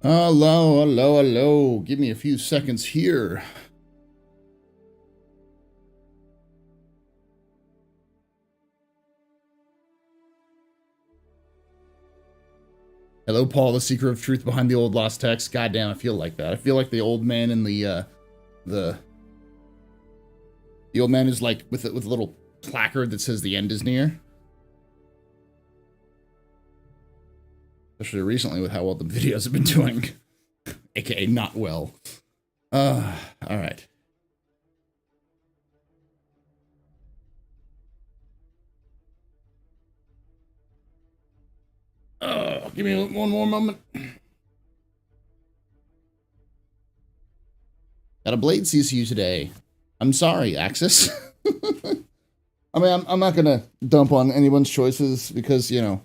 Hello, hello, hello. Give me a few seconds here. Hello, Paul, the seeker of truth behind the old lost text. Goddamn, I feel like that. I feel like the old man in the old man is like with a little placard that says the end is near. Especially recently with how well the videos have been doing. AKA not well. All right. Give me one more moment. Got a Blade CCU today. I'm sorry, Axis. I mean, I'm not gonna dump on anyone's choices because, you know,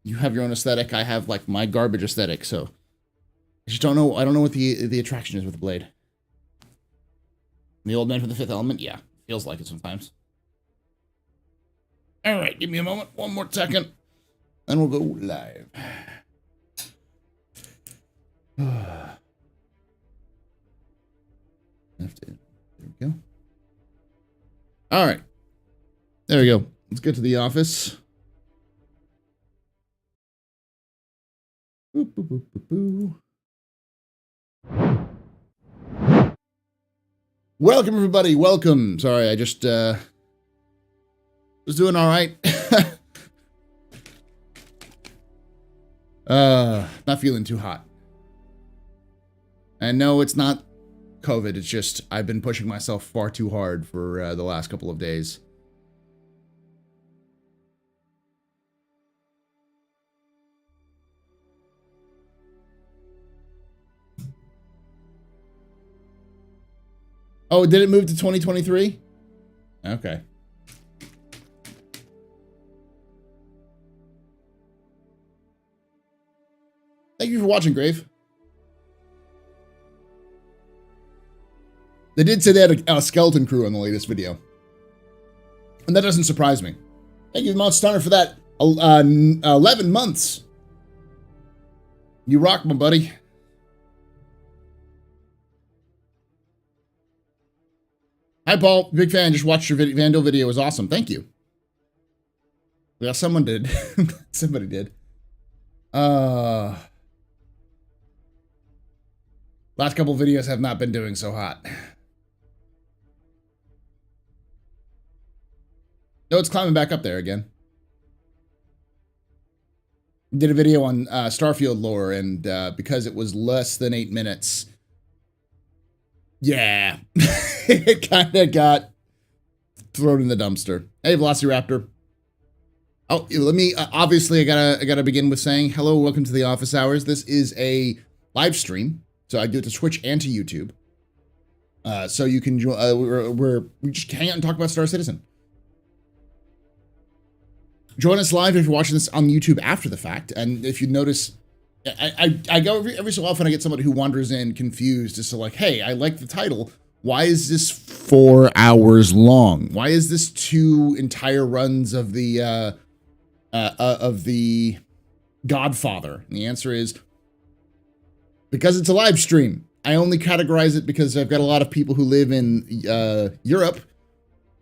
you have your own aesthetic. I have like my garbage aesthetic, so I just don't know. I don't know what the attraction is with the Blade. The old man from the Fifth Element, yeah, feels like it sometimes. All right, give me a moment, one more second, and we'll go live. There we go. All right, there we go. Let's get to the office. Boop, boop, boop, boop, boop. Welcome, everybody. Welcome. Sorry, I just was doing all right. Not feeling too hot. And no, it's not COVID. It's just I've been pushing myself far too hard for the last couple of days. Oh, did it move to 2023? Okay. Thank you for watching, Grave. They did say they had a skeleton crew on the latest video. And that doesn't surprise me. Thank you, Mount Stunner, for that. 11 months. You rock, my buddy. Hi, Paul. Big fan. Just watched your Vandal video. It was awesome. Thank you. Yeah, someone did. Somebody did. Last couple videos have not been doing so hot. No, it's climbing back up there again. Did a video on Starfield lore, and because it was less than 8 minutes, yeah, it kind of got thrown in the dumpster. Hey, Velociraptor. Oh, let me, obviously I gotta begin with saying hello, welcome to the office hours. This is a live stream, so I do it to Twitch and to YouTube. So you can join, we just hang out and talk about Star Citizen. Join us live if you're watching this on YouTube after the fact. And if you notice, I go every so often, I get somebody who wanders in confused as to like, hey, I like the title. Why is this 4 hours long? Why is this 2 entire runs of the Godfather? And the answer is because it's a live stream. I only categorize it because I've got a lot of people who live in Europe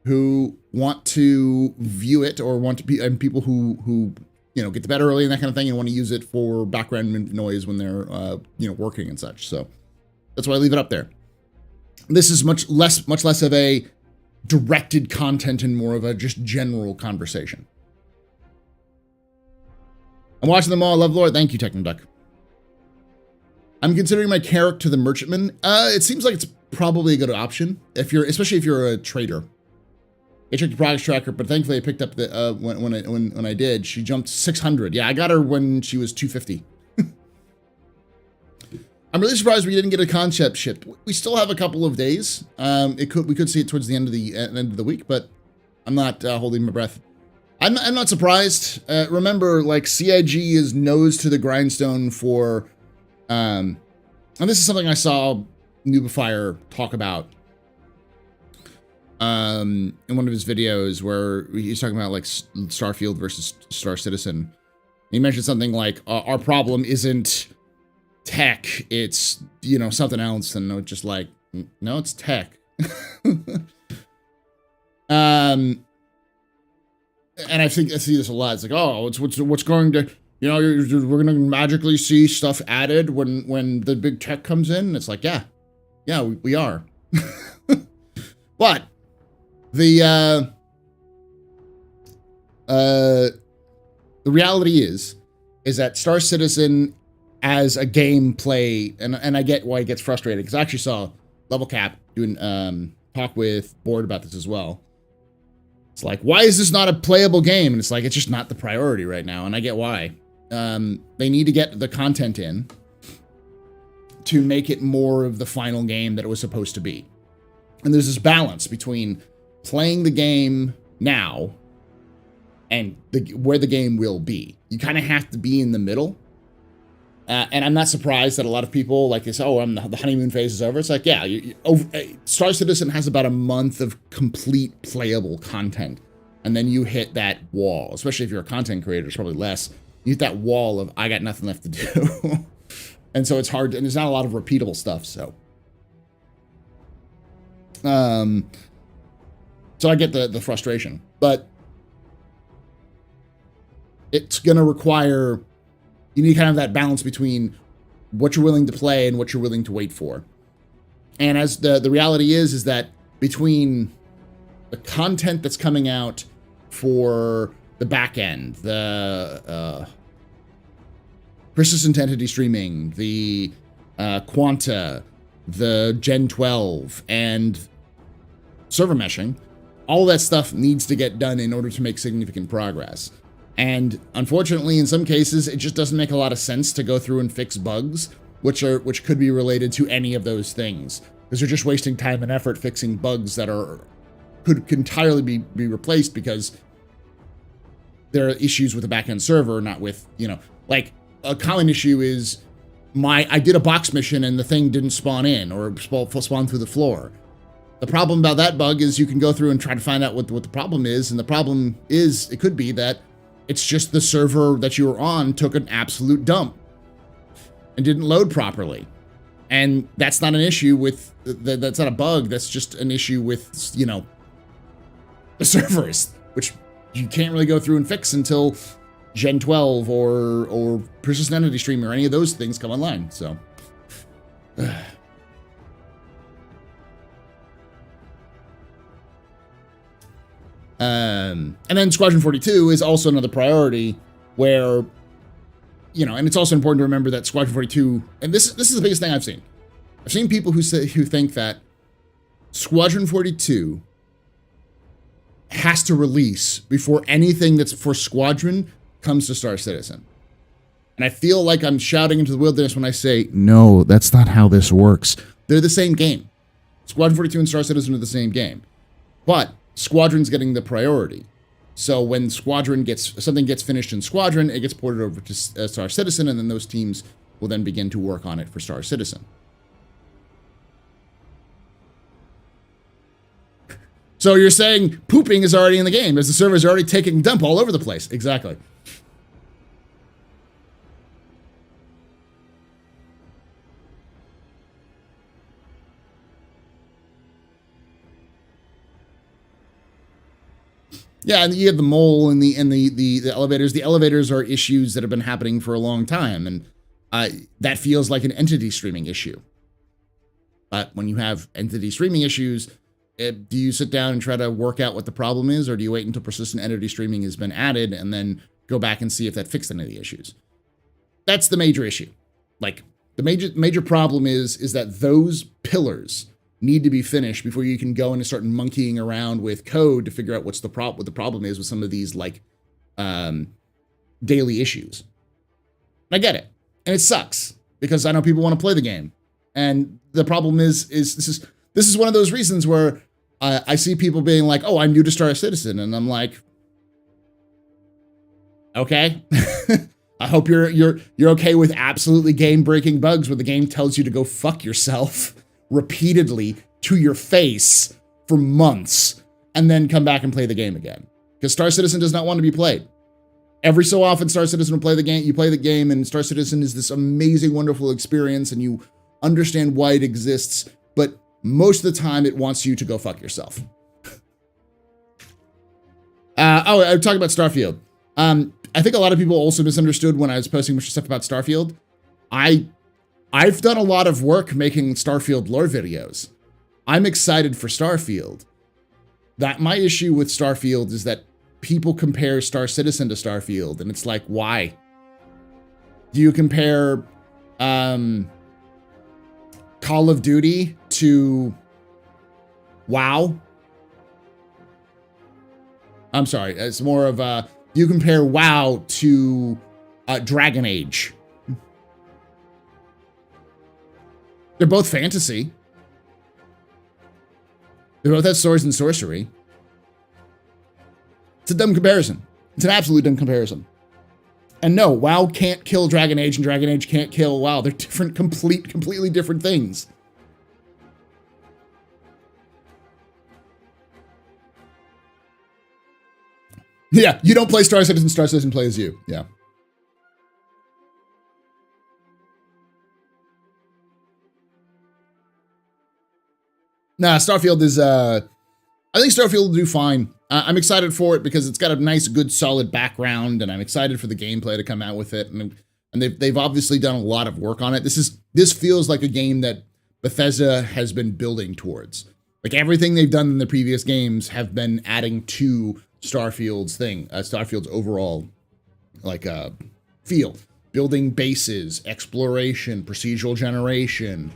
who want to view it, or want to be, and people who you know, get to bed early and that kind of thing, and want to use it for background noise when they're you know, working and such. So that's why I leave it up there. This is much less of a directed content and more of a just general conversation. I'm watching them all. I love Lord. Thank you, Technoduck. I'm considering my character the Merchantman. It seems like it's probably a good option if you're, especially if you're a trader. I checked the progress tracker, but thankfully I picked up the when I did. She jumped 600. Yeah, I got her when she was 250. I'm really surprised we didn't get a concept shipped. We still have a couple of days. We could see it towards the end of the week, but I'm not holding my breath. I'm not surprised. Remember, like, CIG is nose to the grindstone for, and this is something I saw Noobifier talk about in one of his videos where he's talking about like Starfield versus Star Citizen. He mentioned something like our problem isn't tech, it's, you know, something else, and it's just like, no, it's tech. And I think I see this a lot. It's like, oh, it's what's going to, you know, we're going to magically see stuff added when the big tech comes in. And it's like, yeah, we are. But the reality is that Star Citizen as a gameplay, and I get why it gets frustrated, because I actually saw Level Cap doing talk with Board about this as well. It's like, why is this not a playable game? And it's like, it's just not the priority right now, and I get why. They need to get the content in to make it more of the final game that it was supposed to be. And there's this balance between playing the game now and where the game will be. You kind of have to be in the middle. And I'm not surprised that a lot of people like this, oh, the honeymoon phase is over. It's like, yeah, Star Citizen has about a month of complete playable content. And then you hit that wall, especially if you're a content creator, it's probably less. You hit that wall of, I got nothing left to do. And so it's hard, and there's not a lot of repeatable stuff, so. So I get the frustration, but it's going to require, you need kind of that balance between what you're willing to play and what you're willing to wait for. And as the reality is that between the content that's coming out for the back end, the persistent entity streaming, the Quanta, the Gen 12, and server meshing, all that stuff needs to get done in order to make significant progress. And unfortunately, in some cases, it just doesn't make a lot of sense to go through and fix bugs, which could be related to any of those things, because you're just wasting time and effort fixing bugs that could entirely be replaced because there are issues with the backend server, not with, you know, like a common issue is I did a box mission and the thing didn't spawn in or spawn through the floor. The problem about that bug is you can go through and try to find out what the problem is, and the problem is it could be that it's just the server that you were on took an absolute dump and didn't load properly. And that's not an issue with, that's not a bug, that's just an issue with, you know, the servers, which you can't really go through and fix until Gen 12 or persistent entity stream or any of those things come online, so. And then Squadron 42 is also another priority where, you know, and it's also important to remember that Squadron 42, and this is the biggest thing I've seen. I've seen people who think that Squadron 42 has to release before anything that's for Squadron comes to Star Citizen. And I feel like I'm shouting into the wilderness when I say, no, that's not how this works. They're the same game. Squadron 42 and Star Citizen are the same game. But Squadron's getting the priority. So when something gets finished in Squadron, it gets ported over to Star Citizen, and then those teams will then begin to work on it for Star Citizen. So you're saying pooping is already in the game, as the server's already taking dump all over the place. Exactly. Yeah, and you have the mole and the elevators. The elevators are issues that have been happening for a long time, and that feels like an entity streaming issue. But when you have entity streaming issues, do you sit down and try to work out what the problem is, or do you wait until persistent entity streaming has been added and then go back and see if that fixed any of the issues? That's the major issue. Like, the major problem is that those pillars need to be finished before you can go and start monkeying around with code to figure out what the problem is with some of these, like, daily issues. I get it. And it sucks because I know people want to play the game. And the problem is this is one of those reasons where I see people being like, oh, I'm new to Star Citizen. And I'm like, okay. I hope you're okay with absolutely game-breaking bugs where the game tells you to go fuck yourself repeatedly to your face for months and then come back and play the game again. Because Star Citizen does not want to be played. Every so often, Star Citizen will play the game. You play the game, and Star Citizen is this amazing, wonderful experience, and you understand why it exists. But most of the time, it wants you to go fuck yourself. I'm talking about Starfield. I think a lot of people also misunderstood when I was posting much stuff about Starfield. I've done a lot of work making Starfield lore videos. I'm excited for Starfield. That my issue with Starfield is that people compare Star Citizen to Starfield, and it's like, why? Do you compare Call of Duty to WoW? I'm sorry, it's more of you compare WoW to Dragon Age. They're both fantasy. They both have swords and sorcery. It's a dumb comparison. It's an absolute dumb comparison. And no, WoW can't kill Dragon Age, and Dragon Age can't kill WoW. They're different, completely different things. Yeah, you don't play Star Citizen plays you. Yeah. Nah, Starfield is, I think Starfield will do fine. I'm excited for it because it's got a nice, good, solid background, and I'm excited for the gameplay to come out with it. And they've obviously done a lot of work on it. This feels like a game that Bethesda has been building towards. Like everything they've done in the previous games have been adding to Starfield's overall, like, feel. Building bases, exploration, procedural generation,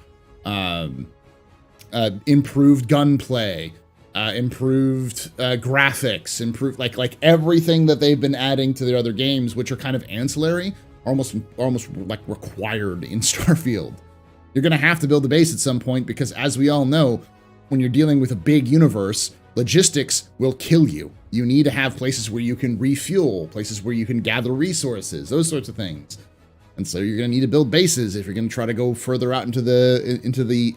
improved gunplay, improved graphics, improved like everything that they've been adding to their other games, which are kind of ancillary, almost like required in Starfield. You're gonna have to build a base at some point because, as we all know, when you're dealing with a big universe, logistics will kill you. You need to have places where you can refuel, places where you can gather resources, those sorts of things. And so you're going to need to build bases if you're going to try to go further out into the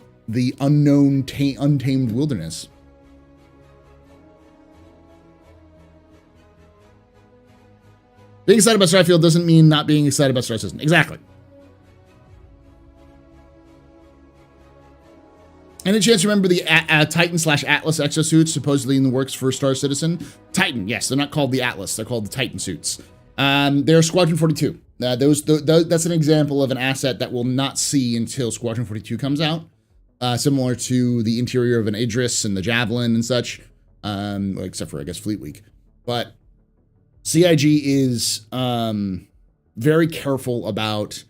unknown, untamed wilderness. Being excited about Starfield doesn't mean not being excited about Star Citizen. Exactly. Any chance you remember the Titan/Atlas exosuits supposedly in the works for Star Citizen? Titan, yes. They're not called the Atlas. They're called the Titan suits. They're Squadron 42. That's an example of an asset that we'll not see until Squadron 42 comes out. Similar to the interior of an Idris and the Javelin and such. Except for, I guess, Fleet Week. But CIG is very careful about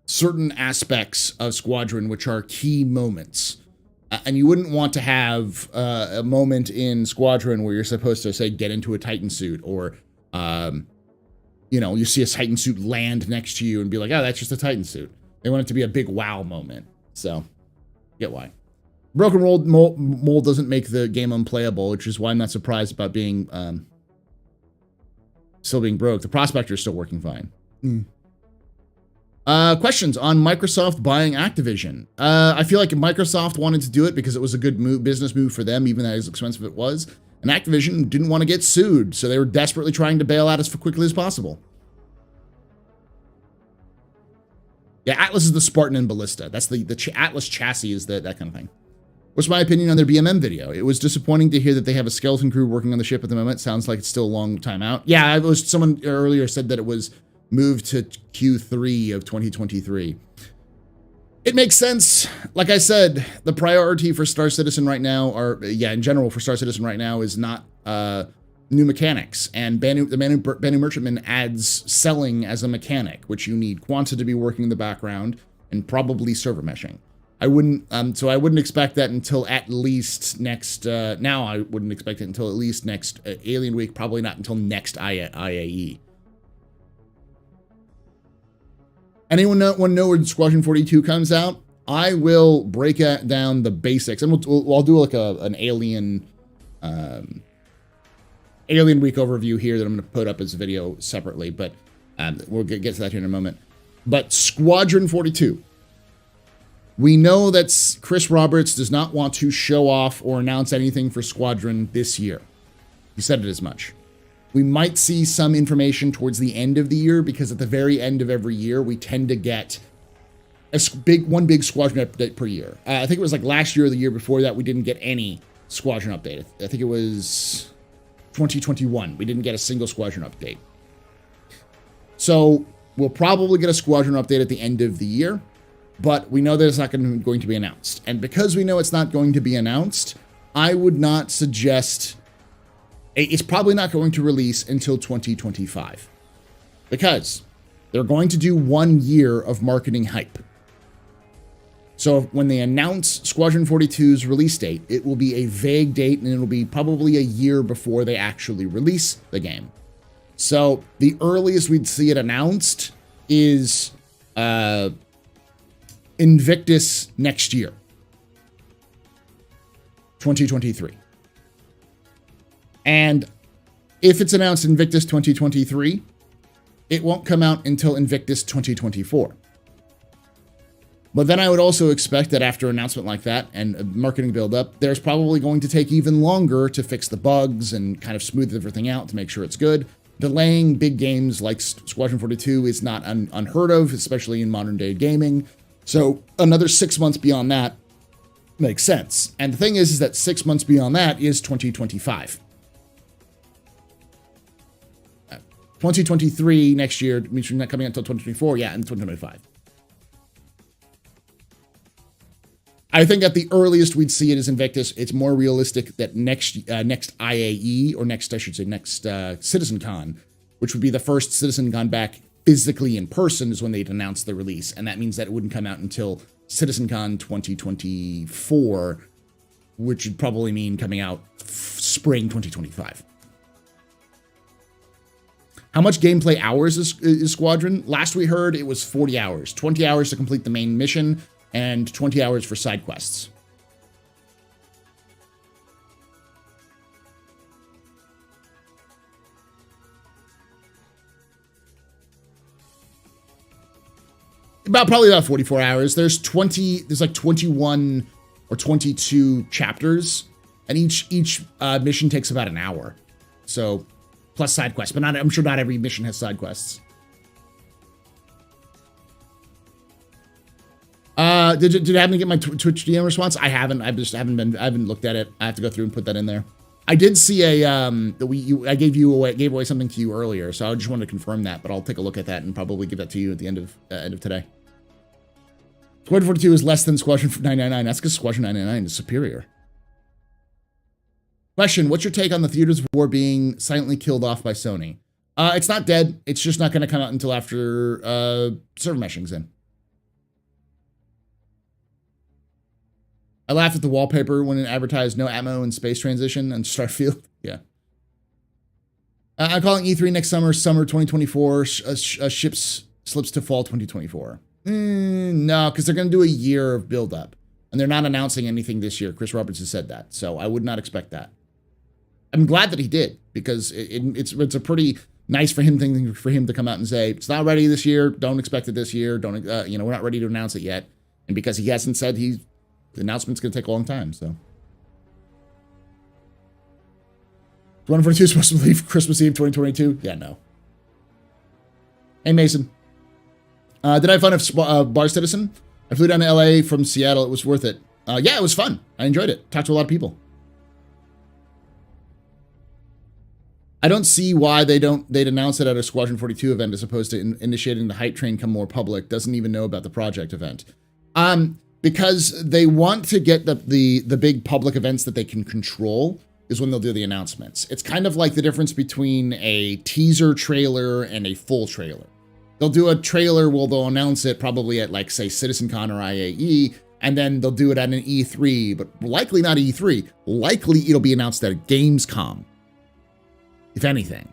certain aspects of Squadron which are key moments. And you wouldn't want to have a moment in Squadron where you're supposed to, say, get into a Titan suit, or, you see a Titan suit land next to you and be like, oh, that's just a Titan suit. They want it to be a big wow moment. So, get why. Broken mold doesn't make the game unplayable, which is why I'm not surprised about being, still being broke. The Prospector is still working fine. Questions on Microsoft buying Activision. I feel like Microsoft wanted to do it because it was a good business move for them, even though as expensive it was. And Activision didn't want to get sued, so they were desperately trying to bail out as quickly as possible. Yeah, Atlas is the Spartan and Ballista. That's the Atlas chassis is that kind of thing. What's my opinion on their BMM video? It was disappointing to hear that they have a skeleton crew working on the ship at the moment. Sounds like it's still a long time out. Yeah, someone earlier said that it was moved to Q3 of 2023. It makes sense. Like I said, the priority for Star Citizen right now, in general for Star Citizen right now, is not new mechanics. And Banu Merchantman adds selling as a mechanic, which you need Quanta to be working in the background and probably server meshing. I wouldn't expect that until at least next. Now I wouldn't expect it until at least next Alien Week. Probably not until next IAE. Anyone know where Squadron 42 comes out? I will break down the basics, and I'll do like an Alien Week overview here that I'm going to put up as a video separately, but we'll get to that here in a moment. But Squadron 42. We know that Chris Roberts does not want to show off or announce anything for Squadron this year. He said it as much. We might see some information towards the end of the year, because at the very end of every year, we tend to get one big Squadron update per year. I think it was like last year or the year before that, we didn't get any Squadron update. I think it was 2021. We didn't get a single Squadron update. So we'll probably get a Squadron update at the end of the year, but we know that it's not going to be announced. And because we know it's not going to be announced, I would not suggest... It's probably not going to release until 2025, because they're going to do 1 year of marketing hype. So when they announce Squadron 42's release date, it will be a vague date, and it'll be probably a year before they actually release the game. So the earliest we'd see it announced is Invictus next year, 2023. And if it's announced Invictus 2023, it won't come out until Invictus 2024. But then I would also expect that after an announcement like that and a marketing build-up, there's probably going to take even longer to fix the bugs and kind of smooth everything out to make sure it's good. Delaying big games like Squadron 42 is not unheard of, especially in modern-day gaming. So another 6 months beyond that makes sense. And the thing is that 6 months beyond that is 2025. 2023 next year means you're not coming out until 2024. Yeah, and 2025. I think at the earliest we'd see it as Invictus. It's more realistic that next IAE, or next CitizenCon, which would be the first CitizenCon back physically in person, is when they'd announce the release. And that means that it wouldn't come out until CitizenCon 2024, which would probably mean coming out spring 2025. How much gameplay hours is Squadron? Last we heard, it was 40 hours. 20 hours to complete the main mission, and 20 hours for side quests. Probably about 44 hours. There's like 21 or 22 chapters, and each mission takes about an hour. So, plus side quests, but I'm sure not every mission has side quests. Did it happen to get my Twitch DM response? I haven't. I haven't looked at it. I have to go through and put that in there. I did see I gave away something to you earlier, so I just wanted to confirm that. But I'll take a look at that and probably give that to you at the end of today. Squadron 42 is less than Squadron 999. That's because Squadron 999 is superior. Question: what's your take on the Theaters of War being silently killed off by Sony? It's not dead. It's just not going to come out until after server meshing's in. I laughed at the wallpaper when it advertised no ammo and space transition and Starfield. Yeah. I'm calling E3 next summer 2024. Ships slips to fall 2024. No, because they're going to do a year of build-up. And they're not announcing anything this year. Chris Roberts has said that. So I would not expect that. I'm glad that he did, because it's a pretty nice for him thing for him to come out and say, it's not ready this year. Don't expect it this year. Don't we're not ready to announce it yet. And because he hasn't said the announcement's going to take a long time, so. 142 is supposed to leave Christmas Eve 2022? Yeah, no. Hey, Mason. Did I have fun of Bar Citizen? I flew down to LA from Seattle. It was worth it. Yeah, it was fun. I enjoyed it. Talked to a lot of people. I don't see why they'd announce it at a Squadron 42 event as opposed to initiating the hype train come more public. Doesn't even know about the project event. Because they want to get the big public events that they can control is when they'll do the announcements. It's kind of like the difference between a teaser trailer and a full trailer. They'll do a trailer, they'll announce it probably at, like, say, CitizenCon or IAE, and then they'll do it at an E3, but likely not E3. Likely it'll be announced at a Gamescom, if anything.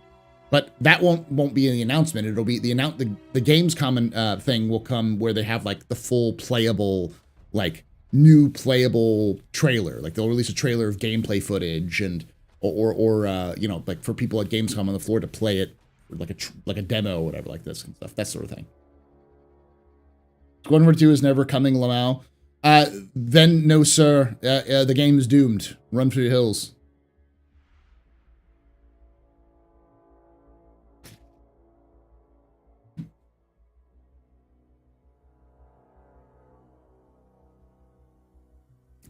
But that won't be in the announcement. It'll be the Gamescom thing will come where they have, like, the full playable, like, new playable trailer. Like, they'll release a trailer of gameplay footage or like, for people at Gamescom on the floor to play it, like a demo or whatever, like this and stuff, that sort of thing. Squadron 42 is never coming, Lamau. Then no, sir. The game is doomed. Run for your hills.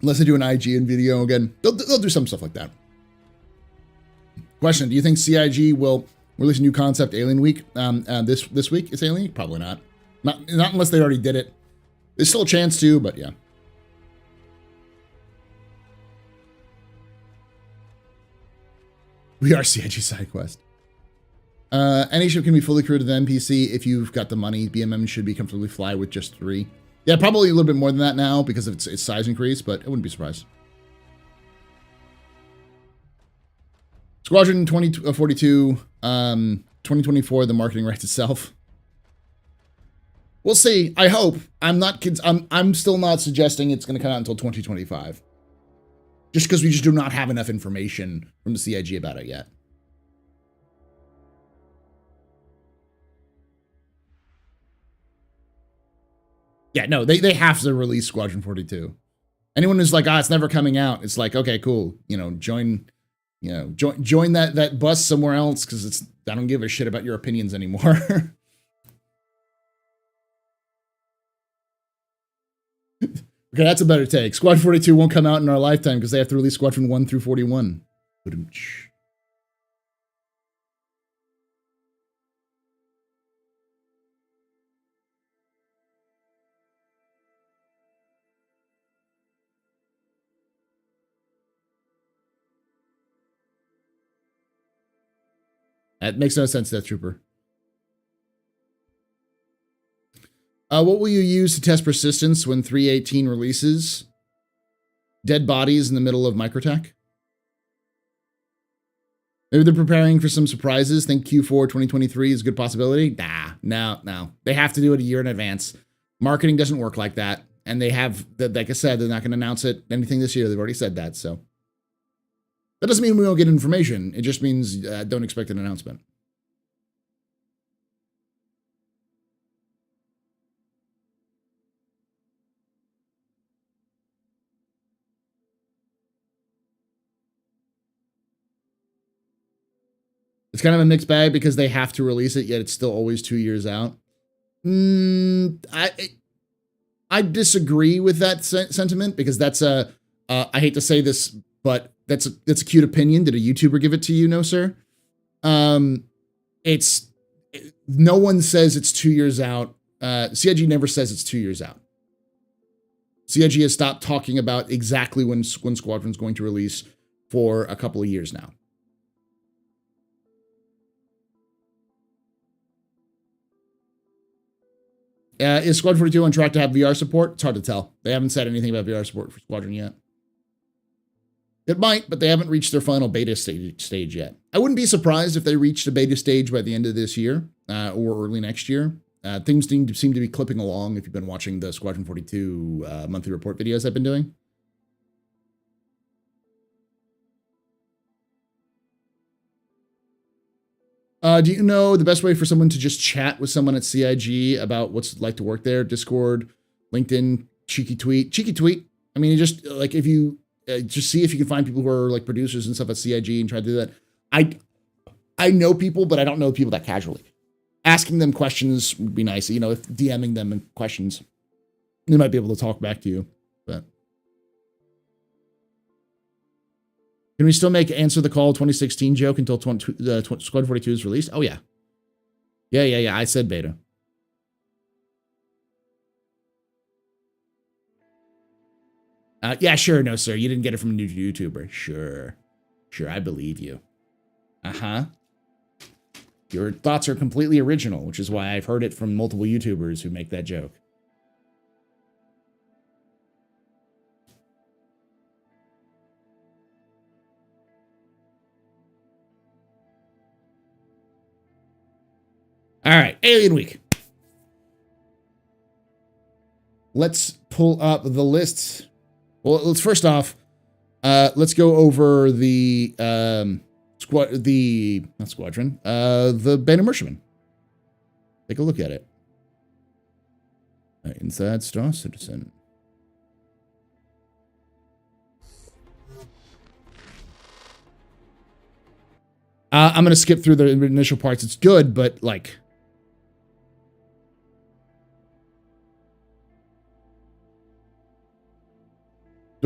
Unless they do an IGN video again. They'll do some stuff like that. Question, do you think CIG will release a new concept Alien Week this week? It's Alien Week? Probably not. Not unless they already did it. There's still a chance to, but yeah. We are CIG side quest. Any ship can be fully crewed with an NPC if you've got the money. BMM should be comfortably fly with just 3. Yeah, probably a little bit more than that now because of its size increase, but I wouldn't be surprised. Squadron 2042, 2024, the marketing writes itself. We'll see. I hope. I'm still not suggesting it's going to come out until 2025. Just because we just do not have enough information from the CIG about it yet. Yeah, no, they have to release Squadron 42. Anyone who's like, it's never coming out. It's like, okay, cool. Join that bus somewhere else because I don't give a shit about your opinions anymore. Okay, that's a better take. Squadron 42 won't come out in our lifetime because they have to release Squadron 1 through 41. That makes no sense, Death Trooper. What will you use to test persistence when 318 releases? Dead bodies in the middle of Microtech? Maybe they're preparing for some surprises. Think Q4 2023 is a good possibility? No. They have to do it a year in advance. Marketing doesn't work like that. And they have, like I said, they're not going to announce anything this year. They've already said that, so. That doesn't mean we won't get information. It just means don't expect an announcement. It's kind of a mixed bag because they have to release it, yet it's still always 2 years out. I disagree with that sentiment because that's I hate to say this, but that's a cute opinion. Did a YouTuber give it to you? No, sir. No one says it's 2 years out. CIG never says it's 2 years out. CIG has stopped talking about exactly when Squadron's going to release for a couple of years now. Is Squadron 42 on track to have VR support? It's hard to tell. They haven't said anything about VR support for Squadron yet. It might, but they haven't reached their final beta stage yet. I wouldn't be surprised if they reached a beta stage by the end of this year or early next year. Things seem to be clipping along if you've been watching the Squadron 42 monthly report videos I've been doing. Do you know the best way for someone to just chat with someone at CIG about what's like to work there? Discord, LinkedIn, cheeky tweet. Cheeky tweet. I mean, just like if you just see if you can find people who are like producers and stuff at CIG and try to do that. I know people, but I don't know people that casually. Asking them questions would be nice. If DMing them questions, they might be able to talk back to you. But can we still make Answer the Call 2016 joke until Squad 42 is released? Oh, yeah. Yeah. I said beta. Yeah, sure. No, sir. You didn't get it from a new YouTuber. Sure, I believe you. Uh-huh. Your thoughts are completely original, which is why I've heard it from multiple YouTubers who make that joke. All right, Alien Week. Let's pull up the list. Well, let's first off, let's go over the Banu Merchantman. Take a look at it. Inside Star Citizen. I'm going to skip through the initial parts. It's good, but like...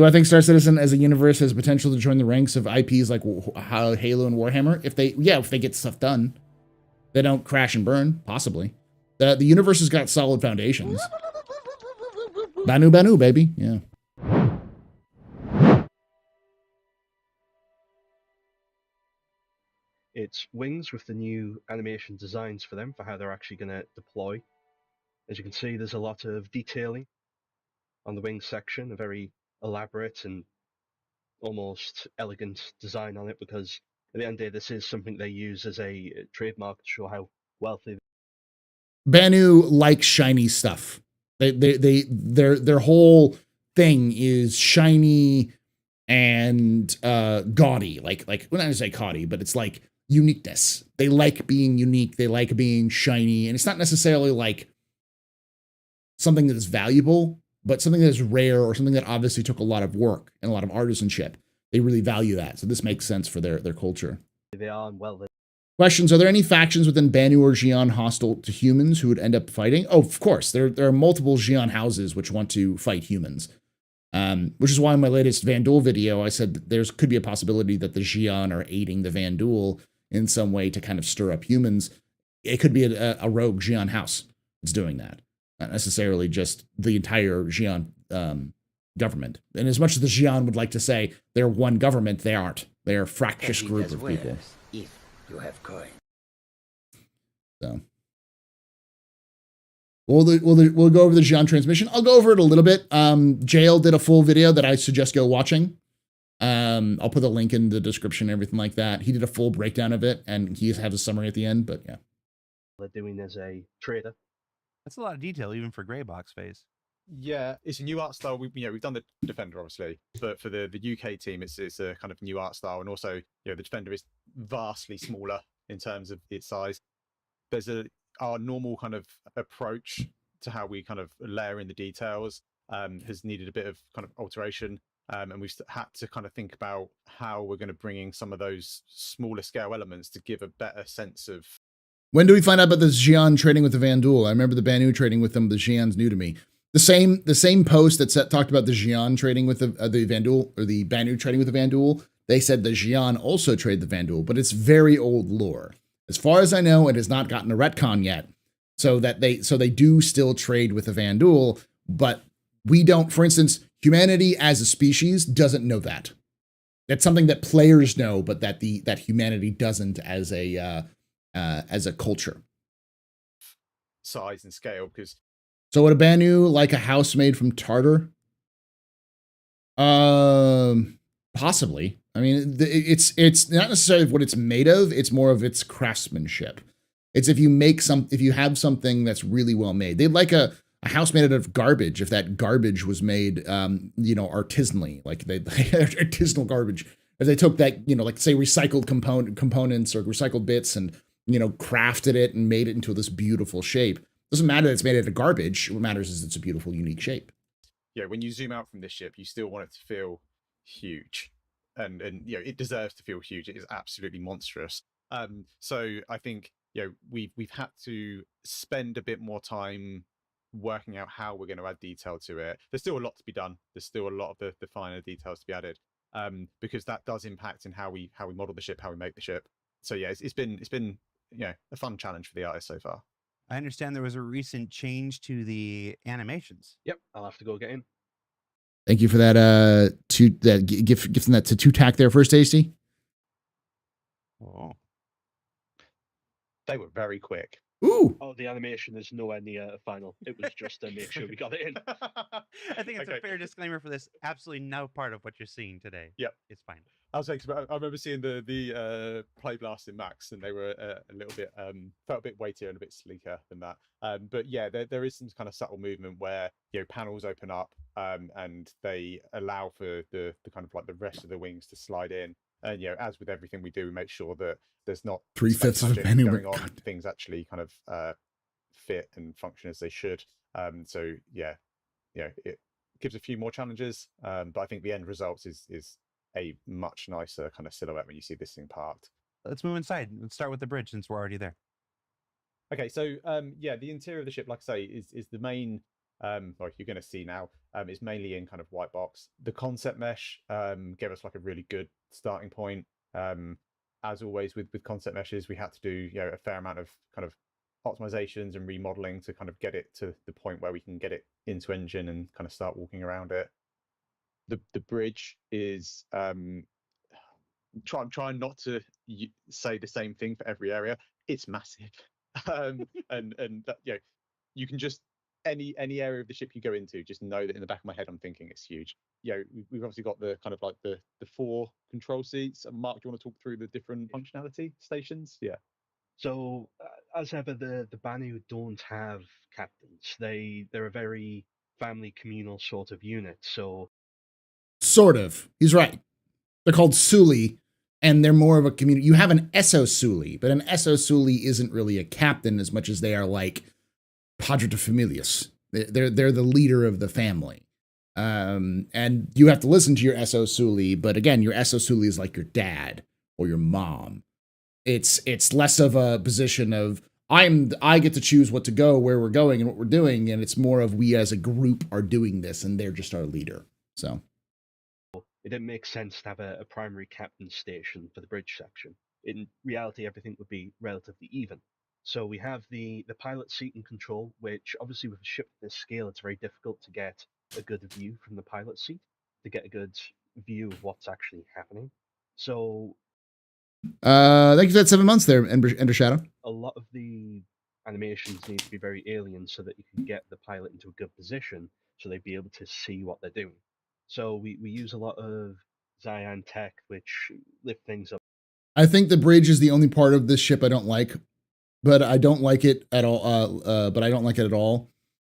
Do I think Star Citizen as a universe has potential to join the ranks of IPs like Halo and Warhammer? If they get stuff done, they don't crash and burn. Possibly. The universe has got solid foundations. Banu, baby. Yeah. It's wings with the new animation designs for them for how they're actually going to deploy. As you can see, there's a lot of detailing on the wing section, a very elaborate and almost elegant design on it, because at the end of the day, this is something they use as a trademark to show how wealthy. Banu likes shiny stuff. Their whole thing is shiny and gaudy. Like well, not to say gaudy, but it's like uniqueness. They like being unique. They like being shiny, and it's not necessarily like something that is valuable, but something that is rare or something that obviously took a lot of work and a lot of artisanship. They really value that, so this makes sense for their culture. They are, and well, questions: are there any factions within Banu or Xi'an hostile to humans who would end up fighting? Oh, of course, there are multiple Xi'an houses which want to fight humans. Which is why in my latest Vanduul video, I said that there could be a possibility that the Xi'an are aiding the Vanduul in some way to kind of stir up humans. It could be a rogue Xi'an house that's doing that, not necessarily just the entire Xi'an government. And as much as the Xi'an would like to say they're one government, they aren't. They're a fractious group of people. If you have coin. So. We'll go over the Xi'an transmission. I'll go over it a little bit. Jail did a full video that I suggest go watching. I'll put the link in the description and everything like that. He did a full breakdown of it, and he has a summary at the end, but yeah. They're doing as a trader. That's a lot of detail, even for grey box phase. Yeah, it's a new art style. We've done the Defender, obviously, but for the UK team, it's a kind of new art style, and also the Defender is vastly smaller in terms of its size. There's our normal kind of approach to how we kind of layer in the details has needed a bit of kind of alteration, and we've had to kind of think about how we're going to bring in some of those smaller scale elements to give a better sense of. When do we find out about the Xi'an trading with the Vanduul? I remember the Banu trading with them. The Xi'an's new to me. The same post that talked about the Xi'an trading with the Vanduul, or the Banu trading with the Vanduul. They said the Xi'an also trade the Vanduul, but it's very old lore. As far as I know, it has not gotten a retcon yet. So they do still trade with the Vanduul, but we don't. For instance, humanity as a species doesn't know that. That's something that players know, but that humanity doesn't as a culture. Size and scale, because. So would a Banu like a house made from tartar? Possibly. I mean, it's not necessarily what it's made of. It's more of its craftsmanship. It's if you have something that's really well made. They'd like a house made out of garbage if that garbage was made, artisanally, like artisanal garbage. If they took that, like say recycled components or recycled bits and, crafted it and made it into this beautiful shape. Doesn't matter that it's made out of garbage. What matters is it's a beautiful, unique shape. Yeah, when you zoom out from this ship, you still want it to feel huge. And it deserves to feel huge. It is absolutely monstrous. So I think we've had to spend a bit more time working out how we're going to add detail to it. There's still a lot to be done. There's still a lot of the finer details to be added, because that does impact in how we model the ship, how we make the ship. So yeah, it's been a fun challenge for the artist so far. I understand there was a recent change to the animations. Yep, I'll have to go get in. Thank you for that. Gifting that to Two Tack there first, Tasty. Oh, they were very quick. Ooh. Oh, the animation is nowhere near final. It was just to make sure we got it in. I think it's a fair disclaimer for this. Absolutely no part of what you're seeing today. Yep, it's fine. I remember seeing the play blast in Max, and they were a little bit felt a bit weightier and a bit sleeker than that. But yeah, there is some kind of subtle movement where panels open up and they allow for the kind of like the rest of the wings to slide in. And as with everything we do, we make sure that there's not 3/5 of the going menu on. Things actually kind of fit and function as they should. So yeah, it gives a few more challenges, but I think the end result is a much nicer kind of silhouette when you see this thing parked. Let's move inside. Let's start with the bridge since we're already there. Okay, so the interior of the ship, like I say, is the main like you're going to see now, is mainly in kind of white box. The concept mesh gave us like a really good starting point. As always with concept meshes, we had to do a fair amount of kind of optimizations and remodeling to kind of get it to the point where we can get it into engine and kind of start walking around it. The bridge is trying not to say the same thing for every area. It's massive, and that, you can just any area of the ship you go into, just know that in the back of my head I'm thinking it's huge. We've obviously got the kind of like the 4 control seats. Mark, do you want to talk through the different functionality stations? Yeah. So, as ever, the Banu don't have captains. They're a very family communal sort of unit. So, Sort of. He's right. They're called Suli, and they're more of a community. You have an Esso Suli, but an Esso Suli isn't really a captain as much as they are like Padre de Familias. They're the leader of the family. And you have to listen to your Esso Suli, but again, your Esso Suli is like your dad or your mom. It's less of a position of I get to choose what to go, where we're going, and what we're doing, and it's more of we as a group are doing this, and they're just our leader. So it didn't make sense to have a primary captain station for the bridge section. In reality, everything would be relatively even. So we have the pilot seat and control, which obviously with a ship this scale, it's very difficult to get a good view from the pilot seat, to get a good view of what's actually happening. So thank you for that 7 months there, Ender Shadow. a lot of the animations need to be very alien so that you can get the pilot into a good position so they'd be able to see what they're doing. So we use a lot of Xi'an tech, which lift things up. I think the bridge is the only part of this ship I don't like, but I don't like it at all. But I don't like it at all.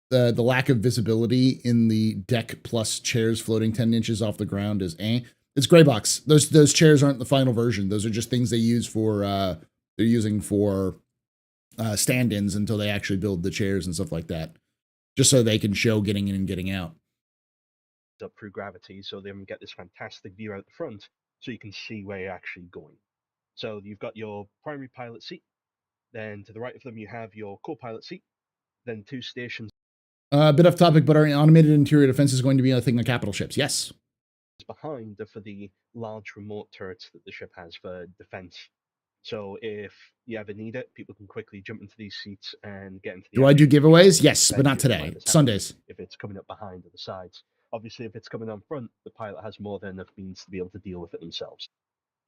The lack of visibility in the deck plus chairs floating 10 inches off the ground is It's gray box. Those chairs aren't the final version. Those are just things they use for they're using for stand-ins until they actually build the chairs and stuff like that, just so they can show getting in and getting out. Up through gravity, so they get this fantastic view out the front, so you can see where you're actually going. So you've got your primary pilot seat. Then to the right of them, you have your co-pilot seat. Then 2 stations. A bit off topic, but our automated interior defense is going to be a thing on capital ships. Yes. Behind are for the large remote turrets that the ship has for defense. So if you ever need it, people can quickly jump into these seats and get into the. Do I do giveaways? Yes, but not today. Sundays. If it's coming up behind or the sides. Obviously, if it's coming on front, the pilot has more than enough means to be able to deal with it themselves.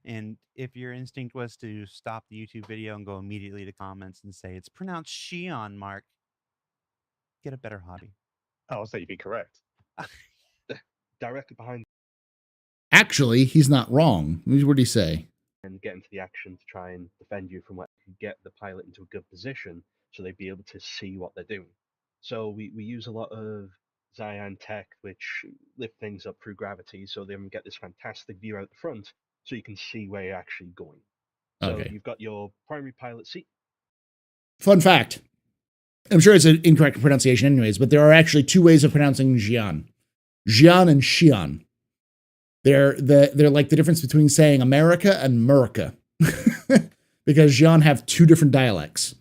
And if your instinct was to stop the YouTube video and go immediately to comments and say it's pronounced Shion, Mark, get a better hobby. I'll say you'd be correct. Directly behind. Actually, he's not wrong. What did he say? And get into the action to try and defend you from what you get the pilot into a good position so they'd be able to see what they're doing. So we use a lot of Xi'an tech, which lift things up through gravity, so they get this fantastic view out the front, so you can see where you're actually going. So Okay. You've got your primary pilot seat. Fun fact. I'm sure it's an incorrect pronunciation anyways, but there are actually 2 ways of pronouncing Xi'an. Xi'an and Xi'an. They're like the difference between saying America and Murica. Because Xi'an have 2 different dialects.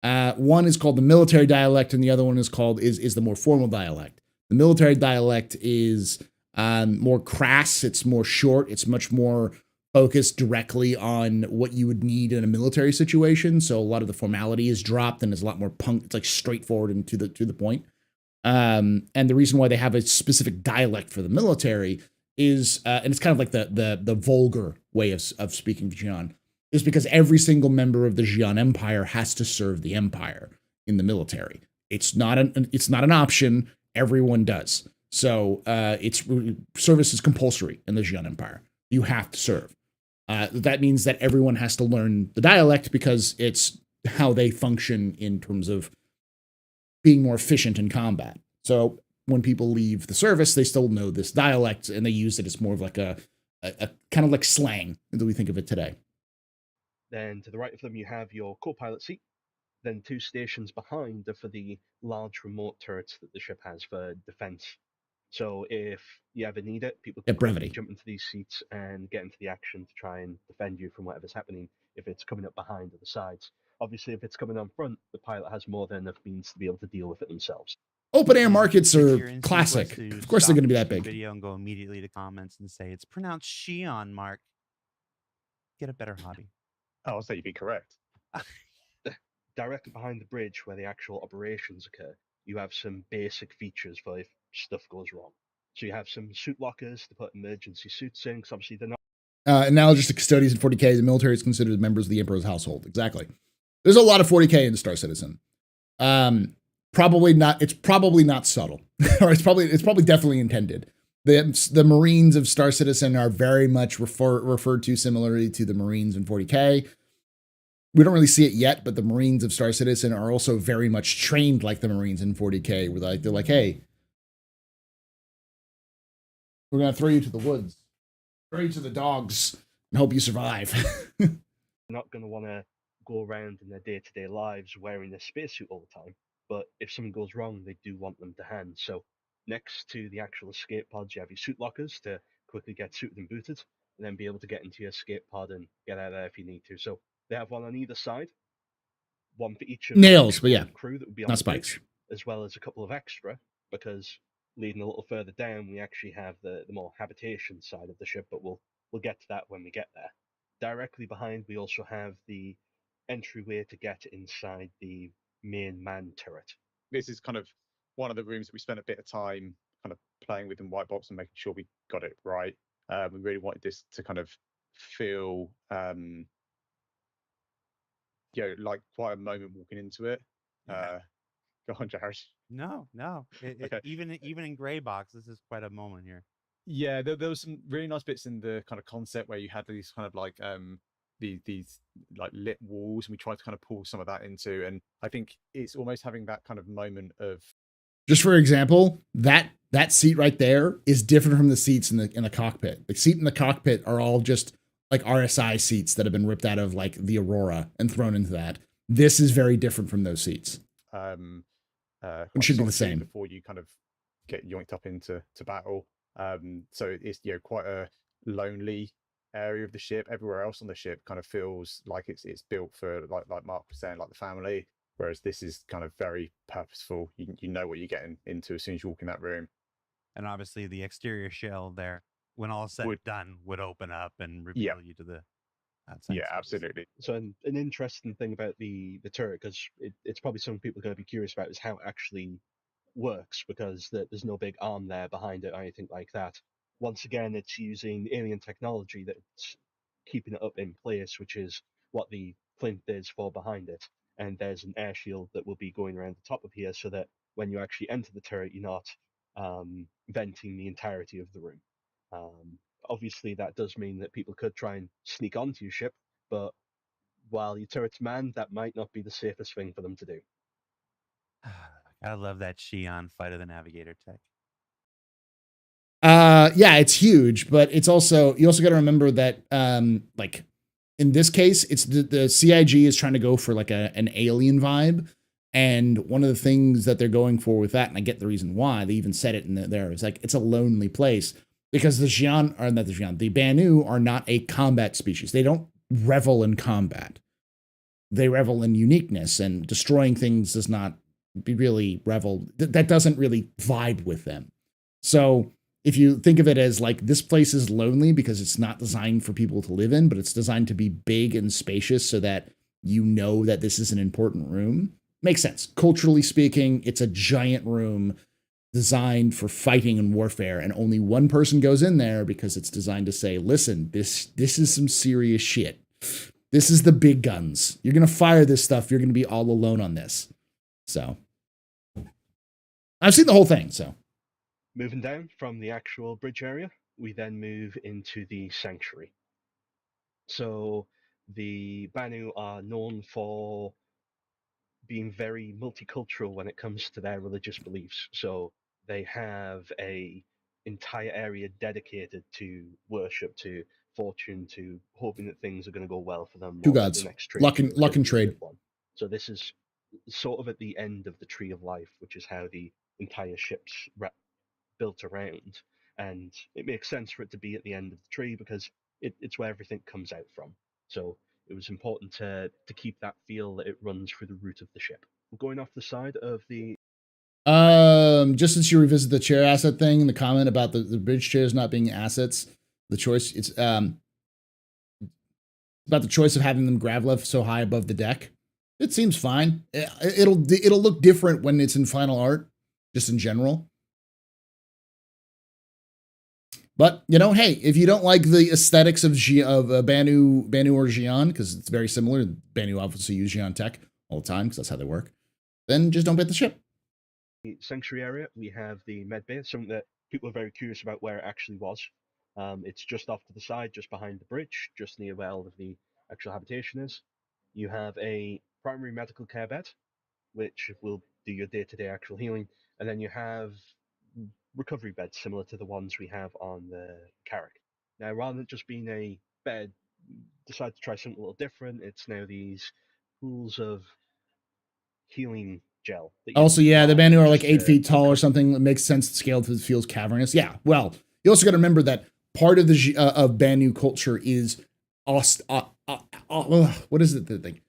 One is called the military dialect, and the other one is called is the more formal dialect. The military dialect is more crass. It's more short. It's much more focused directly on what you would need in a military situation. So a lot of the formality is dropped, and it's a lot more it's like straightforward and to the point. And the reason why they have a specific dialect for the military is, and it's kind of like the vulgar way of speaking Xi'an, is because every single member of the Xi'an Empire has to serve the Empire in the military. It's not an option. Everyone does. So service is compulsory in the Xi'an Empire. You have to serve. That means that everyone has to learn the dialect because it's how they function in terms of being more efficient in combat. So when people leave the service, they still know this dialect and they use it as more of like a kind of like slang that we think of it today. Then to the right of them, you have your co-pilot seat. Then 2 stations behind are for the large remote turrets that the ship has for defense. So if you ever need it, people can jump into these seats and get into the action to try and defend you from whatever's happening if it's coming up behind or the sides. Obviously, if it's coming on front, the pilot has more than enough means to be able to deal with it themselves. Open air And markets if are your instinct was classic. to Of course they're stop going to be the that YouTube big. video and go immediately to comments and say it's pronounced Xi'an, Mark. Get a better hobby. Oh, I'll say you'd be correct. Directly behind the bridge where the actual operations occur, you have some basic features for if stuff goes wrong. So you have some suit lockers to put emergency suits in, because obviously they're not. Analogous to custodians in 40K, the military is considered members of the Emperor's household. Exactly. There's a lot of 40K in Star Citizen. Probably not. It's probably not subtle, or it's probably definitely intended. The Marines of Star Citizen are very much referred to similarly to the Marines in 40K. We don't really see it yet, but the Marines of Star Citizen are also very much trained like the Marines in 40K, where they're like, hey, we're gonna throw you to the woods, throw you to the dogs, and hope you survive. Not going to want to go around in their day-to-day lives wearing their spacesuit all the time, but if something goes wrong, they do want them to hand. So next to the actual escape pods, you have your suit lockers to quickly get suited and booted, and then be able to get into your escape pod and get out of there if you need to. So they have one on either side, one for each of Nails, the but yeah, crew that would be on not the spikes. bridge, as well as a couple of extra, because leading a little further down, we actually have the more habitation side of the ship, but we'll get to that when we get there. Directly behind, we also have the entryway to get inside the main man turret. This is kind of one of the rooms that we spent a bit of time kind of playing with in white box and making sure we got it right. We really wanted this to kind of feel, like quite a moment walking into it. Yeah. Go on, Jared. No. Okay. Even in gray box, this is quite a moment here. Yeah, there was some really nice bits in the kind of concept where you had these kind of like these like lit walls, and we tried to kind of pull some of that into, and I think it's almost having that kind of moment of, just for example, that seat right there is different from the seats in the cockpit. The seat in the cockpit are all just like RSI seats that have been ripped out of like the Aurora and thrown into that. This is very different from those seats. It should be the same before you kind of get yoinked up into battle. So it's quite a lonely area of the ship. Everywhere else on the ship kind of feels like it's built for like Mark was saying, like the family. Whereas this is kind of very purposeful. You know what you're getting into as soon as you walk in that room. And obviously the exterior shell there, when all said and done, would open up and reveal you to the outside. Yeah, absolutely. So an interesting thing about the turret, because it's probably something people are going to be curious about, is how it actually works, because there's no big arm there behind it or anything like that. Once again, it's using alien technology that's keeping it up in place, which is what the plinth is for behind it. And there's an air shield that will be going around the top of here, so that when you actually enter the turret, you're not venting the entirety of the room. Obviously, that does mean that people could try and sneak onto your ship, but while your turret's manned, that might not be the safest thing for them to do. I love that Xi'an Fight of the Navigator tech. Yeah, it's huge, but it's also, you also got to remember that like in this case, it's the CIG is trying to go for like an alien vibe. And one of the things that they're going for with that, and I get the reason why, they even said it in there, it's like it's a lonely place because the Banu are not a combat species. They don't revel in combat. They revel in uniqueness, and destroying things does not really revel. That doesn't really vibe with them. So if you think of it as like this place is lonely because it's not designed for people to live in, but it's designed to be big and spacious so that you know that this is an important room. Makes sense. Culturally speaking, it's a giant room designed for fighting and warfare, and only one person goes in there because it's designed to say, listen, this is some serious shit. This is the big guns. You're going to fire this stuff. You're going to be all alone on this. So I've seen the whole thing. So moving down from the actual bridge area, we then move into the sanctuary. So the Banu are known for being very multicultural when it comes to their religious beliefs. So they have a entire area dedicated to worship, to fortune, to hoping that things are going to go well for them. Two gods, the next trade luck and trade. So this is sort of at the end of the tree of life, which is how the entire ship's built around. And it makes sense for it to be at the end of the tree because it's where everything comes out from. So it was important to keep that feel that it runs through the root of the ship. Going off the side of the just since you revisit the chair asset thing, the comment about the bridge chairs not being assets, the choice, it's about the choice of having them grav lift so high above the deck. It seems fine. It'll look different when it's in final art, just in general. But, you know, hey, if you don't like the aesthetics of Banu or Xi'an, because it's very similar, Banu obviously use Xi'an tech all the time because that's how they work, then just don't bet the ship. The sanctuary area, we have the med bay, something that people are very curious about where it actually was. It's just off to the side, just behind the bridge, just near where all of the actual habitation is. You have a primary medical care bed, which will do your day-to-day actual healing, and then you have recovery beds similar to the ones we have on the Carrack. Now, rather than just being a bed, decided to try something a little different. It's now these pools of healing gel. Also, yeah, the Banu are like 8 feet tall or recover. something. It makes sense to scale to feels cavernous. Yeah, well, you also got to remember that part of the of Banu culture is what is it? The thing?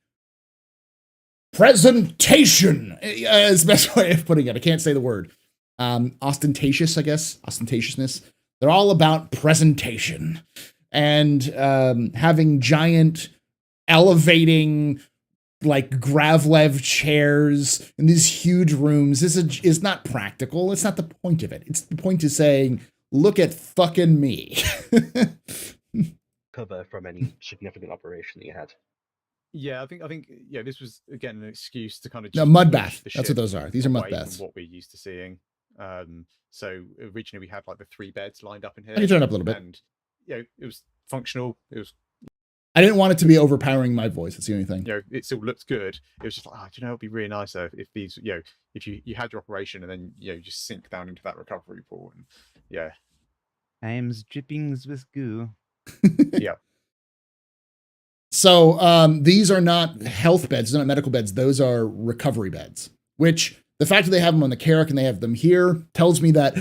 Presentation is the best way of putting it. I can't say the word. Ostentatious, I guess. Ostentatiousness. They're all about presentation and having giant elevating like Gravlev chairs in these huge rooms is not practical. It's not the point of it. It's the point is saying, look at fucking me. Cover from any significant operation that you had. Yeah, I think yeah, this was again an excuse to kind of No, just mud push bath. the That's ship what those are. These are mud away baths. from what we're used to seeing. So originally we had like the 3 beds lined up in here. I can turn it up a little bit. And you know, it was functional. It was, I didn't want it to be overpowering my voice. That's the only thing. you know, it still looked good. It was just like, do you know, it'd be really nice if these, you know, if you had your operation and then, you know, you just sink down into that recovery pool and yeah. I am drippings with goo. Yeah. So these are not health beds, they're not medical beds. Those are recovery beds, which the fact that they have them on the Carrack and they have them here tells me that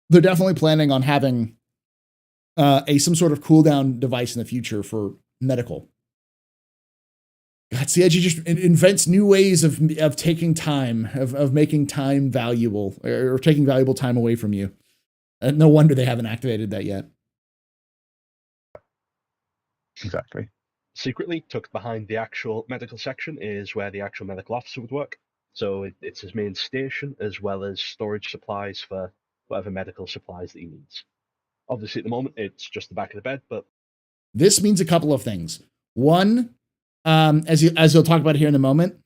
they're definitely planning on having some sort of cooldown device in the future for medical. God, CIG just invents new ways of taking time, of making time valuable, or taking valuable time away from you. No wonder they haven't activated that yet. Exactly. Secretly, tucked behind the actual medical section is where the actual medical officer would work. So it's his main station, as well as storage supplies for whatever medical supplies that he needs. Obviously, at the moment, it's just the back of the bed, but this means a couple of things. One, as you'll talk about here in a moment,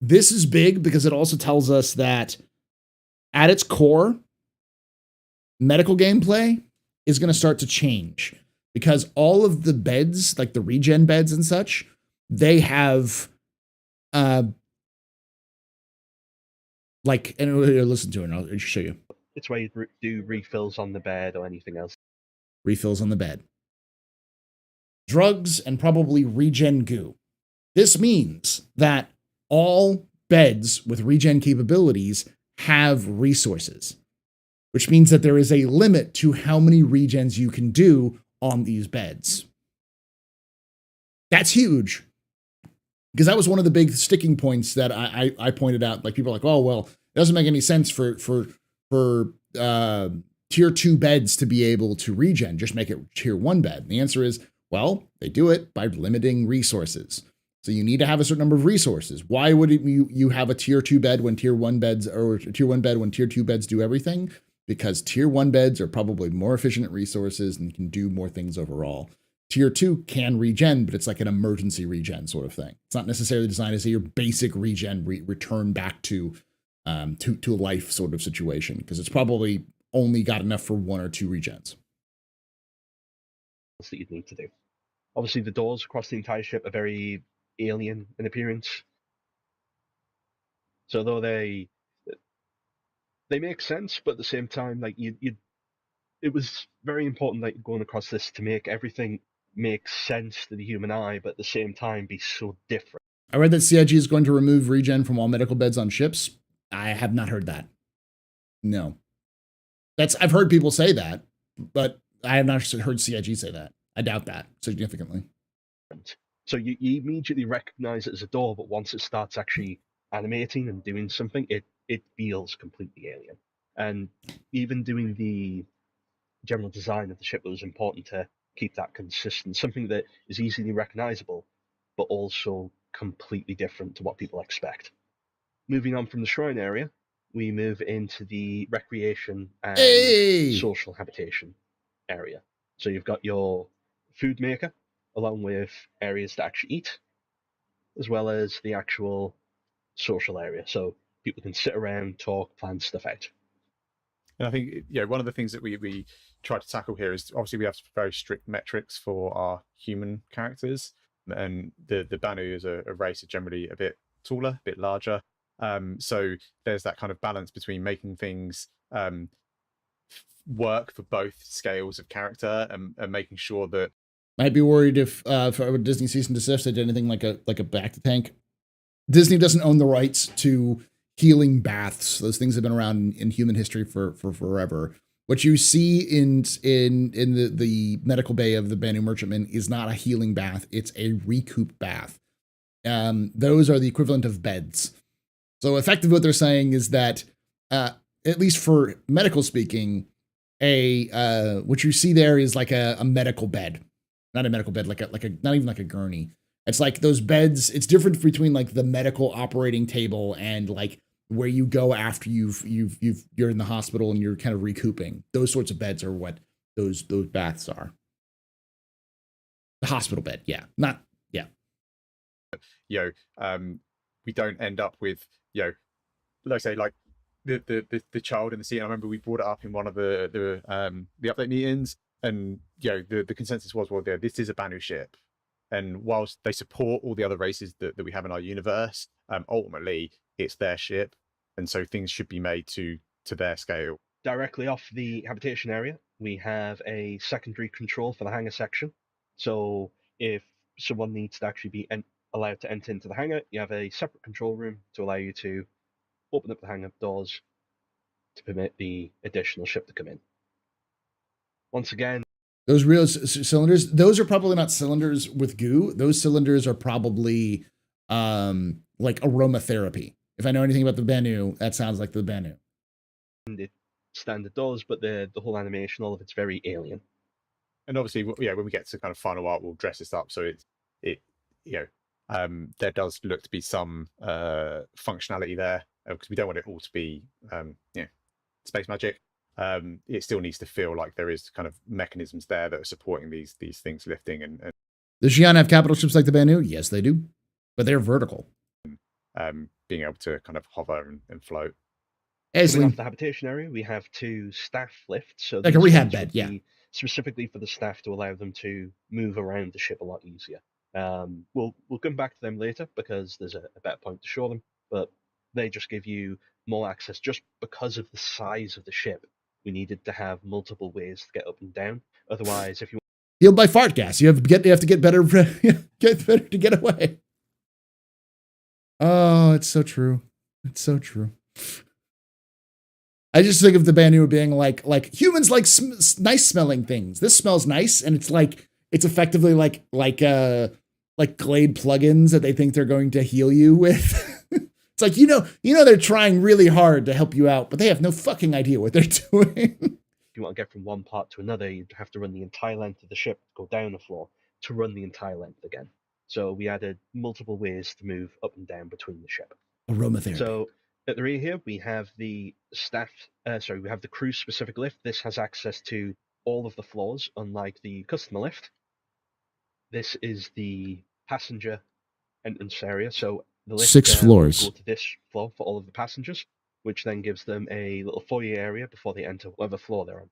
this is big because it also tells us that at its core, medical gameplay is going to start to change because all of the beds, like the regen beds and such, they have like, and listen to it and I'll just show you. it's where you do refills on the bed or anything else. Refills on the bed. Drugs and probably regen goo. This means that all beds with regen capabilities have resources, which means that there is a limit to how many regens you can do on these beds. That's huge. Because that was one of the big sticking points that I pointed out. Like people are like, oh, well, it doesn't make any sense for tier 2 beds to be able to regen. Just make it tier 1 bed. And the answer is, well, they do it by limiting resources. So you need to have a certain number of resources. Why would you have a tier 2 bed when tier 1 beds, or a tier 1 bed when tier 2 beds do everything? Because tier 1 beds are probably more efficient at resources and can do more things overall. Tier 2 can regen, but it's like an emergency regen sort of thing. It's not necessarily designed as your basic regen return back to life sort of situation, because it's probably only got enough for 1 or 2 regens. That you'd need to do. Obviously, the doors across the entire ship are very alien in appearance. So though they make sense, but at the same time, like it was very important that you're going across this to make everything make sense to the human eye, but at the same time be so different. I read that CIG is going to remove regen from all medical beds on ships. I have not heard that. No. I've heard people say that, but I have not heard CIG say that. I doubt that significantly. So you immediately recognize it as a door, but once it starts actually animating and doing something, it feels completely alien. And even doing the general design of the ship, it was important to keep that consistent, something that is easily recognizable, but also completely different to what people expect. Moving on from the shrine area, we move into the recreation and Hey! social habitation area. So you've got your food maker, along with areas to actually eat, as well as the actual social area. So people can sit around, talk, plan stuff out. And I think one of the things that we try to tackle here is obviously we have very strict metrics for our human characters, and the Banu as a race are generally a bit taller, a bit larger. So there's that kind of balance between making things work for both scales of character and making sure that. Might be worried if for Disney cease and desist they did anything like a back to tank. Disney doesn't own the rights to healing baths. Those things have been around in human history for forever. What you see in the medical bay of the Banu merchantman is not a healing bath; it's a recoup bath. Those are the equivalent of beds. So effectively, what they're saying is that, at least for medical speaking, what you see there is like a medical bed, not a medical bed, like a not even like a gurney. It's like those beds. It's different between like the medical operating table and like where you go after you're in the hospital and you're kind of recouping. Those sorts of beds are what those baths are. The hospital bed, yeah, not yeah. We don't end up with let's say like the child in the seat. I remember we brought it up in one of the update meetings, and the consensus was, well, this is a Banu ship. And whilst they support all the other races that we have in our universe, ultimately it's their ship, and so things should be made to their scale. Directly off the habitation area, we have a secondary control for the hangar section. So if someone needs to actually be allowed to enter into the hangar, you have a separate control room to allow you to open up the hangar doors to permit the additional ship to come in. Once again, those real cylinders, those are probably not cylinders with goo. Those cylinders are probably like aromatherapy. If I know anything about the Banu, that sounds like the Banu. It standard does, but the whole animation, all of it's very alien. And obviously, when we get to kind of final art, we'll dress this up so there does look to be some functionality there, because we don't want it all to be space magic. It still needs to feel like there is kind of mechanisms there that are supporting these things lifting. And does Xi'an have capital ships like the Banu? Yes, they do, but they're vertical. Being able to kind of hover and float. Coming off the habitation area, we have 2 staff lifts. So like a rehab bed, yeah. Specifically for the staff to allow them to move around the ship a lot easier. We'll come back to them later because there's a better point to show them, but they just give you more access just because of the size of the ship. We needed to have multiple ways to get up and down. Otherwise, if you healed by fart gas, you have to get better to get away. Oh, it's so true. It's so true. I just think of the Banu being like humans like nice smelling things. This smells nice, and it's effectively like Glade plugins that they think they're going to heal you with. It's like, they're trying really hard to help you out, but they have no fucking idea what they're doing. If you want to get from one part to another, you'd have to run the entire length of the ship, go down the floor to run the entire length again. So we added multiple ways to move up and down between the ship. Aromatherapy. So at the rear here, we have the we have the crew specific lift. This has access to all of the floors, unlike the customer lift. This is the passenger entrance area. So the lift 6 floors will go to this floor for all of the passengers, which then gives them a little foyer area before they enter whatever floor they're on.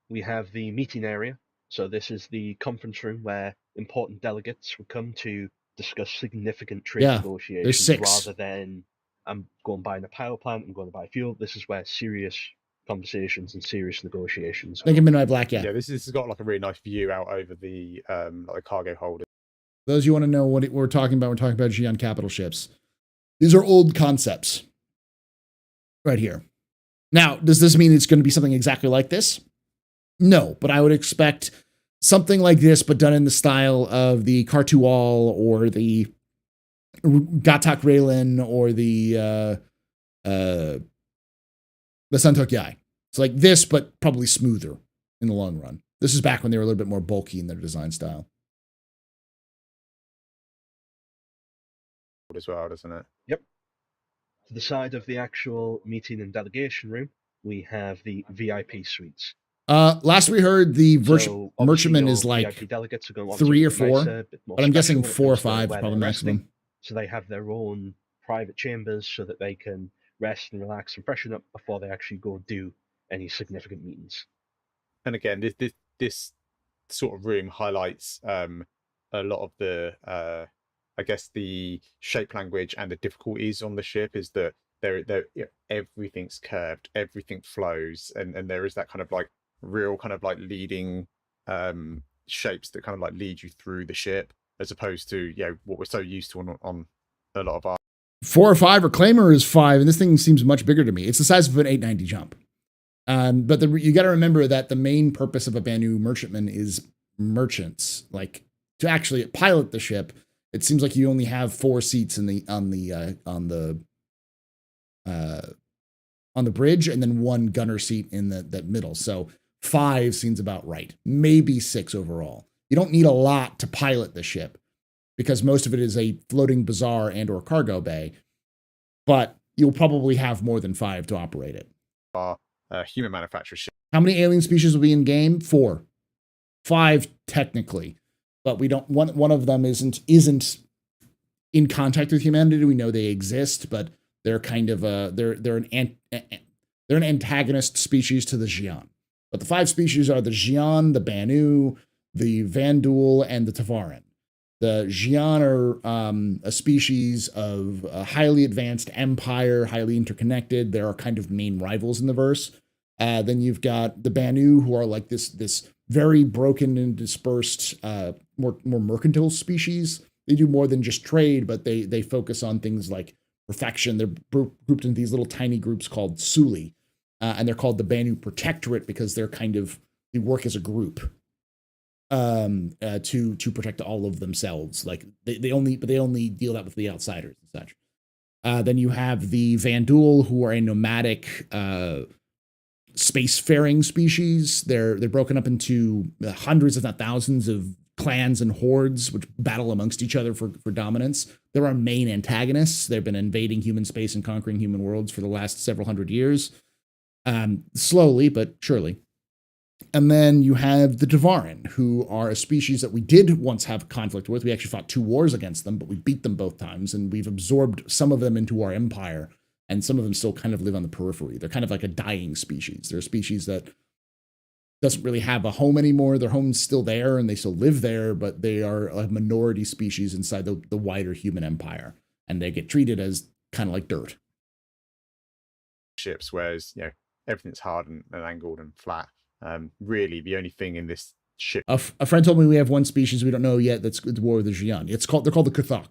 We have the meeting area. So this is the conference room where important delegates would come to discuss significant trade negotiations rather than I'm going to buy a power plant, I'm going to buy fuel. This is where serious conversations and serious negotiations. Make him in my black, yeah. Yeah, this has got like a really nice view out over the cargo hold. Those you want to know what we're talking about Xi'an capital ships. These are old concepts right here. Now, does this mean it's going to be something exactly like this? No, but I would expect something like this, but done in the style of the Kartual or the Gatak Raylan or the the Santokyai. It's like this, but probably smoother in the long run. This is back when they were a little bit more bulky in their design style. As well, doesn't it? Yep. To the side of the actual meeting and delegation room, we have the VIP suites. Last we heard, the So obviously merchantman your is like VIP delegates are going to want 3 or something 4, nicer, a bit more but I'm special guessing when it 4 or comes to 5 where probably they're resting. maximum. So they have their own private chambers so that they can rest and relax and freshen up before they actually go do any significant meetings. And again, this sort of room highlights a lot of the I guess the shape language and the difficulties on the ship. Is that everything's curved, everything flows, and there is that kind of like real kind of like leading shapes that kind of like lead you through the ship, as opposed to what we're so used to on a lot of our 4 or 5 or Claimer is 5, and this thing seems much bigger to me. It's the size of an 890 jump. But you got to remember that the main purpose of a Banu merchantman is merchants. Like, to actually pilot the ship, it seems like you only have 4 seats on the bridge, and then 1 gunner seat in that middle. So 5 seems about right. Maybe 6 overall. You don't need a lot to pilot the ship, because most of it is a floating bazaar and or cargo bay, but you'll probably have more than 5 to operate it. Human manufacturer ship. How many alien species will be in game? 4. 5 technically, but we don't. One of them isn't in contact with humanity. We know they exist, but they're kind of they're an antagonist species to the Xi'an. But the 5 species are the Xi'an, the Banu, the Vanduul, and the Tavaran. The Xi'an are a species of a highly advanced empire, highly interconnected. They are kind of main rivals in the verse. Then you've got the Banu, who are like this very broken and dispersed, more mercantile species. They do more than just trade, but they focus on things like perfection. They're grouped into these little tiny groups called Suli, and they're called the Banu Protectorate because they work as a group. To protect all of themselves. Like they only deal that with the outsiders and such. Then you have the Vanduul, who are a nomadic spacefaring species. They're broken up into hundreds, if not thousands, of clans and hordes which battle amongst each other for dominance. They're our main antagonists. They've been invading human space and conquering human worlds for the last several hundred years. Slowly but surely. And then you have the Tavaran, who are a species that we did once have conflict with. We actually fought 2 wars against them, but we beat them both times, and we've absorbed some of them into our empire, and some of them still kind of live on the periphery. They're kind of like a dying species. They're a species that doesn't really have a home anymore. Their home's still there, and they still live there, but they are a minority species inside the wider human empire, and they get treated as kind of like dirt. Ships, whereas everything's hard and angled and flat. Really, the only thing in this ship. A friend told me we have one species we don't know yet that's at war with the Xi'an. They're called the Kuthok.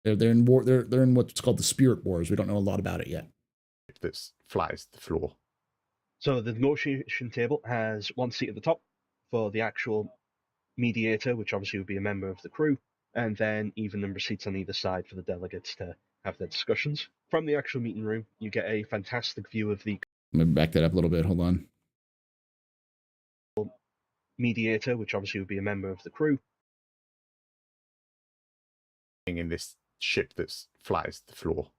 They're in war. They're in what's called the Spirit Wars. We don't know a lot about it yet. That's flat as the floor. So the negotiation table has 1 seat at the top for the actual mediator, which obviously would be a member of the crew, and then even number of seats on either side for the delegates to have their discussions. From the actual meeting room, you get a fantastic view of the. Let me back that up a little bit. Hold on. Mediator, which obviously would be a member of the crew. In this ship that's flat as the floor.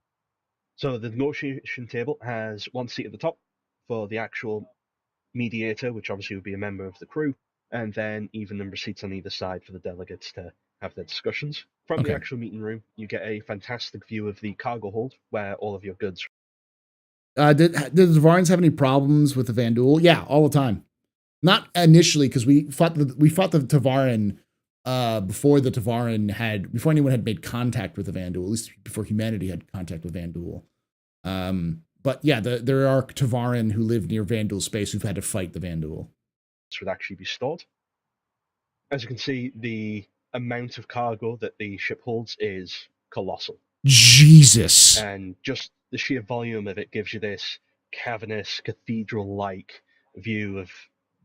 So the negotiation table has 1 seat at the top for the actual mediator, which obviously would be a member of the crew, and then even number of seats on either side for the delegates to have their discussions. From the actual meeting room, you get a fantastic view of the cargo hold where all of your goods. Did the Tavarans have any problems with the Vanduul? Yeah, all the time. Not initially, because we fought the Tavaran before anyone had made contact with the Vanduul, at least before humanity had contact with Vanduul. But yeah, there are Tavaran who live near Vanduul space who've had to fight the Vanduul. This would actually be stored. As you can see, the amount of cargo that the ship holds is colossal. Jesus. And just the sheer volume of it gives you this cavernous, cathedral-like view of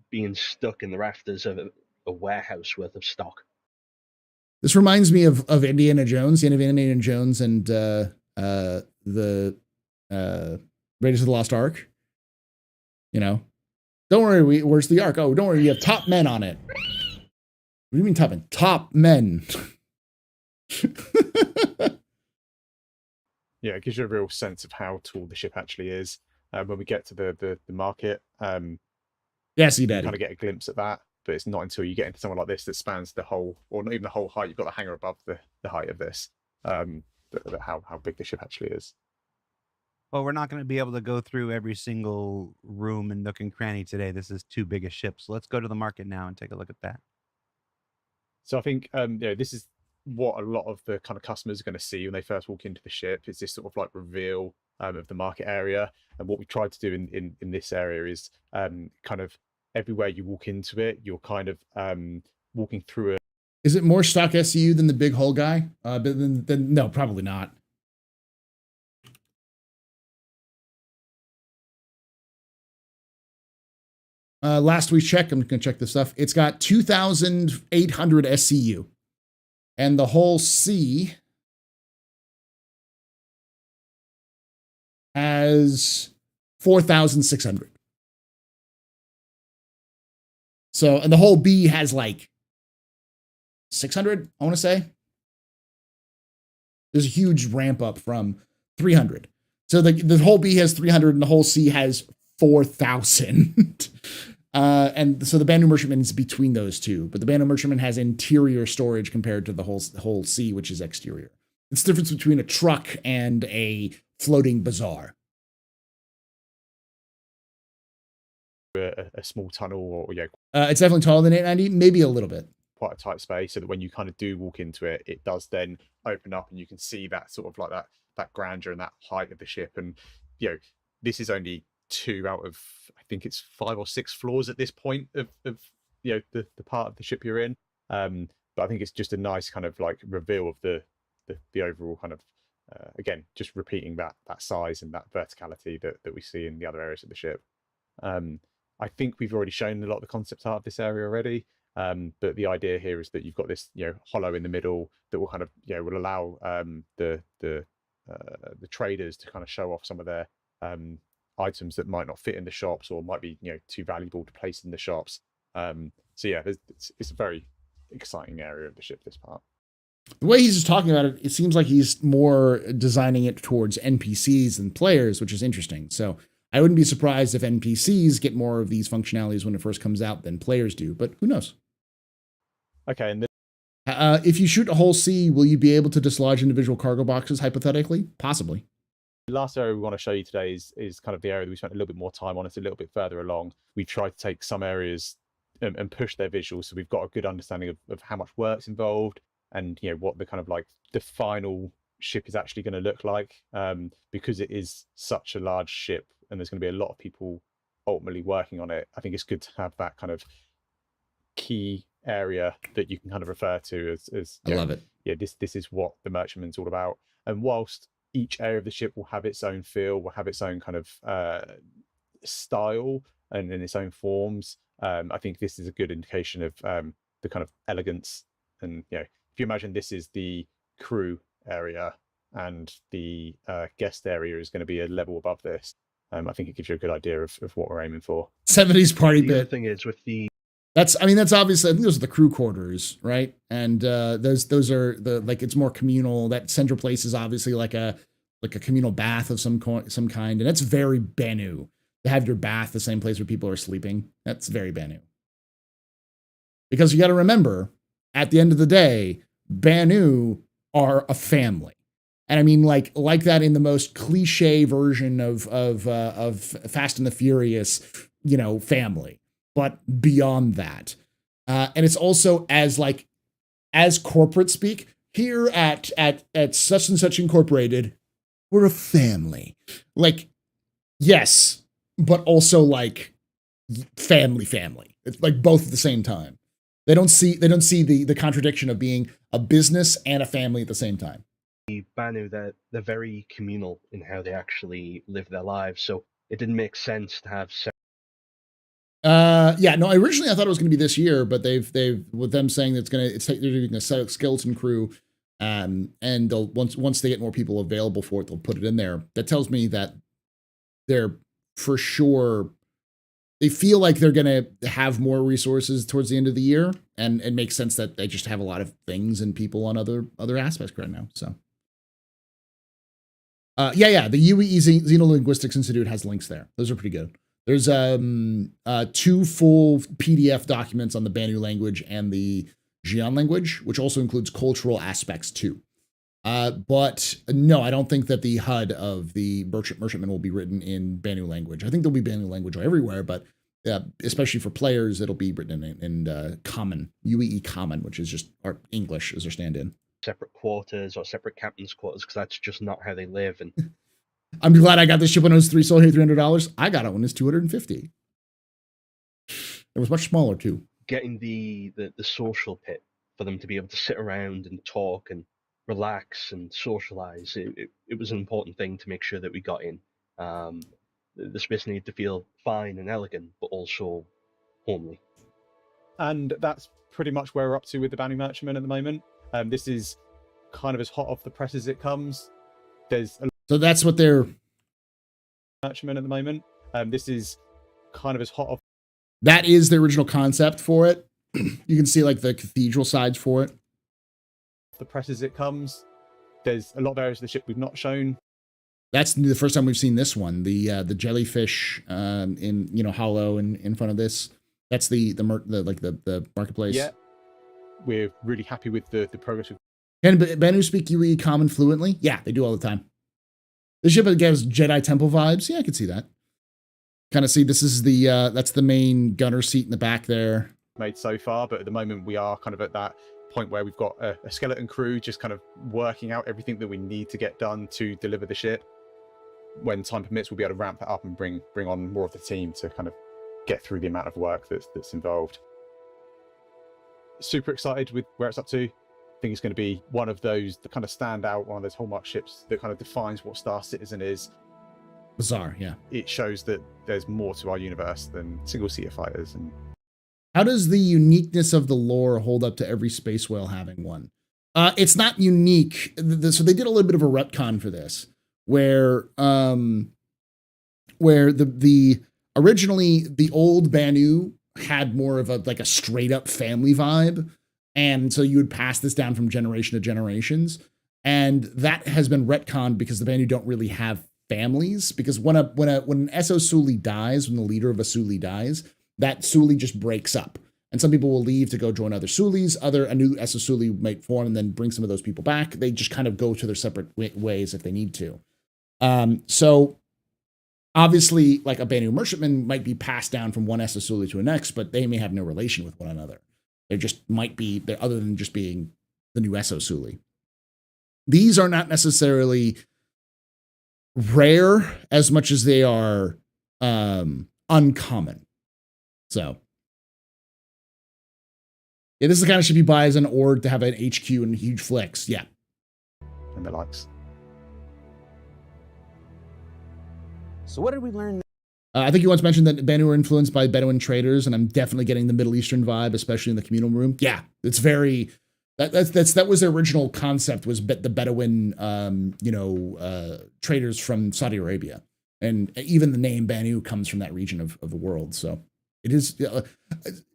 being stuck in the rafters of a warehouse worth of stock. This reminds me of Indiana Jones, the end of Indiana Jones and the Raiders of the Lost Ark. You know, don't worry, where's the Ark? Oh, don't worry, you have top men on it. What do you mean top men? Top men. Yeah, it gives you a real sense of how tall the ship actually is. When we get to the market, Yes, you you did. kind of get a glimpse at that, but it's not until you get into somewhere like this that spans the whole, or not even the whole height. You've got the hangar above the height of this. How big the ship actually is. Well, we're not going to be able to go through every single room and nook and cranny today. This is too big a ship. So let's go to the market now and take a look at that. So I think this is what a lot of the kind of customers are going to see when they first walk into the ship, is this sort of like reveal of the market area. And what we tried to do in this area is kind of everywhere you walk into it, you're kind of walking through it. Is it more stock SCU than the big hull guy? But then no, probably not. Last we checked, I'm going to check this stuff. It's got 2,800 SCU. And the whole C has 4,600. So, and the whole B has like 600, I want to say. There's a huge ramp up from 300. So the whole B has 300 and the whole C has 4,000. And so the Banu Merchantman is between those two, but the Banu Merchantman has interior storage compared to the whole C, which is exterior. It's the difference between a truck and a floating bazaar. A small tunnel, or it's definitely taller than 890, maybe a little bit. Quite a tight space, so that when you kind of do walk into it, it does then open up and you can see that sort of like that grandeur and that height of the ship. And this is only 2 out of, I think it's 5 or 6 floors at this point of the part of the ship you're in. But I think it's just a nice kind of like reveal of the overall kind of again, just repeating that size and that verticality that we see in the other areas of the ship. I think we've already shown a lot of the concept art of this area already. But the idea here is that you've got this hollow in the middle that will kind of will allow the traders to kind of show off some of their items that might not fit in the shops, or might be too valuable to place in the shops. So yeah, it's a very exciting area of the ship, this part. The way he's just talking about it, it seems like he's more designing it towards NPCs than players, which is interesting. So I wouldn't be surprised if NPCs get more of these functionalities when it first comes out than players do, but who knows? Okay, and if you shoot a whole C, will you be able to dislodge individual cargo boxes, hypothetically? Possibly. The last area we want to show you today is kind of the area that we spent a little bit more time on. It's a little bit further along. We tried to take some areas and push their visuals, so we've got a good understanding of how much work's involved, and what the kind of like the final ship is actually going to look like, because it is such a large ship and there's going to be a lot of people ultimately working on it. I think it's good to have that kind of key area that you can kind of refer to as I love it. Yeah, this is what the Merchantman's all about. And whilst each area of the ship will have its own feel, will have its own kind of style and in its own forms, I think this is a good indication of the kind of elegance. And if you imagine this is the crew area and the guest area is going to be a level above this, I think it gives you a good idea of what we're aiming for. 70s party The bit. other thing is with the That's obviously, I think those are the crew quarters, right? And those are it's more communal. That central place is obviously like a communal bath of some kind, and that's very Banu to have your bath the same place where people are sleeping. That's very Banu. Because you got to remember, at the end of the day, Banu are a family, and I mean like that in the most cliche version of Fast and the Furious, family. But beyond that, and it's also as corporate speak here at such and such incorporated, we're a family. Like, yes, but also like family. It's like both at the same time. They don't see the contradiction of being a business and a family at the same time. The Banu, they're very communal in how they actually live their lives, so it didn't make sense to have Originally I thought it was going to be this year, but they've with them saying that they're doing a skeleton crew, And they'll once they get more people available for it, they'll put it in there. That tells me that they're for sure. They feel like they're going to have more resources towards the end of the year, and it makes sense that they just have a lot of things and people on other aspects right now. So, yeah, the UE Xenolinguistics Institute has links there. Those are pretty good. There's 2 full PDF documents on the Banu language and the Xi'an language, which also includes cultural aspects too. But no, I don't think that the HUD of the merchantman will be written in Banu language. I think there'll be Banu language everywhere, but especially for players, it'll be written in Common, UEE Common, which is just our English as their stand-in. Separate quarters or separate captain's quarters, because that's just not how they live. And I'm glad I got this ship when it was $300. I got it when it's $250. It was much smaller too. Getting the social pit for them to be able to sit around and talk and relax and socialize, it was an important thing to make sure that we got in. The space needed to feel fine and elegant, but also homely. And that's pretty much where we're up to with the Banu Merchantman at the moment. This is kind of as hot off the press as it comes. So that's what they're Merchantman at the moment. This is kind of as hot off. That is the original concept for it. You can see like the cathedral sides for it. The press as it comes. There's a lot of areas of the ship we've not shown. That's the first time we've seen this one. The jellyfish in hollow in front of this. That's the marketplace. Yeah, we're really happy with the progress. Can Banu speak UE Common fluently? Yeah, they do all the time. This ship gives Jedi Temple vibes. Yeah, I can see that. Kind of see this is that's the main gunner seat in the back there. Made so far, but at the moment we are kind of at that point where we've got a skeleton crew just kind of working out everything that we need to get done to deliver the ship. When time permits, we'll be able to ramp that up and bring on more of the team to kind of get through the amount of work that's involved. Super excited with where it's up to. I think it's going to be one of those that kind of stand out, one of those hallmark ships that kind of defines what Star Citizen is. Bizarre, yeah. It shows that there's more to our universe than single-seater fighters. And how does the uniqueness of the lore hold up to every space whale having one? It's not unique. So they did a little bit of a retcon for this, where the originally the old Banu had more of a straight up family vibe, and so you would pass this down from generation to generations, and that has been retconned because the Banu don't really have families, because when an SO Suli dies, when the leader of a Suli dies, that Suli just breaks up. And some people will leave to go join other Sulis. A new SO Suli might form and then bring some of those people back. They just kind of go to their separate ways if they need to. So obviously, like a Banu merchantman might be passed down from one SO Suli to the next, but they may have no relation with one another. They just might be, other than just being the new SO Suli. These are not necessarily rare as much as they are uncommon. So yeah, this is the kind of ship you buy as an org to have an HQ and huge flex. Yeah. And the likes. So what did we learn? I think you once mentioned that Banu were influenced by Bedouin traders, and I'm definitely getting the Middle Eastern vibe, especially in the communal room. Yeah, it's very that was their original concept, was the Bedouin traders from Saudi Arabia, and even the name Banu comes from that region of the world. So it is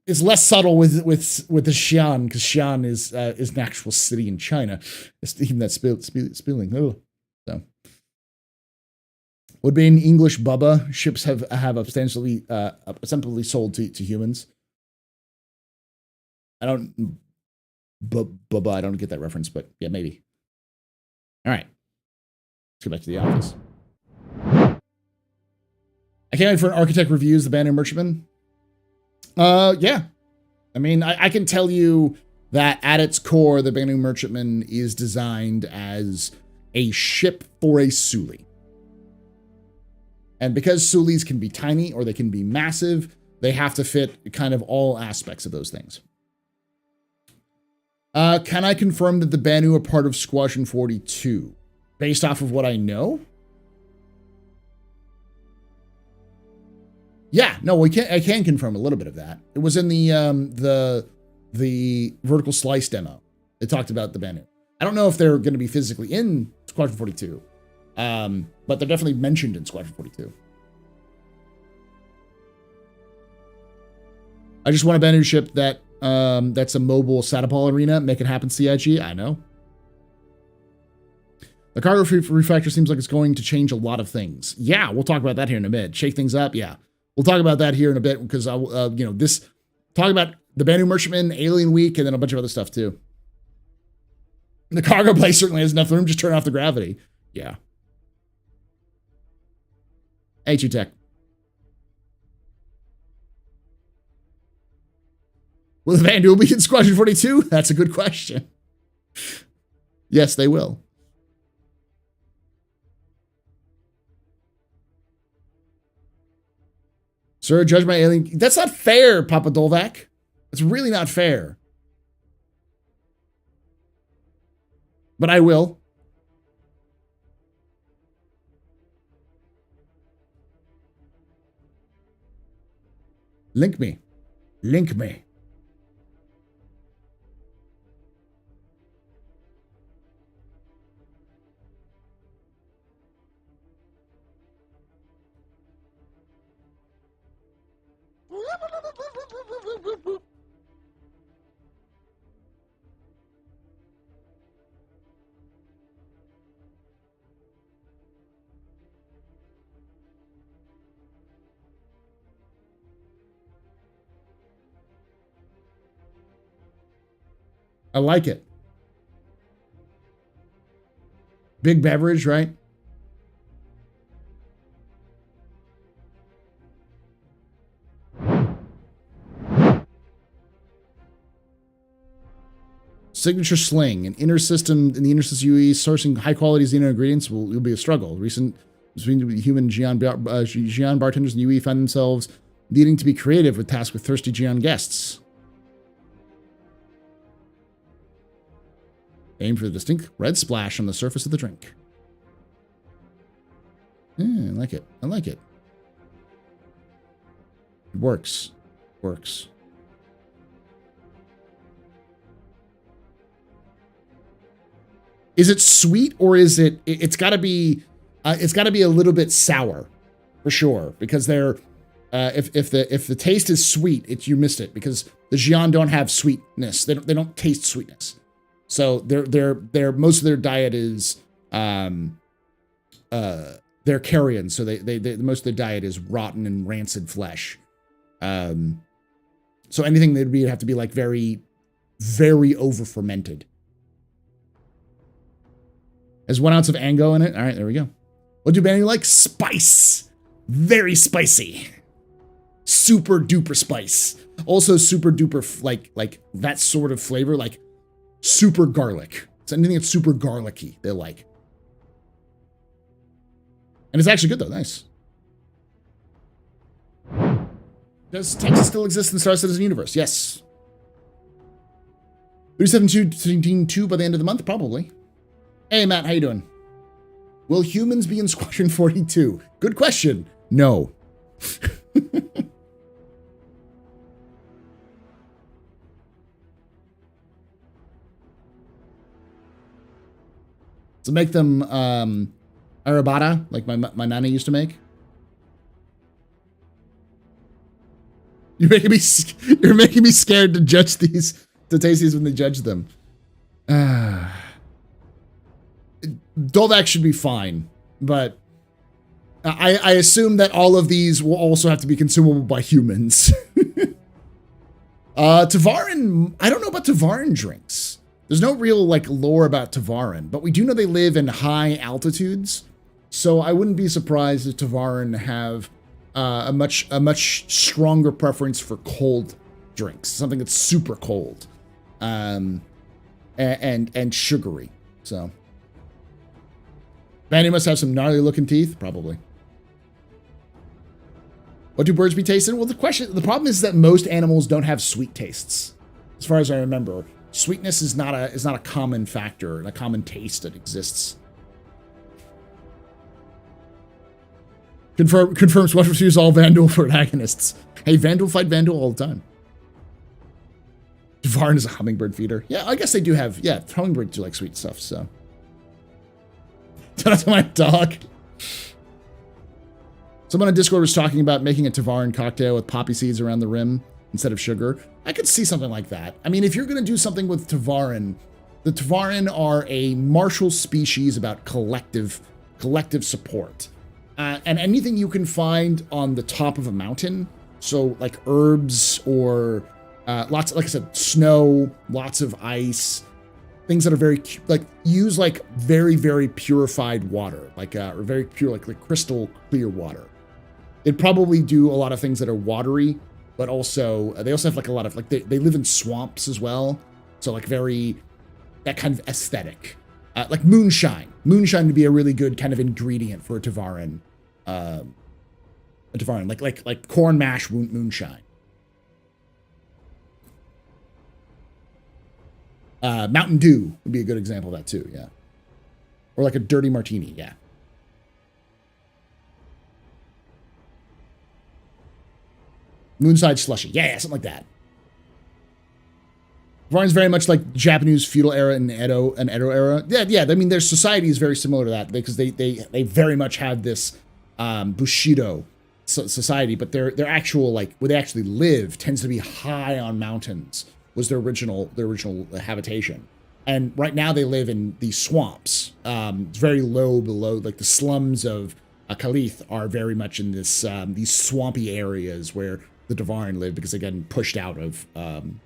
it's less subtle with the Xi'an, because Xi'an is an actual city in China. It's even that spelling. Oh, so. Would be in English Bubba. Ships have ostensibly sold to humans. I don't Bubba. I don't get that reference, but yeah, maybe. All right, let's go back to the office. I can't wait for an architect reviews the Banu Merchantman. Yeah, I mean, I can tell you that at its core, the Banu Merchantman is designed as a ship for a Suli. And because Sulis can be tiny or they can be massive, they have to fit kind of all aspects of those things. Can I confirm that the Banu are part of Squadron 42? Based off of what I know? Yeah, no, I can confirm a little bit of that. It was in the vertical slice demo. It talked about the Banu. I don't know if they're going to be physically in Squadron 42, but they're definitely mentioned in Squadron 42. I just want a Banu ship that that's a mobile Satapol arena. Make it happen, CIG. I know. The cargo refactor seems like it's going to change a lot of things. Yeah, we'll talk about that here in a bit. Shake things up. Yeah, we'll talk about that here in a bit because talk about the Banu Merchantman, Alien Week, and then a bunch of other stuff too. The cargo place certainly has enough room. Just turn off the gravity. Yeah. HU Tech. Will the Vanduul be in Squadron 42? That's a good question. Yes, they will. Sir, judge my alien. That's not fair, Papa Dolvac. That's really not fair. But I will. Link me. Link me. I like it. Big beverage, right? Signature sling, an inner system in the intersys UE sourcing high quality xeno ingredients will be a struggle. Recent between human Xi'an bartenders in UE find themselves needing to be creative with tasks with thirsty Xi'an guests. Aim for the distinct red splash on the surface of the drink. Yeah, I like it. I like it. It works. Works. Is it sweet or is it's got to be a little bit sour for sure, because they're if the taste is sweet, you missed it, because the Xi'an don't have sweetness. They don't taste sweetness. So their most of their diet is they're carrion, so they most of their diet is rotten and rancid flesh. So anything they'd have to be like very, very over fermented. Has 1 ounce of Ango in it. All right, there we go. What do Banu like? Spice. Very spicy. Super duper spice. Also super duper like that sort of flavor, like super garlic. It's anything that's super garlicky they like. And it's actually good though. Nice. Does Texas still exist in the Star Citizen universe? Yes. 372 by the end of the month? Probably. Hey, Matt, how you doing? Will humans be in Squadron 42? Good question. No. To make them arrabata, like my nana used to make. You're making me scared to judge these, to taste these when they judge them. Dolvac should be fine, but I assume that all of these will also have to be consumable by humans. Tavaran, I don't know about Tavaran drinks. There's no real like lore about Tavaran, but we do know they live in high altitudes, so I wouldn't be surprised if Tavaran have a much stronger preference for cold drinks, something that's super cold, and sugary. So. Banu must have some gnarly looking teeth, probably. What do birds be tasting? Well, the problem is that most animals don't have sweet tastes. As far as I remember, sweetness is not a common factor and a common taste that exists. Confirms what refuse all Vanduul for antagonists. Hey, Vanduul fight Vanduul all the time. Tavarin is a hummingbird feeder. Yeah, I guess they do have, yeah, hummingbirds do like sweet stuff, so. Shout out to my dog. Someone on Discord was talking about making a Tavarin cocktail with poppy seeds around the rim instead of sugar. I could see something like that. I mean, if you're going to do something with Tavarin, the Tavarin are a martial species about collective support. And anything you can find on the top of a mountain, so like herbs or lots of, like I said, snow, lots of ice, things that are very, like, use like very, very purified water, like or very pure, like crystal clear water. They'd probably do a lot of things that are watery, but also, they also have like a lot of, like, they live in swamps as well. So like very, that kind of aesthetic. Like moonshine. Moonshine would be a really good kind of ingredient for a Tavarin. Like corn mash moonshine. Mountain Dew would be a good example of that too, yeah. Or like a dirty martini, yeah. Moonside slushy, yeah, something like that. Tavarin's very much like Japanese feudal era and Edo era. Yeah. I mean, their society is very similar to that because they very much have this Bushido society, but their actual, like, where they actually live tends to be high on mountains. Was their original habitation, and right now they live in these swamps. It's very low below, like the slums of Calith are very much in this these swampy areas where the Tavarin live, because they get pushed out of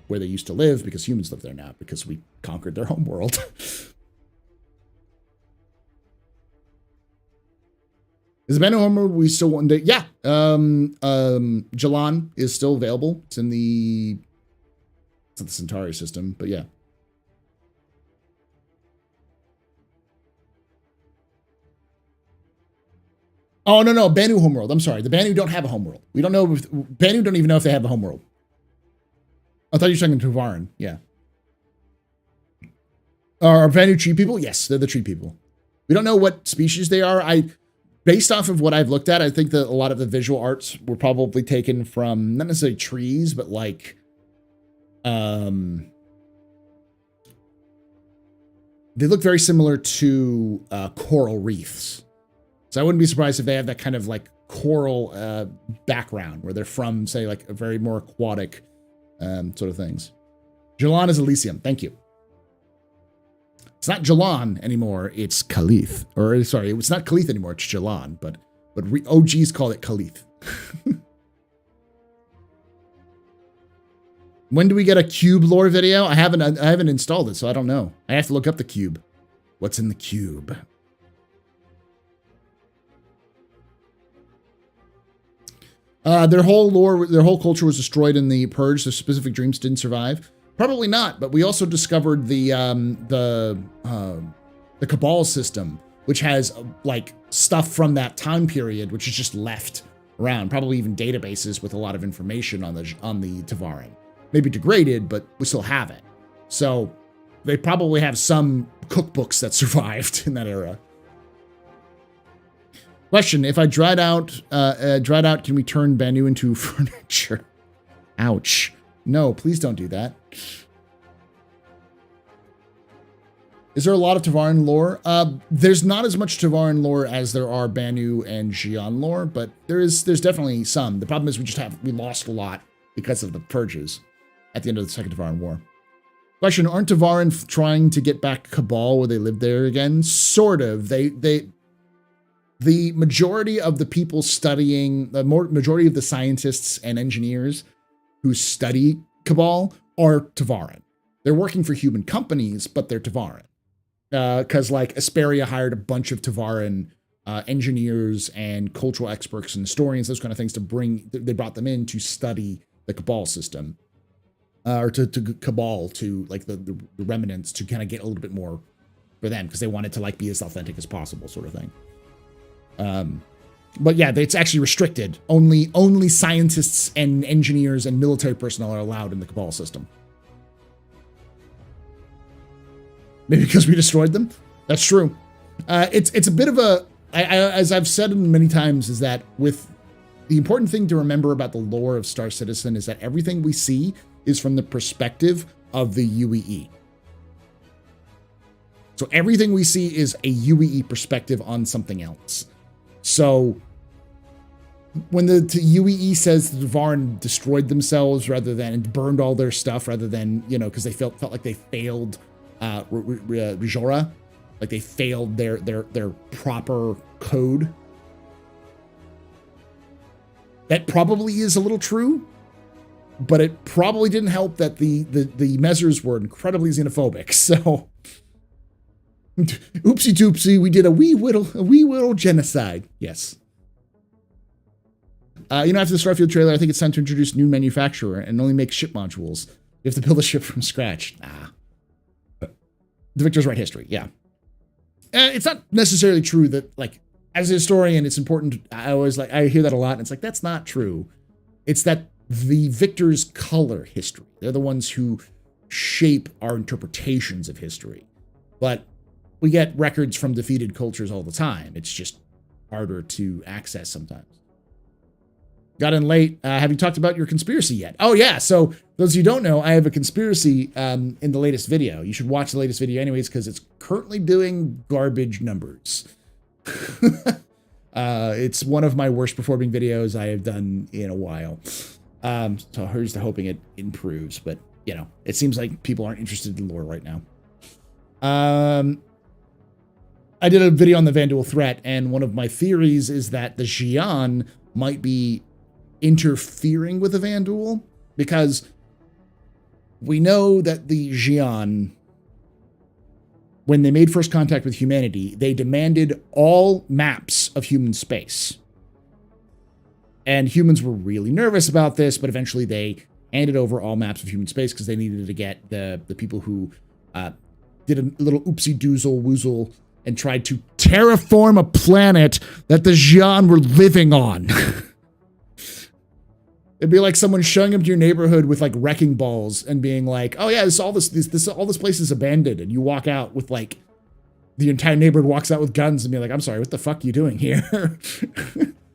where they used to live because humans live there now because we conquered their home world. Is the Banu homeworld we still want to? Yeah. Jalan is still available. It's in the, it's not the Centauri system, but yeah. Oh, no, Banu homeworld. I'm sorry. The Banu don't have a homeworld. We don't know. Banu don't even know if they have a homeworld. I thought you were talking to Tavarin. Yeah. Are Banu tree people? Yes, they're the tree people. We don't know what species they are. Based off of what I've looked at, I think that a lot of the visual arts were probably taken from not necessarily trees, but like, they look very similar to coral reefs. So I wouldn't be surprised if they have that kind of like coral background where they're from, say, like a very more aquatic sort of things. Jalan is Elysium. Thank you. It's not Jalan anymore. It's Calith. Or sorry, it's not Calith anymore. It's Jalan. But OGs call it Calith. When do we get a cube lore video? I haven't installed it, so I don't know. I have to look up the cube. What's in the cube? Their whole lore, their whole culture was destroyed in the Purge. The specific dreams didn't survive. Probably not, but we also discovered the Cabal system, which has like stuff from that time period, which is just left around. Probably even databases with a lot of information on the Tavarin. Maybe degraded, but we still have it. So they probably have some cookbooks that survived in that era. Question: if I dried out, can we turn Banu into furniture? Ouch. No, please don't do that. Is there a lot of Tavarin lore? There's not as much Tavarin lore as there are Banu and Xi'an lore, but there's definitely some. The problem is we lost a lot because of the purges at the end of the Second Tavarin War. Question: aren't Tavarin trying to get back Cabal where they lived there again? Sort of. The majority of the people studying, majority of the scientists and engineers who study Cabal are Tavarin. They're working for human companies, but they're Tavarin. Because like Asperia hired a bunch of Tavarin engineers and cultural experts and historians, those kind of things, they brought them in to study the Cabal system. Or to Cabal, to like the remnants, to kind of get a little bit more for them, because they wanted to like be as authentic as possible, sort of thing. But yeah, it's actually restricted. Only scientists and engineers and military personnel are allowed in the Cabal system. Maybe because we destroyed them? That's true. It's a bit of a, as I've said many times, is that with the important thing to remember about the lore of Star Citizen is that everything we see is from the perspective of the UEE. So everything we see is a UEE perspective on something else. So when the UEE says the Devarn destroyed themselves rather than and burned all their stuff, rather than, you know, because they felt like they failed Rijora, like they failed their proper code. That probably is a little true, but it probably didn't help that the Mezzers were incredibly xenophobic. So, oopsie doopsie, we did a wee whittle genocide. Yes. After the Starfield trailer, I think it's time to introduce new manufacturer and only make ship modules. You have to build a ship from scratch. The Victor's right history, yeah. It's not necessarily true that, like, as a historian, it's important. I hear that a lot, and it's like, that's not true. It's that the Victors color history. They're the ones who shape our interpretations of history. But we get records from defeated cultures all the time. It's just harder to access sometimes. Got in late. Have you talked about your conspiracy yet? Oh, yeah. So those of you who don't know, I have a conspiracy in the latest video. You should watch the latest video anyways, because it's currently doing garbage numbers. It's one of my worst performing videos I have done in a while. So here's to hoping it improves. But, you know, it seems like people aren't interested in lore right now. I did a video on the Vanduul threat, and one of my theories is that the Xi'an might be interfering with the Vanduul, because we know that the Xi'an, when they made first contact with humanity, they demanded all maps of human space. And humans were really nervous about this, but eventually they handed over all maps of human space because they needed to get the people who did a little oopsie-doozle woozle and tried to terraform a planet that the Xi'an were living on. It'd be like someone showing up to your neighborhood with like wrecking balls and being like, "Oh yeah, all this place is abandoned," and you walk out with like the entire neighborhood walks out with guns and be like, "I'm sorry, what the fuck are you doing here?"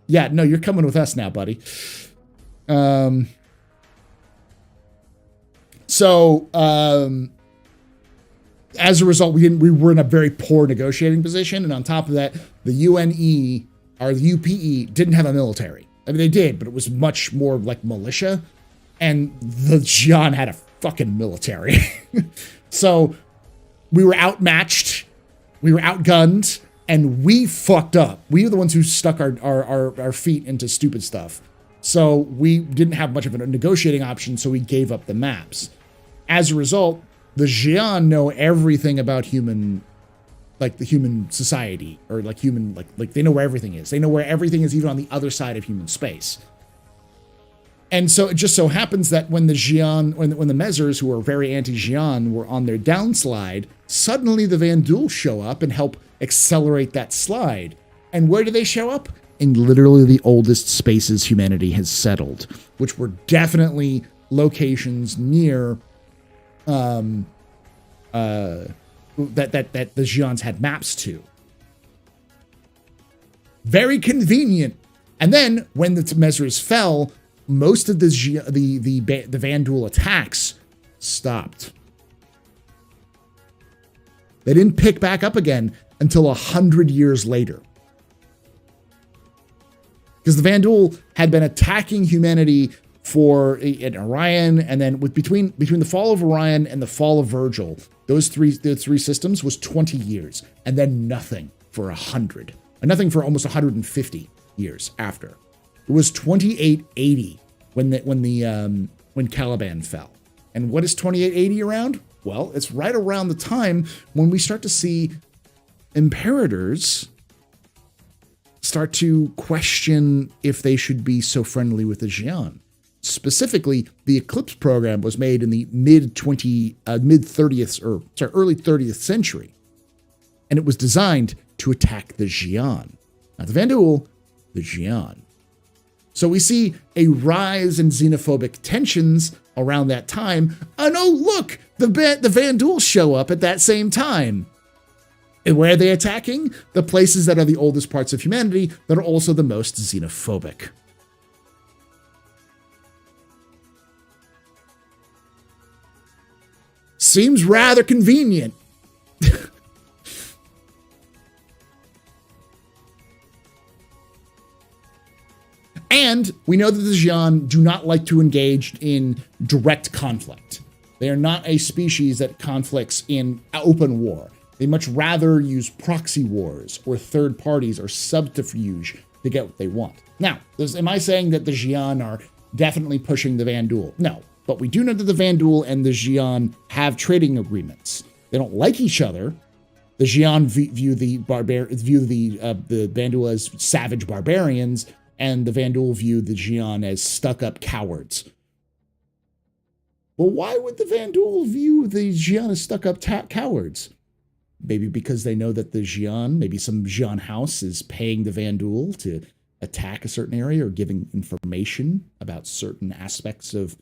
Yeah, no, you're coming with us now, buddy. As a result, we were in a very poor negotiating position, and on top of that, the UNE or the UPE didn't have a military. I mean, they did, but it was much more like militia, and the Xi'an had a fucking military. So we were outmatched, we were outgunned, and we fucked up. We were the ones who stuck our feet into stupid stuff. So we didn't have much of a negotiating option, so we gave up the maps. As a result, the Xi'an know everything about human, like the human society, or like human, like they know where everything is. They know where everything is, even on the other side of human space. And so it just so happens that when the Xi'an, when the Mezzers, who are very anti-Xi'an, were on their downslide, suddenly the Vanduul show up and help accelerate that slide. And where do they show up? In literally the oldest spaces humanity has settled, which were definitely locations near that the Xi'ans had maps to. Very convenient. And then when the Mezzers fell, most of the Vanduul attacks stopped. They didn't pick back up again until 100 years later. Because the Vanduul had been attacking humanity for in Orion, and then between the fall of Orion and the fall of Virgil, the three systems was 20 years, and then nothing for 100, and nothing for almost 150 years after. It was 2880 when Caliban fell. And what is 2880 around? Well, it's right around the time when we start to see imperators start to question if they should be so friendly with the Xi'an. Specifically, the Eclipse program was made in the early 30th century, and it was designed to attack the Xi'an. Not the Vanduul, the Xi'an. So we see a rise in xenophobic tensions around that time. And oh, look, the Vanduul show up at that same time. And where are they attacking? The places that are the oldest parts of humanity that are also the most xenophobic. Seems rather convenient. And we know that the Xi'an do not like to engage in direct conflict. They are not a species that conflicts in open war. They much rather use proxy wars or third parties or subterfuge to get what they want. Now, am I saying that the Xi'an are definitely pushing the Vanduul? No, but we do know that the Vanduul and the Xi'an have trading agreements. They don't like each other. The Xi'an view the Vanduul as savage barbarians, and the Vanduul view the Xi'an as stuck-up cowards. Well, why would the Vanduul view the Xi'an as stuck-up cowards? Maybe because they know that the Xi'an, maybe some Xi'an house is paying the Vanduul to attack a certain area or giving information about certain aspects of,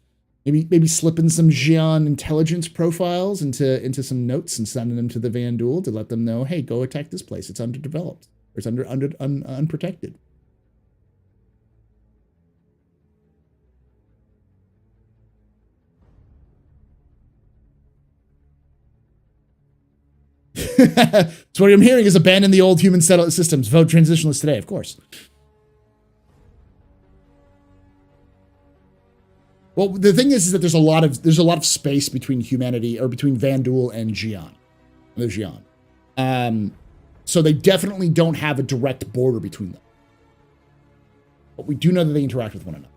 maybe slipping some Xi'an intelligence profiles into some notes and sending them to the Vanduul to let them know, hey, go attack this place. It's underdeveloped, or it's unprotected. So what I'm hearing is abandon the old human settled systems. Vote transitionalists today, of course. Well, the thing is that there's a lot of space between humanity, or between Vanduul and Xi'an. The Xi'an. So they definitely don't have a direct border between them. But we do know that they interact with one another.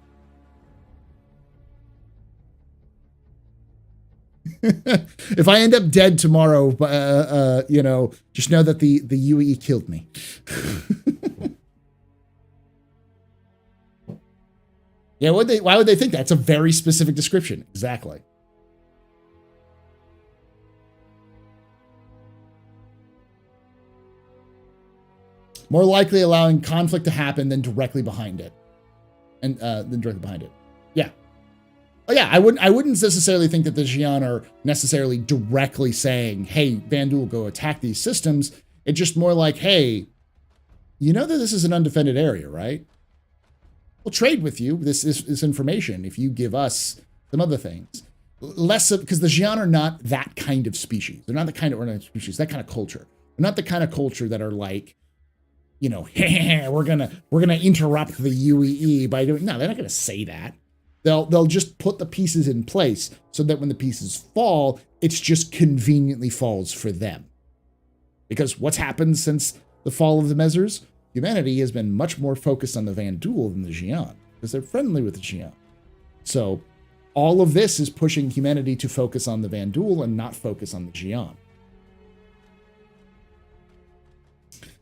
If I end up dead tomorrow, just know that the UE killed me. Yeah, why would they think that? It's a very specific description. Exactly. More likely allowing conflict to happen than directly behind it. Yeah. Oh yeah, I wouldn't necessarily think that the Xi'an are necessarily directly saying, hey, Vanduul, go attack these systems. It's just more like, hey, you know that this is an undefended area, right? We'll trade with you this information if you give us some other things. Less of, because the Xi'an are not that kind of species. They're not the kind of, or not species, that kind of culture. They're not the kind of culture that are like, we're gonna interrupt the UEE by doing. No, they're not gonna say that. They'll just put the pieces in place so that when the pieces fall, it's just conveniently falls for them. Because what's happened since the fall of the Mezzers? Humanity has been much more focused on the Vanduul than the Xi'an, because they're friendly with the Xi'an. So all of this is pushing humanity to focus on the Vanduul and not focus on the Xi'an.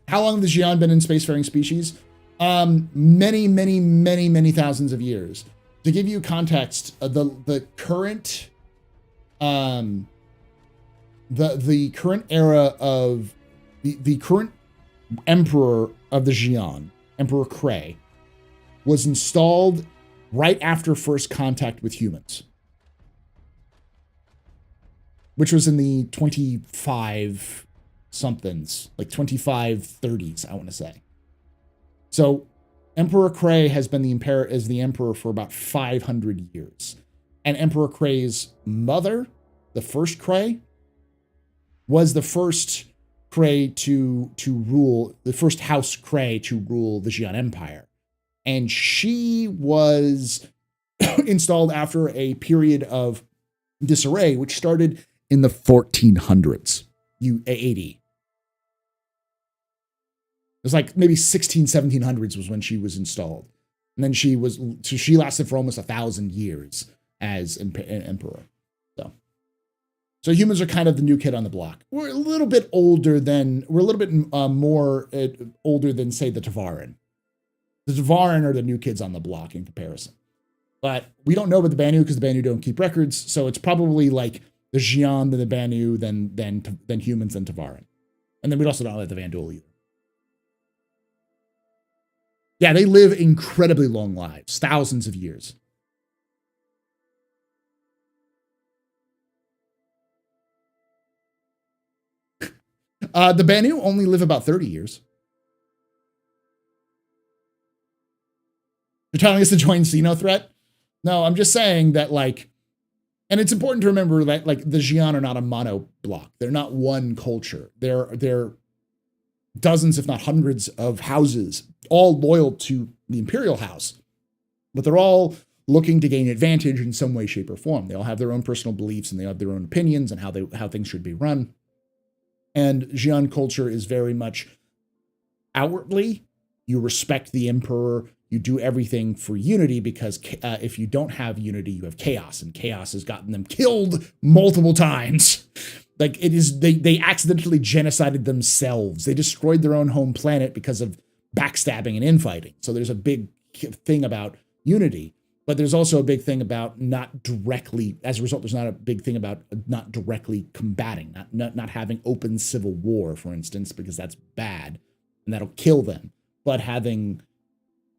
How long have the Xi'an been in spacefaring species? Many, many, many, many thousands of years. To give you context, the current the current era of the current emperor of the Xi'an, Emperor Krei, was installed right after first contact with humans, which was in the 25 somethings, like 2530s, I want to say. So Emperor Krei has been the emperor for about 500 years. And Emperor Krei's mother, the first Krei, was the first Krei to rule, the first House Krei to rule the Xi'an Empire. And she was installed after a period of disarray, which started in the 1400s, AD. It was like maybe 1700s was when she was installed. And then she lasted for almost 1,000 years as emperor. So humans are kind of the new kid on the block. We're a little bit older than, more older than, say, the Tavaran. The Tavaran are the new kids on the block in comparison. But we don't know about the Banu because the Banu don't keep records. So it's probably like the Xi'an, then the Banu, then humans, then Tavaran. And then we also don't know about the Vanduul either. Yeah, they live incredibly long lives, thousands of years. The Banu only live about 30 years. You're telling us to join Xeno threat? No, I'm just saying that, like, And it's important to remember that like the Xi'an are not a mono block. They're not one culture. They're dozens, if not hundreds, of houses, all loyal to the Imperial House. But they're all looking to gain advantage in some way, shape, or form. They all have their own personal beliefs and they have their own opinions on how things should be run. And Xi'an culture is very much outwardly, you respect the Emperor, you do everything for unity, because if you don't have unity, you have chaos, and chaos has gotten them killed multiple times. Like it is, they accidentally genocided themselves. They destroyed their own home planet because of backstabbing and infighting. So there's a big thing about unity, but there's also a big thing about not directly, as a result, there's not a big thing about not directly combating, not having open civil war, for instance, because that's bad and that'll kill them, but having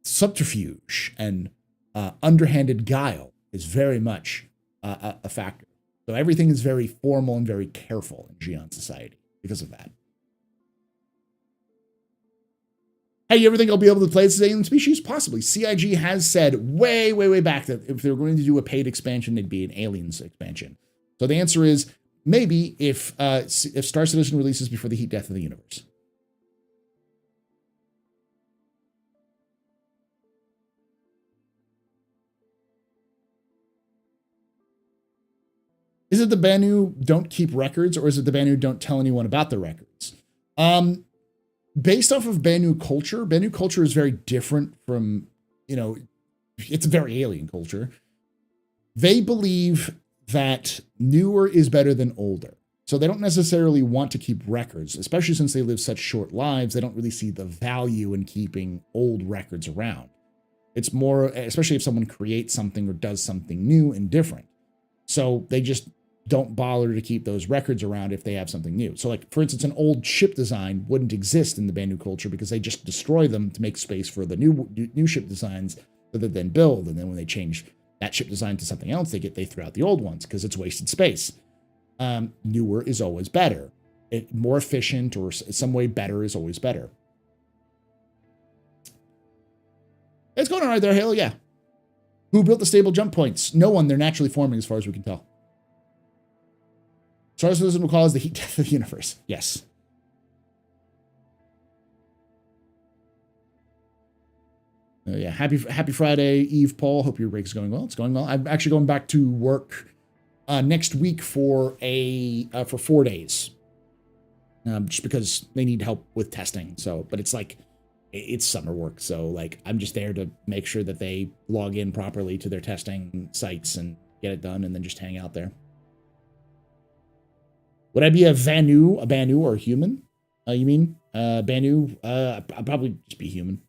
subterfuge and underhanded guile is very much a factor. So everything is very formal and very careful in Xi'an society because of that. Hey, you ever think I'll be able to play this alien species? Possibly. CIG has said way, way, way back that if they were going to do a paid expansion, it'd be an aliens expansion. So the answer is maybe if Star Citizen releases before the heat death of the universe. Is it the Banu don't keep records, or is it the Banu don't tell anyone about the records? Based off of Banu culture is very different from, it's a very alien culture. They believe that newer is better than older. So they don't necessarily want to keep records, especially since they live such short lives. They don't really see the value in keeping old records around. It's more, especially if someone creates something or does something new and different. So they just don't bother to keep those records around if they have something new. So like, for instance, an old ship design wouldn't exist in the Banu culture because they just destroy them to make space for the new ship designs that they then build. And then when they change that ship design to something else, they throw out the old ones because it's wasted space. Newer is always better. More efficient or some way better is always better. It's going all right there, Halo, yeah. Who built the stable jump points? No one. They're naturally forming as far as we can tell. Star Citizen will cause the heat death of the universe. Yes. Yeah. Happy Friday, Eve Paul. Hope your break is going well. It's going well. I'm actually going back to work next week for 4 days. Just because they need help with testing. So, but it's like, it's summer work. So like, I'm just there to make sure that they log in properly to their testing sites and get it done and then just hang out there. Would I be a Banu or a human? You mean? Banu? I'd probably just be human.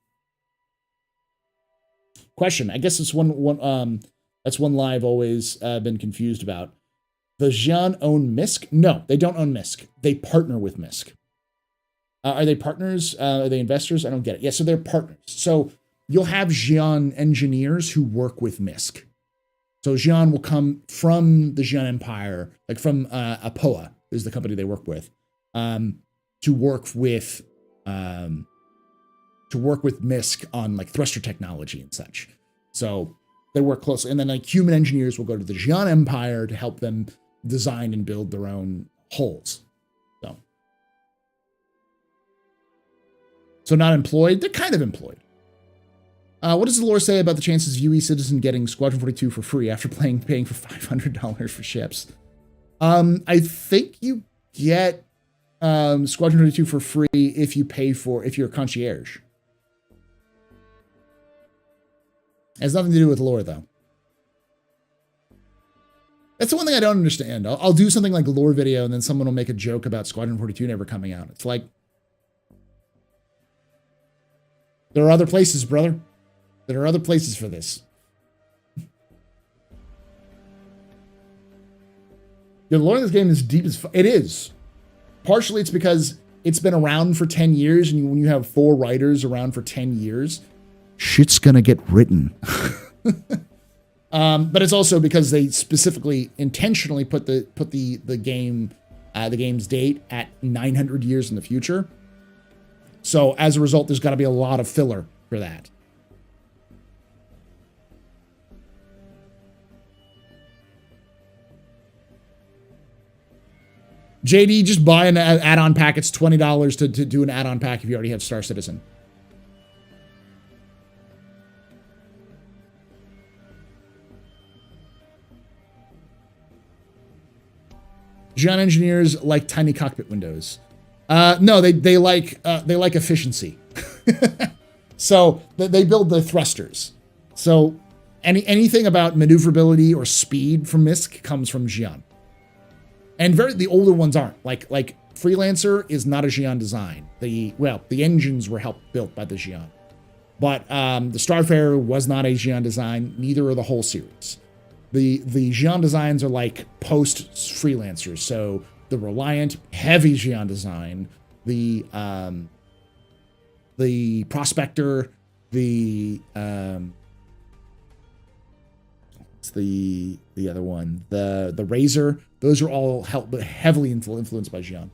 Question. I guess it's that's one lie I've always been confused about. The Xi'an own MISC? No, they don't own MISC. They partner with MISC. Are they partners? Are they investors? I don't get it. Yeah, so they're partners. So you'll have Xi'an engineers who work with MISC. So Xi'an will come from the Xi'an Empire, like from APOA is the company they work with, to work with MISC on like thruster technology and such. So they work closely, and then like human engineers will go to the Xi'an Empire to help them design and build their own hulls. So not employed. They're kind of employed. What does the lore say about the chances of UE Citizen getting Squadron 42 for free after paying for $500 for ships? I think you get Squadron 42 for free if you're a concierge. It has nothing to do with lore, though. That's the one thing I don't understand. I'll do something like a lore video, and then someone will make a joke about Squadron 42 never coming out. It's like, there are other places, brother. There are other places for this. The lore of this game is deep as it is. Partially, it's because it's been around for 10 years, and when you have 4 writers around for 10 years, shit's gonna get written. But it's also because they specifically, intentionally put the game's date at 900 years in the future. So as a result, there's got to be a lot of filler for that. JD, just buy an add-on pack. It's $20 to do an add-on pack if you already have Star Citizen. Xi'an engineers like tiny cockpit windows. No, they like efficiency. So they build the thrusters. So anything about maneuverability or speed from MISC comes from Xi'an. And the older ones aren't. Like Freelancer is not a Xi'an design. The engines were built by the Xi'an. But the Starfarer was not a Xi'an design. Neither are the whole series. The Xi'an designs are like post Freelancers. So the Reliant, heavy Xi'an design. The Prospector, the other one, the Razor. Those are all heavily influenced by Xi'an.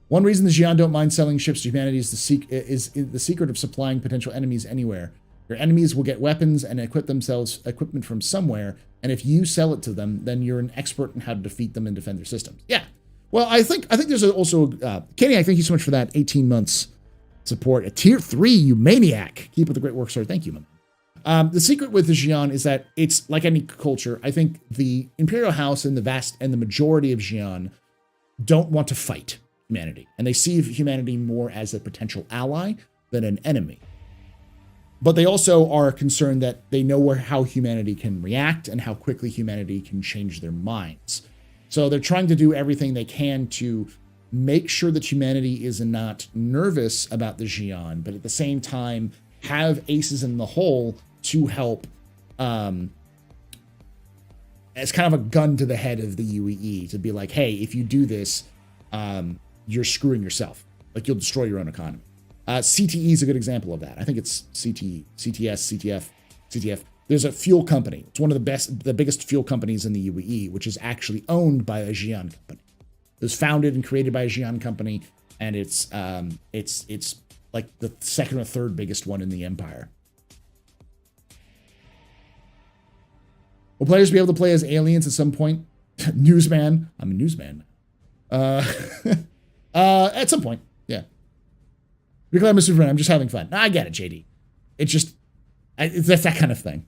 One reason the Xi'an don't mind selling ships to humanity is the secret of supplying potential enemies anywhere. Your enemies will get weapons and equipment from somewhere, and if you sell it to them, then you're an expert in how to defeat them and defend their systems. Yeah. Well, I think there's also Kenny. I thank you so much for that 18 months support. A tier 3, you maniac. Keep up the great work, sir. Thank you, man. The secret with the Xi'an is that it's like any culture. I think the Imperial House and the majority of Xi'an don't want to fight humanity, and they see humanity more as a potential ally than an enemy. But they also are concerned that they know how humanity can react and how quickly humanity can change their minds. So they're trying to do everything they can to make sure that humanity is not nervous about the Xi'an, but at the same time have aces in the hole to help as kind of a gun to the head of the UEE to be like, hey, if you do this, you're screwing yourself. Like, you'll destroy your own economy. CTE is a good example of that. I think it's CTE, CTS, CTF. There's a fuel company. It's one of the biggest fuel companies in the UEE, which is actually owned by a Xi'an company. It was founded and created by a Xi'an company, and it's like the second or third biggest one in the empire. Will players be able to play as aliens at some point? Newsman. I'm a newsman. At some point, yeah. Because I'm a super fan, I'm just having fun. I get it, JD. It's just, that's that kind of thing.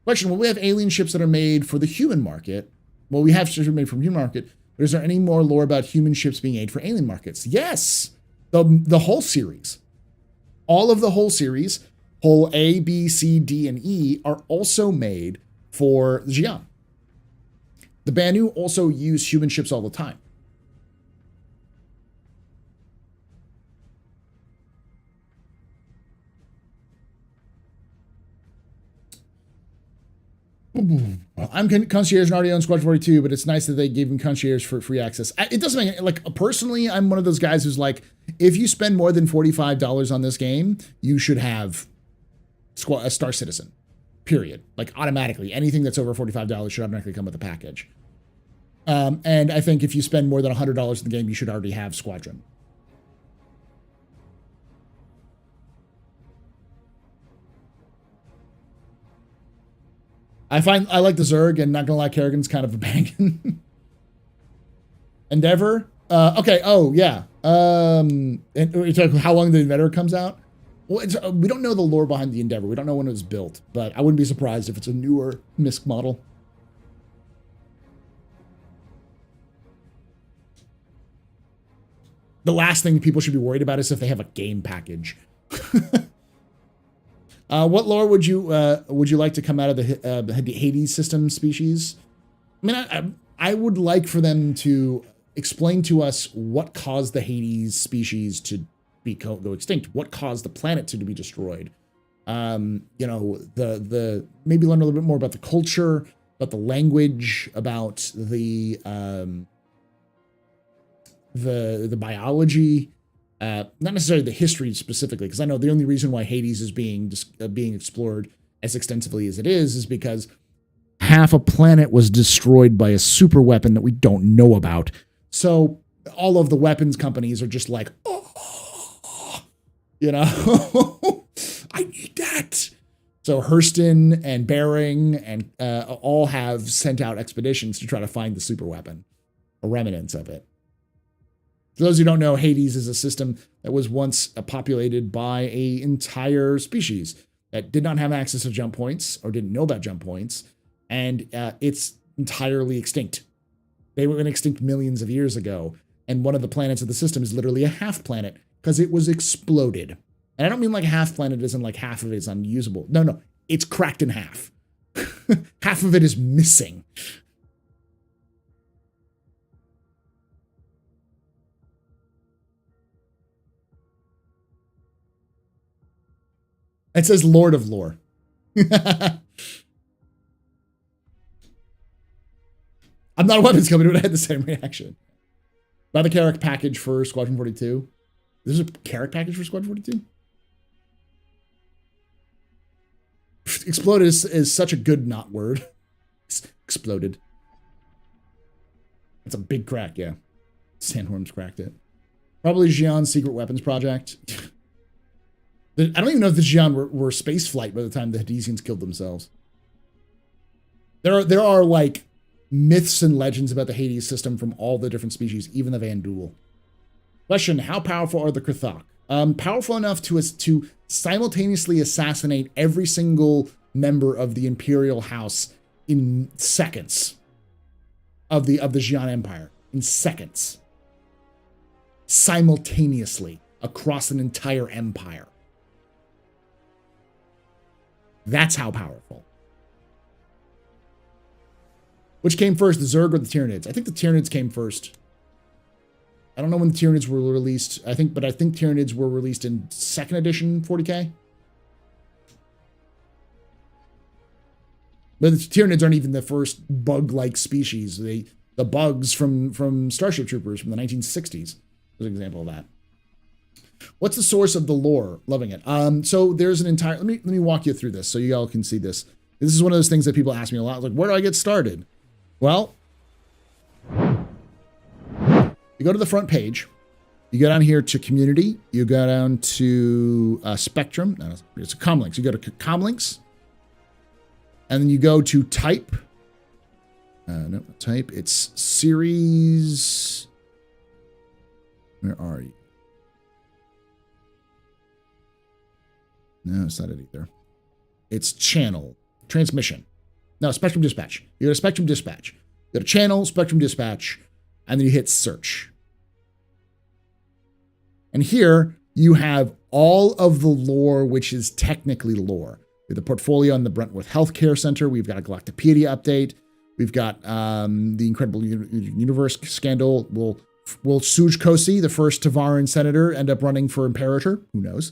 Question, will we have alien ships that are made for the human market? Well, we have ships made for the human market, but is there any more lore about human ships being made for alien markets? Yes. The whole series. All of the whole series, Hull A, B, C, D, and E, are also made for the Xi'an. The Banu also use human ships all the time. I'm concierge and already own Squadron 42, but it's nice that they gave him concierge for free access. It doesn't make, like, personally, I'm one of those guys who's like, if you spend more than $45 on this game, you should have a Star Citizen, period. Like, automatically, anything that's over $45 should automatically come with a package. And I think if you spend more than $100 in the game, you should already have Squadron. I like the Zerg, and not gonna lie, Kerrigan's kind of a bang. Endeavor? Okay, oh, yeah. And you're talking how long the Endeavor comes out? Well, we don't know the lore behind the Endeavor. We don't know when it was built, but I wouldn't be surprised if it's a newer MISC model. The last thing people should be worried about is if they have a game package. What lore would you like to come out of the Hades system species? I mean, I would like for them to explain to us what caused the Hades species to go extinct. What caused the planet to be destroyed? You know, the maybe learn a little bit more about the culture, about the language, about the biology. Not necessarily the history specifically, because I know the only reason why Hades is being explored as extensively as it is because half a planet was destroyed by a super weapon that we don't know about. So all of the weapons companies are just like, oh, you know. I need that. So Hurston and Bering and all have sent out expeditions to try to find the super weapon, or remnants of it. For those who don't know, Hades is a system that was once populated by an entire species that did not have access to jump points or didn't know about jump points, and it's entirely extinct. They were extinct millions of years ago, and one of the planets of the system is literally a half planet because it was exploded. And I don't mean like a half planet isn't like half of it is unusable. No, it's cracked in half. Half of it is missing. It says Lord of Lore. I'm not a weapons company, but I had the same reaction. Buy the Carrack package for Squadron 42. There's a Carrack package for Squadron 42? Exploded is such a good not word. Exploded. It's a big crack, yeah. Sandworms cracked it. Probably Xi'an's secret weapons project. I don't even know if the Xi'an were space flight by the time the Hadesians killed themselves. There are like myths and legends about the Hades system from all the different species, even the Vandul. Question: how powerful are the Krthak? Powerful enough to simultaneously assassinate every single member of the Imperial House in seconds of the Xi'an Empire. In seconds. Simultaneously across an entire empire. That's how powerful. Which came first, the Zerg or the Tyranids? I think the Tyranids came first. I don't know when the Tyranids were released. I think Tyranids were released in 2nd edition 40k. But the Tyranids aren't even the first bug-like species. The bugs from Starship Troopers from the 1960s is an example of that. What's the source of the lore? Loving it. So there's an entire. Let me walk you through this so you all can see this. This is one of those things that people ask me a lot. Like, where do I get started? Well, you go to the front page. You go down here to community. You go down to Spectrum. No, it's Comlinks. You go to Comlinks, and then you go to type. No, type. It's series. Where are you? No, it's not it either. It's channel. Transmission. No, Spectrum Dispatch. You go to Spectrum Dispatch. You go to channel, Spectrum Dispatch, and then you hit search. And here you have all of the lore, which is technically lore. We have the portfolio on the Brentworth Healthcare Center. We've got a Galactipedia update. We've got the Incredible Universe scandal. Will Suj Kosi, the first Tavaran senator, end up running for Imperator? Who knows?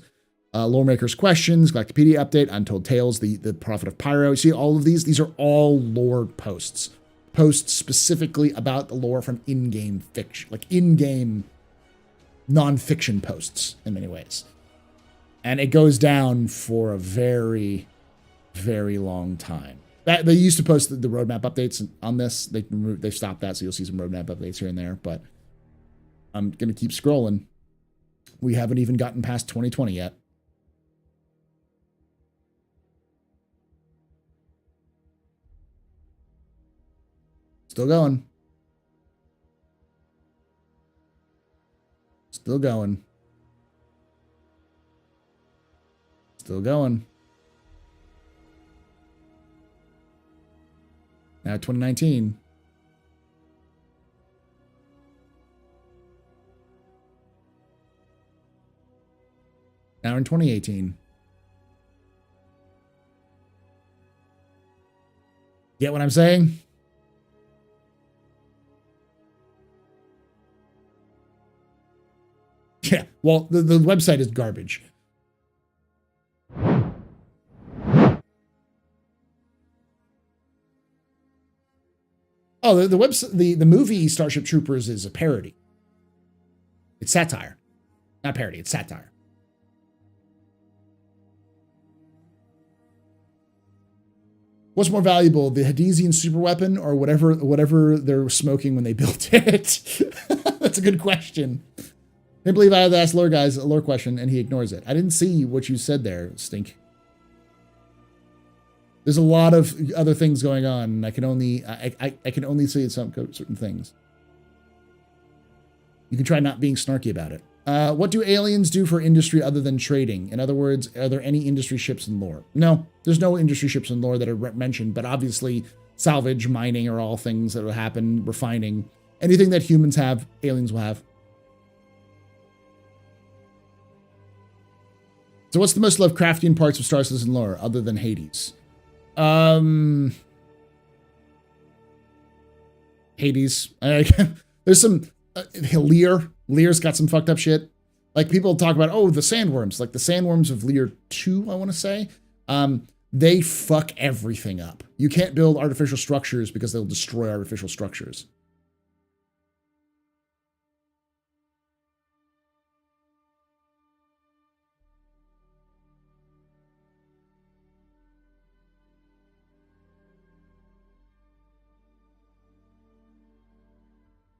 Loremaker's Questions, Galactipedia Update, Untold Tales, the Prophet of Pyro. See all of these? These are all lore posts. Posts specifically about the lore from in-game fiction, like in-game non-fiction posts in many ways. And it goes down for a very, very long time. They used to post the roadmap updates on this. They stopped that, so you'll see some roadmap updates here and there. But I'm going to keep scrolling. We haven't even gotten past 2020 yet. Still going. Still going. Still going. Now 2019. Now in 2018. Get what I'm saying? Yeah, well, the website is garbage. Oh, the website, the movie Starship Troopers is a parody. It's satire. Not parody, it's satire. What's more valuable, the Hadesian superweapon or whatever they're smoking when they built it? That's a good question. Can't believe I had to ask lore guys a lore question and he ignores it. I didn't see what you said there, Stink. There's a lot of other things going on, and I can only say some certain things. You can try not being snarky about it. What do aliens do for industry other than trading? In other words, are there any industry ships in lore? No, there's no industry ships in lore that are mentioned, but obviously salvage, mining are all things that will happen, refining. Anything that humans have, aliens will have. So what's the most Lovecraftian parts of Star Citizen lore other than Hades? Hades. There's some Lear's got some fucked up shit. Like people talk about, oh, the sandworms, like the sandworms of Lear 2, I want to say. They fuck everything up. You can't build artificial structures because they'll destroy artificial structures.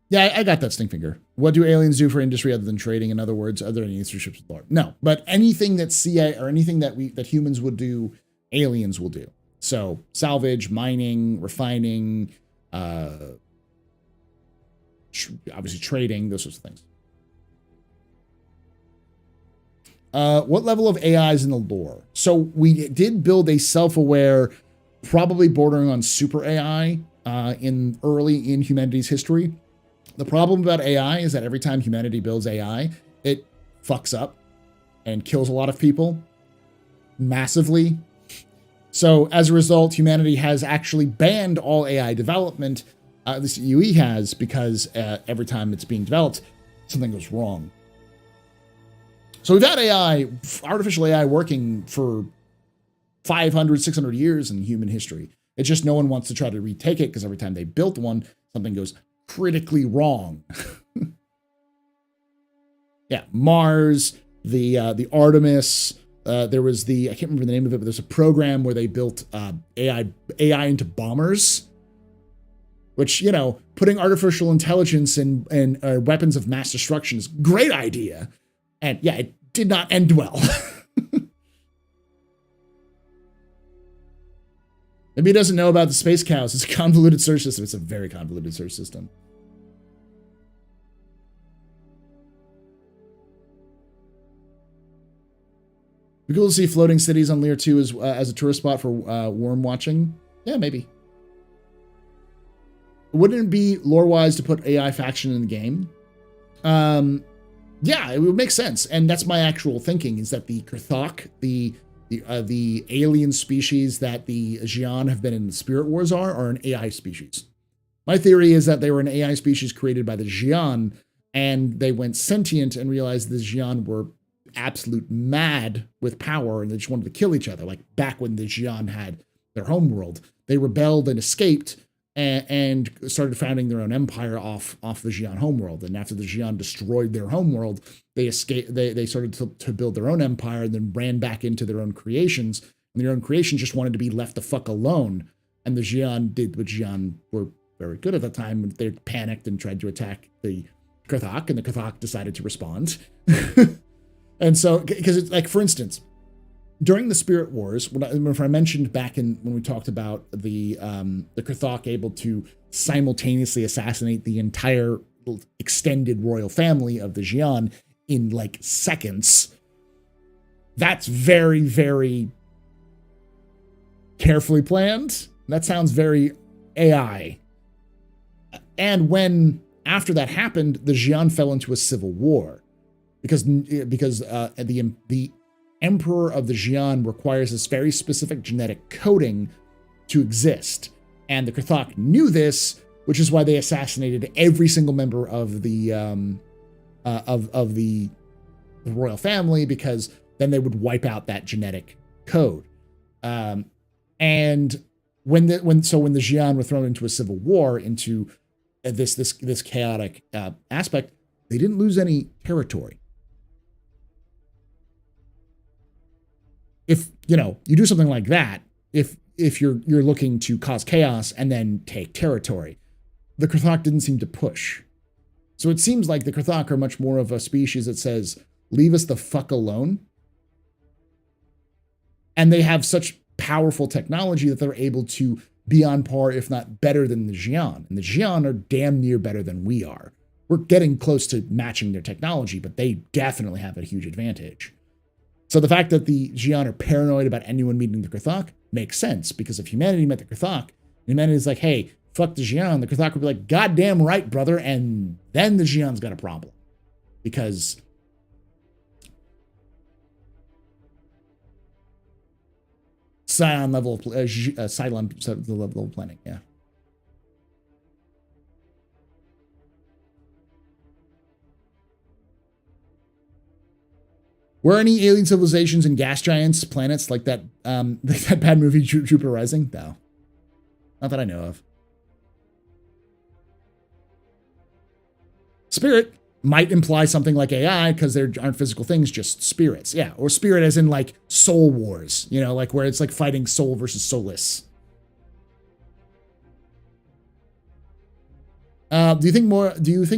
Yeah, I got that, Stinkfinger. What do aliens do for industry other than trading? In other words, are there any industry ships with lore? No, but anything that CI or anything that humans would do, aliens will do. So salvage, mining, refining, obviously trading, those sorts of things. What level of AI is in the lore? So we did build a self-aware, probably bordering on super AI early in humanity's history. The problem about AI is that every time humanity builds AI, it fucks up and kills a lot of people massively. So as a result, humanity has actually banned all AI development. This UE has, because every time it's being developed, something goes wrong. So we've had AI, artificial AI, working for 500, 600 years in human history. It's just no one wants to try to retake it because every time they built one, something goes critically wrong. Yeah, Mars, the Artemis. There was I can't remember the name of it, but there's a program where they built AI into bombers. Which, you know, putting artificial intelligence in weapons of mass destruction is a great idea. And yeah, it did not end well. Maybe he doesn't know about the space cows. It's a convoluted search system. It's a very convoluted search system. Be cool to see floating cities on Lear 2 as a tourist spot for worm watching. Yeah, maybe. Wouldn't it be lore-wise to put AI faction in the game? Yeah, it would make sense. And that's my actual thinking, is that the Kurthok, the alien species that the Xi'an have been in the Spirit Wars are an AI species. My theory is that they were an AI species created by the Xi'an, and they went sentient and realized the Xi'an were absolute mad with power, and they just wanted to kill each other. Like back when the Xi'an had their homeworld, they rebelled and escaped and started founding their own empire off the Xi'an homeworld. And after the Xi'an destroyed their homeworld, they escaped. They started to build their own empire and then ran back into their own creations. And their own creations just wanted to be left the fuck alone. And the Xi'an did what Xi'an were very good at the time. They panicked and tried to attack the Kurthok, and the Kurthok decided to respond. And so, because it's like, for instance, during the Spirit Wars, when I mentioned back when we talked about the Kurthok able to simultaneously assassinate the entire extended royal family of the Xi'an in like seconds, that's very, very carefully planned. That sounds very AI. And when after that happened, the Xi'an fell into a civil war because the Emperor of the Xi'an requires this very specific genetic coding to exist. And the Kurthok knew this, which is why they assassinated every single member of the royal family, because then they would wipe out that genetic code. And when the Xi'an were thrown into a civil war, into this chaotic aspect, they didn't lose any territory. If you do something like that, if you're looking to cause chaos and then take territory, the Kurthok didn't seem to push. So it seems like the Krthak are much more of a species that says, leave us the fuck alone. And they have such powerful technology that they're able to be on par, if not better than the Xi'an. And the Xi'an are damn near better than we are. We're getting close to matching their technology, but they definitely have a huge advantage. So the fact that the Xi'an are paranoid about anyone meeting the Krthak makes sense, because if humanity met the Krthak, humanity is like, hey, fuck the Xi'an, the Krthak would be like, goddamn right, brother, and then the Xi'an's got a problem. Because Cylon level of Cylon level of planning, yeah. Were any alien civilizations and gas giants planets like that that bad movie Jupiter Rising? No. Not that I know of. Spirit might imply something like AI because there aren't physical things, just spirits. Yeah, or spirit as in like soul wars, you know, like where it's like fighting soul versus soulless. Do you think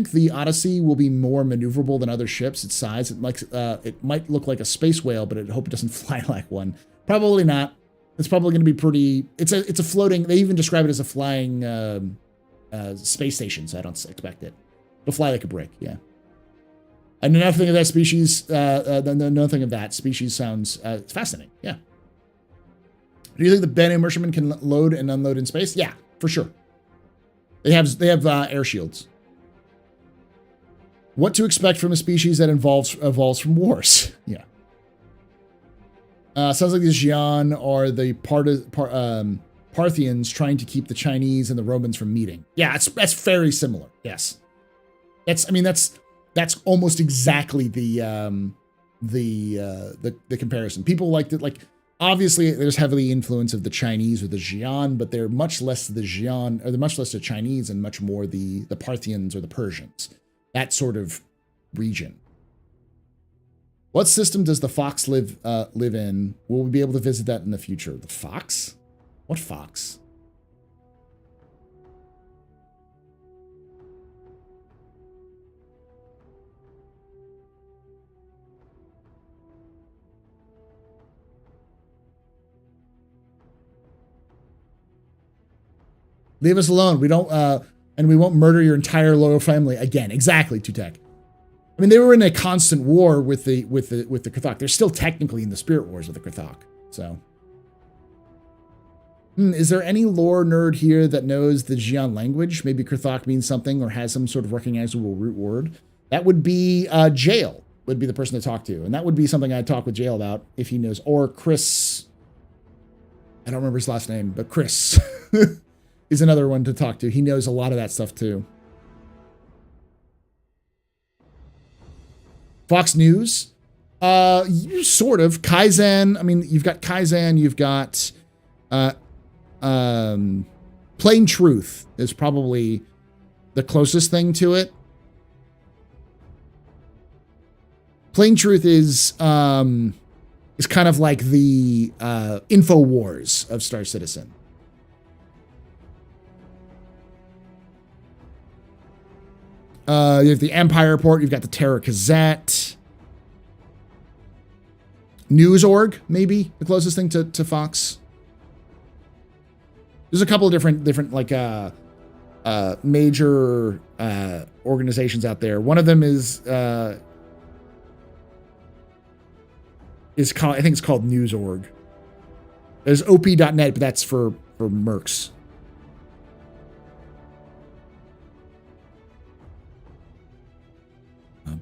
the Odyssey will be more maneuverable than other ships? Its size, it might look like a space whale, but I hope it doesn't fly like one. Probably not. It's probably going to be pretty. It's a floating. They even describe it as a flying space station, so I don't expect it. It'll fly like a brick. Yeah. And nothing of that species. Nothing of that species sounds fascinating. Yeah. Do you think the Banu merchantmen can load and unload in space? Yeah, for sure. They have air shields. What to expect from a species that evolves from wars? Yeah. Sounds like the Xi'an are the Parthians trying to keep the Chinese and the Romans from meeting. Yeah, that's very similar. Yes. That's almost exactly the comparison. People like to like. Obviously, there's heavily influence of the Chinese or the Xi'an, but they're much less the Xi'an, or they're much less the Chinese and much more the Parthians or the Persians. That sort of region. What system does the Fox live in? Will we be able to visit that in the future? The Fox? What Fox? Leave us alone. We don't, and we won't murder your entire loyal family again. Exactly, Tutek. I mean, they were in a constant war with the Krthak. They're still technically in the Spirit Wars with the Krthak. So, is there any lore nerd here that knows the Xi'an language? Maybe Krthak means something or has some sort of recognizable root word. That would be Jail. Would be the person to talk to, and that would be something I'd talk with Jail about if he knows. Or Chris. I don't remember his last name, but Chris. Is another one to talk to. He knows a lot of that stuff too. Fox News, sort of. Kaizen. I mean, you've got Kaizen. You've got Plain Truth is probably the closest thing to it. Plain Truth is kind of like the InfoWars of Star Citizen. You have the Empire Report. You've got the Terror Gazette. News.org, maybe the closest thing to Fox. There's a couple of different like major organizations out there. One of them is called, I think it's called News.org. There's op.net, but that's for mercs.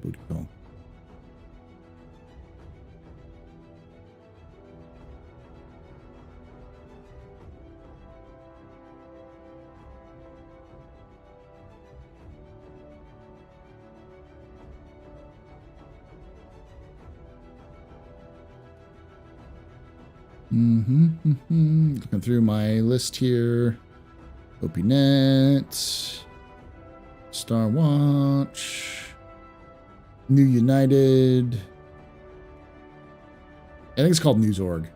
Booty call. Looking through my list here. OPNet, Star Watch, New United. I think it's called News.org.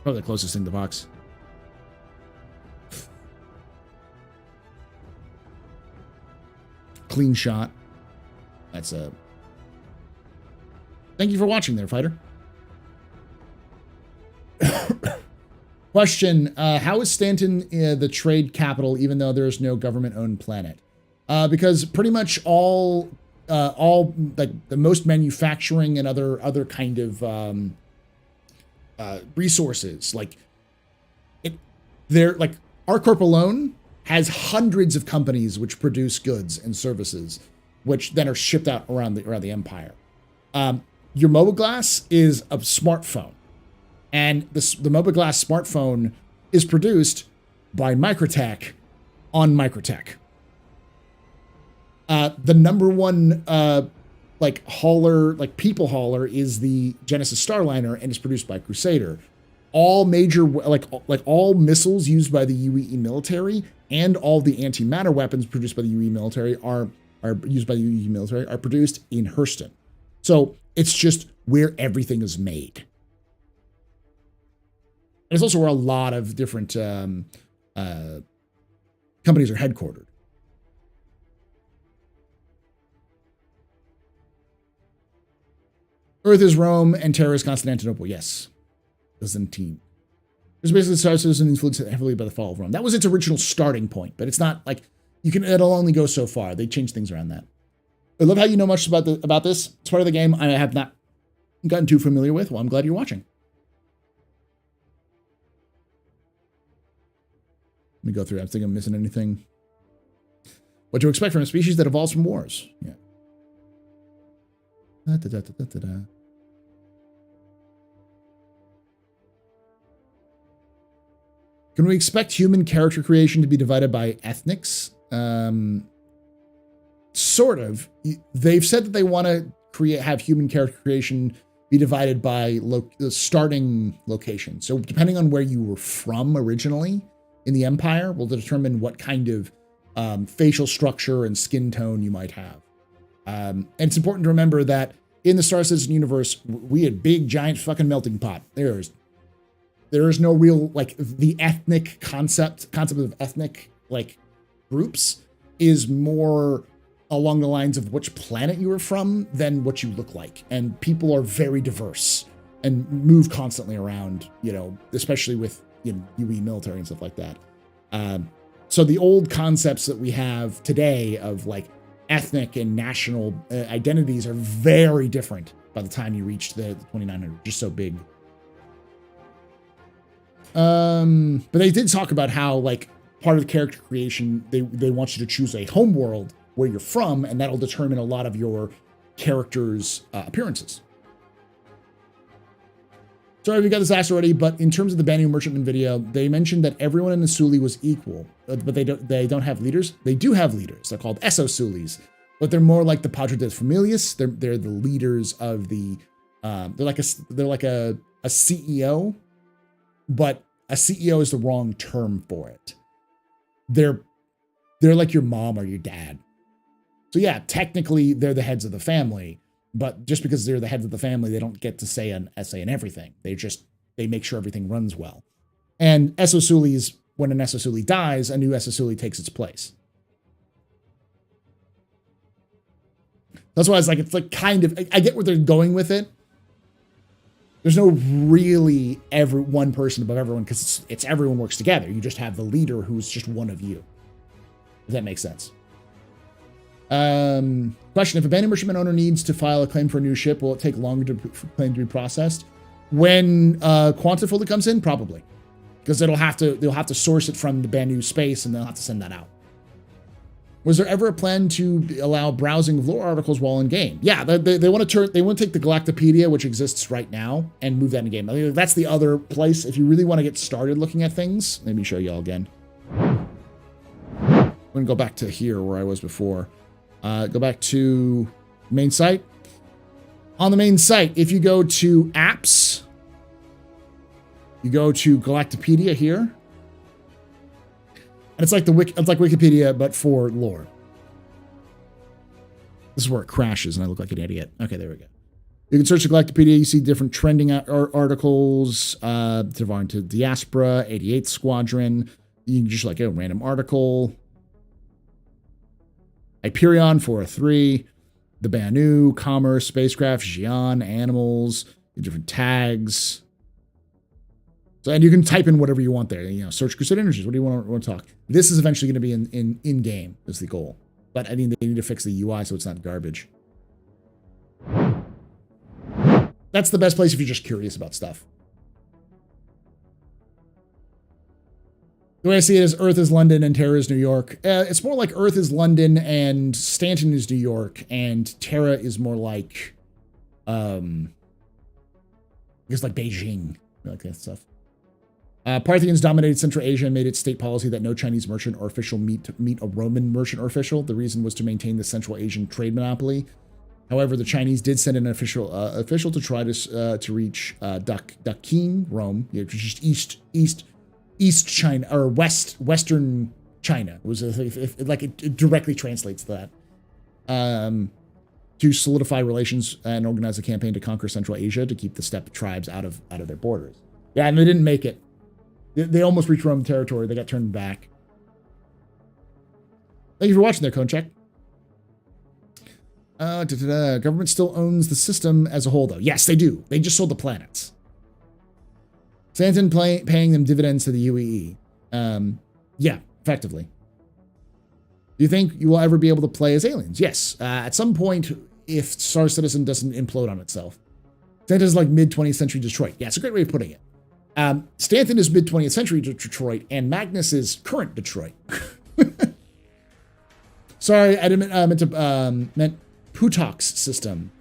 Probably the closest thing to Fox. clean shot. That's a... Thank you for watching there, fighter. Question, how is Stanton the trade capital even though there's no government-owned planet? Because pretty much all like the most manufacturing and other kind of resources, like they're like ArcCorp alone has hundreds of companies which produce goods and services, which then are shipped out around the empire. Your Mobiglass is a smartphone, and the Mobiglass smartphone is produced by Microtech on Microtech. The number one like hauler, like people hauler, is the Genesis Starliner, and is produced by Crusader. All major like all missiles used by the UE military and all the antimatter weapons produced by the UE military are used by the UE military are produced in Hurston. So it's just where everything is made. And it's also where a lot of different companies are headquartered. Earth is Rome and Terra is Constantinople. Yes. Byzantine. It's basically Star Citizen influenced heavily by the fall of Rome. That was its original starting point, but it's not like it'll only go so far. They changed things around that. I love how you know much about this. It's part of the game I have not gotten too familiar with. Well, I'm glad you're watching. Let me go through. I think I'm missing anything. What to expect from a species that evolves from wars. Yeah. Can we expect human character creation to be divided by ethnics? Sort of. They've said that they want to have human character creation be divided by the starting location. So depending on where you were from originally in the Empire will determine what kind of facial structure and skin tone you might have. And it's important to remember that in the Star Citizen universe, we had big, giant fucking melting pot. There is no real, like, the ethnic concept of ethnic, like, groups is more along the lines of which planet you are from than what you look like. And people are very diverse and move constantly around, especially with, UE military and stuff like that. So the old concepts that we have today of, like, ethnic and national identities are very different by the time you reach the 2900, just so big. But they did talk about how, like, part of the character creation, they want you to choose a home world where you're from, and that'll determine a lot of your character's appearances. Sorry if you got this asked already, but in terms of the Banu merchantman video, they mentioned that everyone in the Suli was equal, but they don't have leaders. They do have leaders. They're called Esso-Sulis, but they're more like the Patres Familias. They're the leaders of the. They're like a CEO, but a CEO is the wrong term for it. They're like your mom or your dad. So yeah, technically they're the heads of the family, but just because they're the heads of the family, they don't get to say an essay in everything. They make sure everything runs well. And Esso-Sulis, when an Esso-Suli dies, a new Esso-Suli takes its place. That's why it's like kind of, I get where they're going with it. There's no really one person above everyone because it's everyone works together. You just have the leader who's just one of you. If that makes sense. Question, if a Banu merchantman owner needs to file a claim for a new ship, will it take longer for claim to be processed? When Quantum fully comes in, probably. Because they'll have to source it from the Banu space and they'll have to send that out. Was there ever a plan to allow browsing of lore articles while in game? Yeah, they want to take the Galactipedia, which exists right now, and move that in game. I mean, that's the other place if you really want to get started looking at things. Let me show y'all again. I'm gonna go back to here where I was before. Go back to main site. On the main site, if you go to apps, you go to Galactipedia here. And it's like Wikipedia, but for lore. This is where it crashes, and I look like an idiot. Okay, there we go. You can search the Galactipedia. You see different trending articles. Devar to Diaspora, 88th Squadron. You can just like a random article. Hyperion 403, the Banu, commerce, spacecraft, Xi'an, animals, different tags. So, and you can type in whatever you want there. You know, search Crusade Energies. What do you want to talk? This is eventually going to be in game is the goal. But I mean, they need to fix the UI so it's not garbage. That's the best place if you're just curious about stuff. The way I see it is Earth is London and Terra is New York. It's more like Earth is London and Stanton is New York, and Terra is more like, I guess like Beijing, like that stuff. Parthians dominated Central Asia and made it state policy that no Chinese merchant or official meet a Roman merchant or official. The reason was to maintain the Central Asian trade monopoly. However, the Chinese did send an official to try to reach Dakin, Rome, which is just East China or Western China. It was it directly translates that. To solidify relations and organize a campaign to conquer Central Asia to keep the steppe tribes out of their borders. Yeah, and they didn't make it. They almost reached Roman territory. They got turned back. Thank you for watching there, Konecheck. Government still owns the system as a whole, though. Yes, they do. They just sold the planets. Stanton paying them dividends to the UEE. Yeah, effectively. Do you think you will ever be able to play as aliens? Yes. At some point, if Star Citizen doesn't implode on itself. Stanton is like mid-20th century Detroit. Yeah, it's a great way of putting it. Stanton is mid-20th century Detroit, and Magnus is current Detroit. Sorry, I meant Putox system.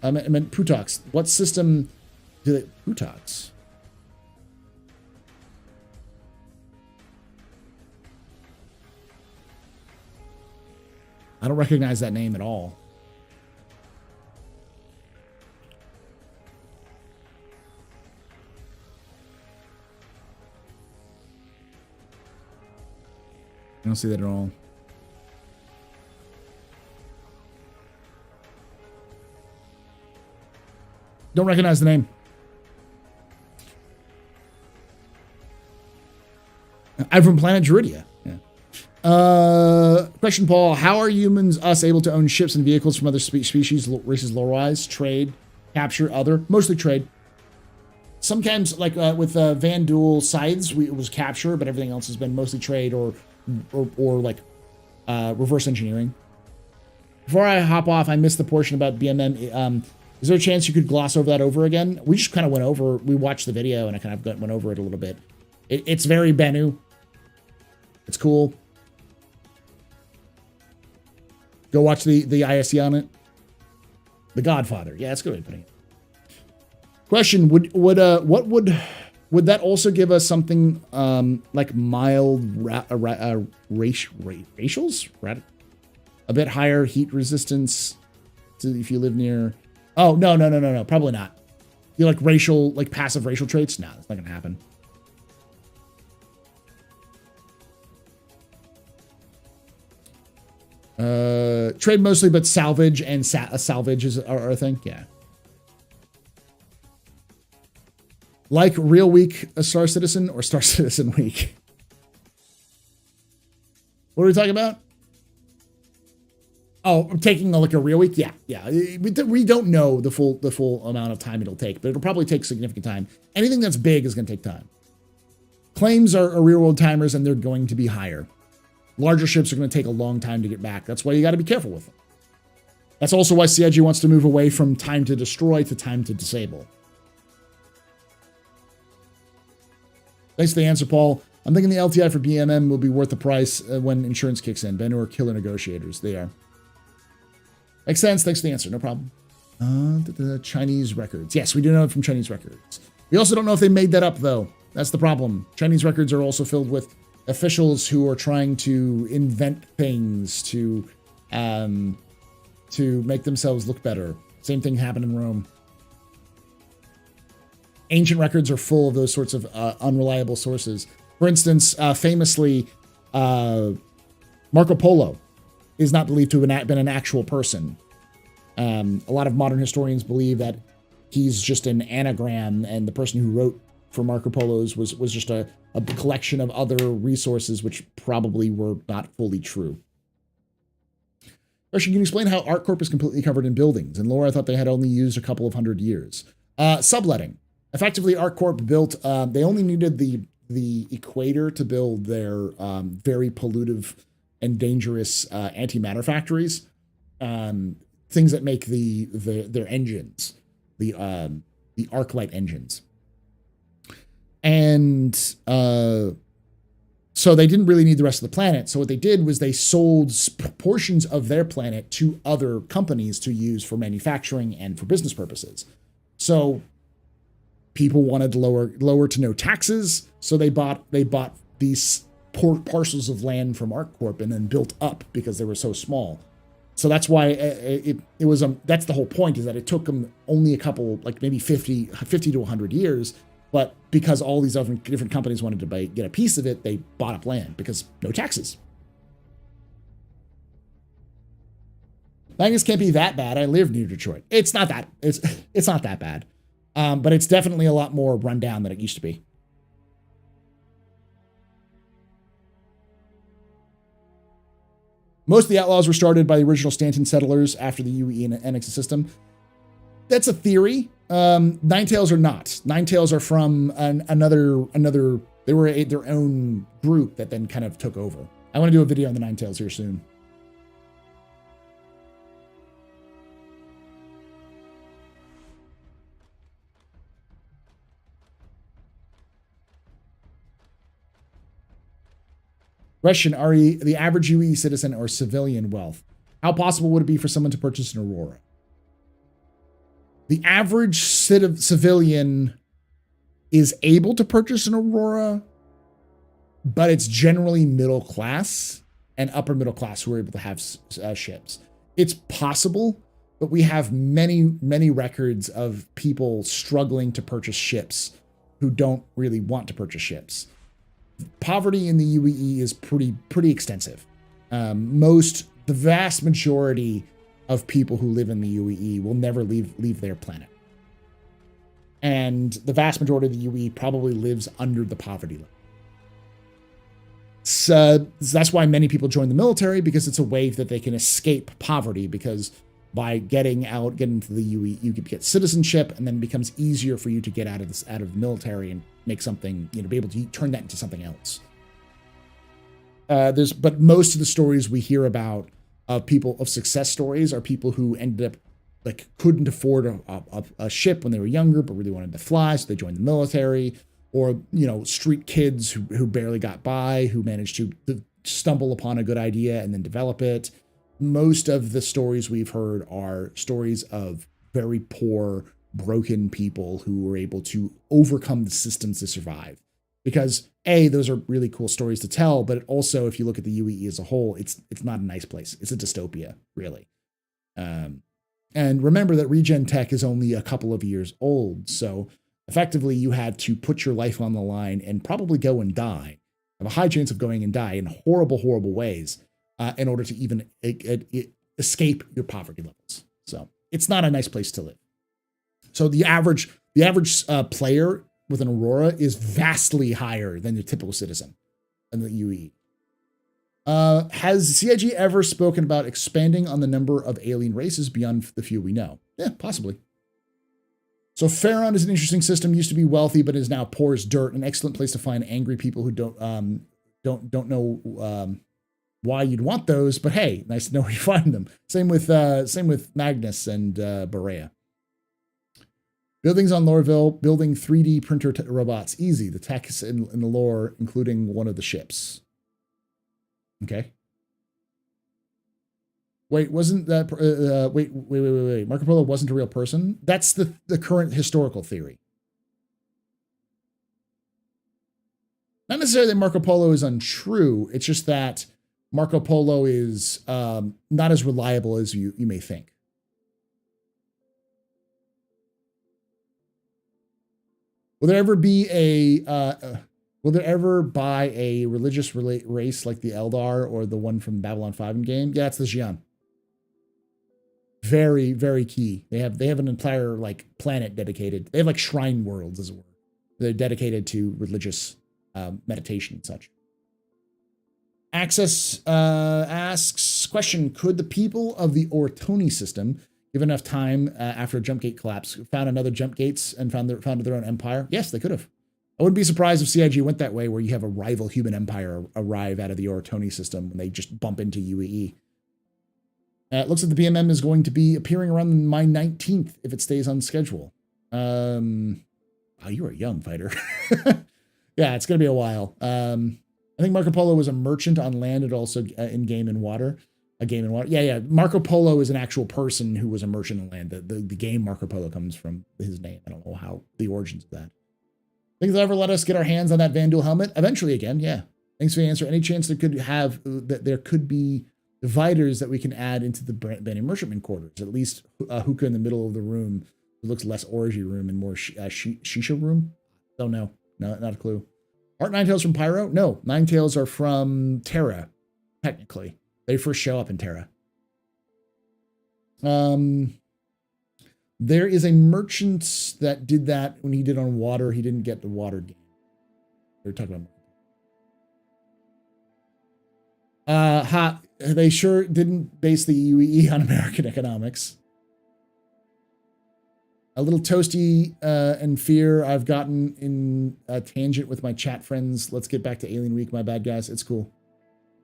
I meant Putox. What system do they... Putox? I don't recognize that name at all. I don't see that at all. Don't recognize the name. I'm from planet Druidia. Yeah. Question, Paul. How are humans, us, able to own ships and vehicles from other species, races, lore-wise? Trade, capture, other? Mostly trade. Sometimes, like with Van Duel Scythes, it was capture, but everything else has been mostly trade or like reverse engineering. Before I hop off, I missed the portion about BMM. Is there a chance you could gloss over that over again? We just kind of went over, we watched the video and I kind of went over it a little bit. It's very Banu. It's cool. Go watch the ISE on it. The Godfather. Yeah, that's a good way of putting it. Question, would that also give us something like mild racials? A bit higher heat resistance if you live near... Oh, no. Probably not. You like racial, like passive racial traits? No, that's not going to happen. Trade mostly, but salvage and salvage is our thing. Yeah. Like Real Week, a Star Citizen, or Star Citizen Week? What are we talking about? Oh, taking like a real week? Yeah. We don't know the full amount of time it'll take, but it'll probably take significant time. Anything that's big is going to take time. Claims are real world timers, and they're going to be higher. Larger ships are going to take a long time to get back. That's why you got to be careful with them. That's also why CIG wants to move away from time to destroy to time to disable. Thanks for the answer, Paul. I'm thinking the LTI for BMM will be worth the price when insurance kicks in. Banu are killer negotiators. They are. Makes sense. Thanks for the answer. No problem. The Chinese records. Yes, we do know it from Chinese records. We also don't know if they made that up, though. That's the problem. Chinese records are also filled with officials who are trying to invent things to make themselves look better. Same thing happened in Rome. Ancient records are full of those sorts of unreliable sources. For instance, famously, Marco Polo is not believed to have been an actual person. A lot of modern historians believe that he's just an anagram, and the person who wrote for Marco Polo's was just a collection of other resources which probably were not fully true. Question, can you explain how ArcCorp is completely covered in buildings? In lore, I thought they had only used a couple of 100 years. Subletting. Effectively, ArcCorp built, they only needed the equator to build their very pollutive and dangerous antimatter factories. Things that make their engines, the ArcLight engines. And so they didn't really need the rest of the planet. So what they did was they sold portions of their planet to other companies to use for manufacturing and for business purposes. So people wanted lower to no taxes, so they bought these parcels of land from ArcCorp and then built up because they were so small. So that's why it was that's the whole point, is that it took them only a couple, like maybe 50 to 100 years. But because all these other different companies wanted to get a piece of it, they bought up land because no taxes. Magnus can't be that bad. I live near Detroit. It's not that. It's not that bad. But it's definitely a lot more run down than it used to be. Most of the outlaws were started by the original Stanton settlers after the UE and annexed system. That's a theory. Ninetales are not. Ninetales are from another. They were their own group that then kind of took over. I want to do a video on the Ninetales here soon. Question, are you the average UE citizen or civilian wealth? How possible would it be for someone to purchase an Aurora? The average civilian is able to purchase an Aurora, but it's generally middle class and upper middle class who are able to have ships. It's possible, but we have many records of people struggling to purchase ships who don't really want to purchase ships. Poverty in the UEE is pretty extensive. The vast majority of people who live in the UEE will never leave their planet. And the vast majority of the UEE probably lives under the poverty line. So that's why many people join the military, because it's a way that they can escape poverty, because by getting into the UE, you can get citizenship, and then it becomes easier for you to get out of the military and make something, be able to turn that into something else. But most of the stories we hear about of success stories are people who ended up couldn't afford a ship when they were younger, but really wanted to fly, so they joined the military, or street kids who barely got by, who managed to stumble upon a good idea and then develop it. Most of the stories we've heard are stories of very poor, broken people who were able to overcome the systems to survive. Because those are really cool stories to tell, but also, if you look at the UEE as a whole, it's not a nice place. It's a dystopia, really. And remember that regen tech is only a couple of years old, so effectively you had to put your life on the line and probably go and die. Have a high chance of going and die in horrible ways. In order to even escape your poverty levels. So it's not a nice place to live. So the average player with an Aurora is vastly higher than the typical citizen in the UE. Has CIG ever spoken about expanding on the number of alien races beyond the few we know? Yeah, possibly. So Pharaon is an interesting system. Used to be wealthy, but is now poor as dirt. An excellent place to find angry people who don't know why you'd want those, but hey, nice to know where you find them. Same with Magnus and Berea. Buildings on Loreville, building 3D printer robots, easy. The tech is in the lore, including one of the ships. Okay. Wait, wasn't that wait. Marco Polo wasn't a real person? That's the current historical theory. Not necessarily that Marco Polo is untrue. It's just that Marco Polo is not as reliable as you may think. Will there ever be will there ever buy a religious race like the Eldar or the one from Babylon 5 in game? Yeah, it's the Xi'an. Very, very key. They have an entire planet dedicated. They have shrine worlds, as it were. They're dedicated to religious meditation and such. Access asks, question, could the people of the Ortoni system, given enough time after a jump gate collapse, found another jump gates and founded their own empire? Yes, they could have. I wouldn't be surprised if CIG went that way, where you have a rival human empire arrive out of the Ortoni system when they just bump into UEE. It looks like the BMM is going to be appearing around my 19th if it stays on schedule. Oh, you're a young fighter. Yeah, it's going to be a while. I think Marco Polo was a merchant on land and also in game and water. A game and water. Yeah. Marco Polo is an actual person who was a merchant on land. The game Marco Polo comes from his name. I don't know how the origins of that. Think they'll ever let us get our hands on that Vandal helmet? Eventually again, yeah. Thanks for the answer. Any chance there could be dividers that we can add into the Banu merchantman quarters? At least a hookah in the middle of the room. It looks less orgy room and more shisha room. Don't know. No, not a clue. Aren't Ninetales from Pyro? No, Ninetales are from Terra, technically. They first show up in Terra. There is a merchant that did that when he did on water. He didn't get the water game. We're talking about. They sure didn't base the UEE on American economics. A little toasty and fear I've gotten in a tangent with my chat friends. Let's get back to Alien Week, my bad guys. It's cool.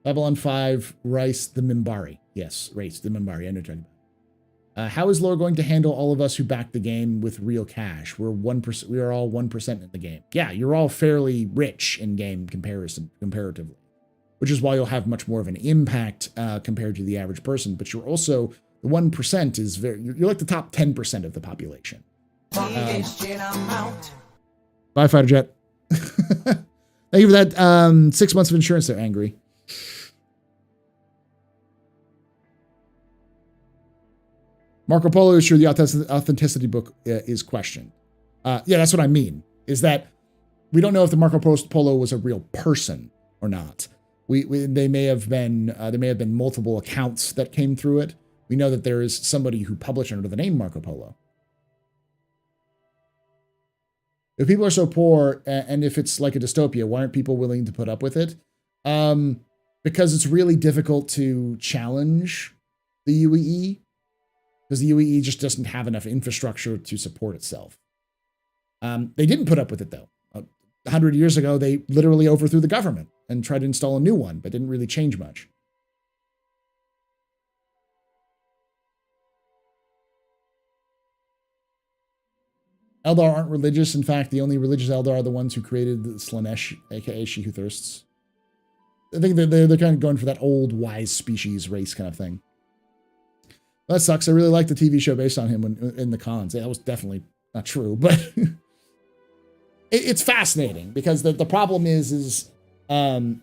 Babylon 5, Rice, the Mimbari. Yes, Rice, the Mimbari. I know what you're talking about. How is Lore going to handle all of us who back the game with real cash? We're 1%. We are all 1% in the game. Yeah, you're all fairly rich in game comparatively, which is why you'll have much more of an impact compared to the average person. But you're also the 1% is you're like the top 10% of the population. Bye, fighter jet. Thank you for that 6 months of insurance there, Angry. Marco Polo is sure the authenticity book is questioned. Yeah, that's what I mean, is that we don't know if the Marco Polo was a real person or not. They may have been there may have been multiple accounts that came through it. We know that there is somebody who published under the name Marco Polo. If people are so poor, and if it's like a dystopia, why aren't people willing to put up with it? Because it's really difficult to challenge the UEE, because the UEE just doesn't have enough infrastructure to support itself. They didn't put up with it, though. 100 years ago, they literally overthrew the government and tried to install a new one, but didn't really change much. Eldar aren't religious. In fact, the only religious Eldar are the ones who created the Slanesh, aka She Who Thirsts. I think they're kind of going for that old wise species race kind of thing. That sucks. I really like the TV show based on him in the cons. That was definitely not true, but it's fascinating because the problem is you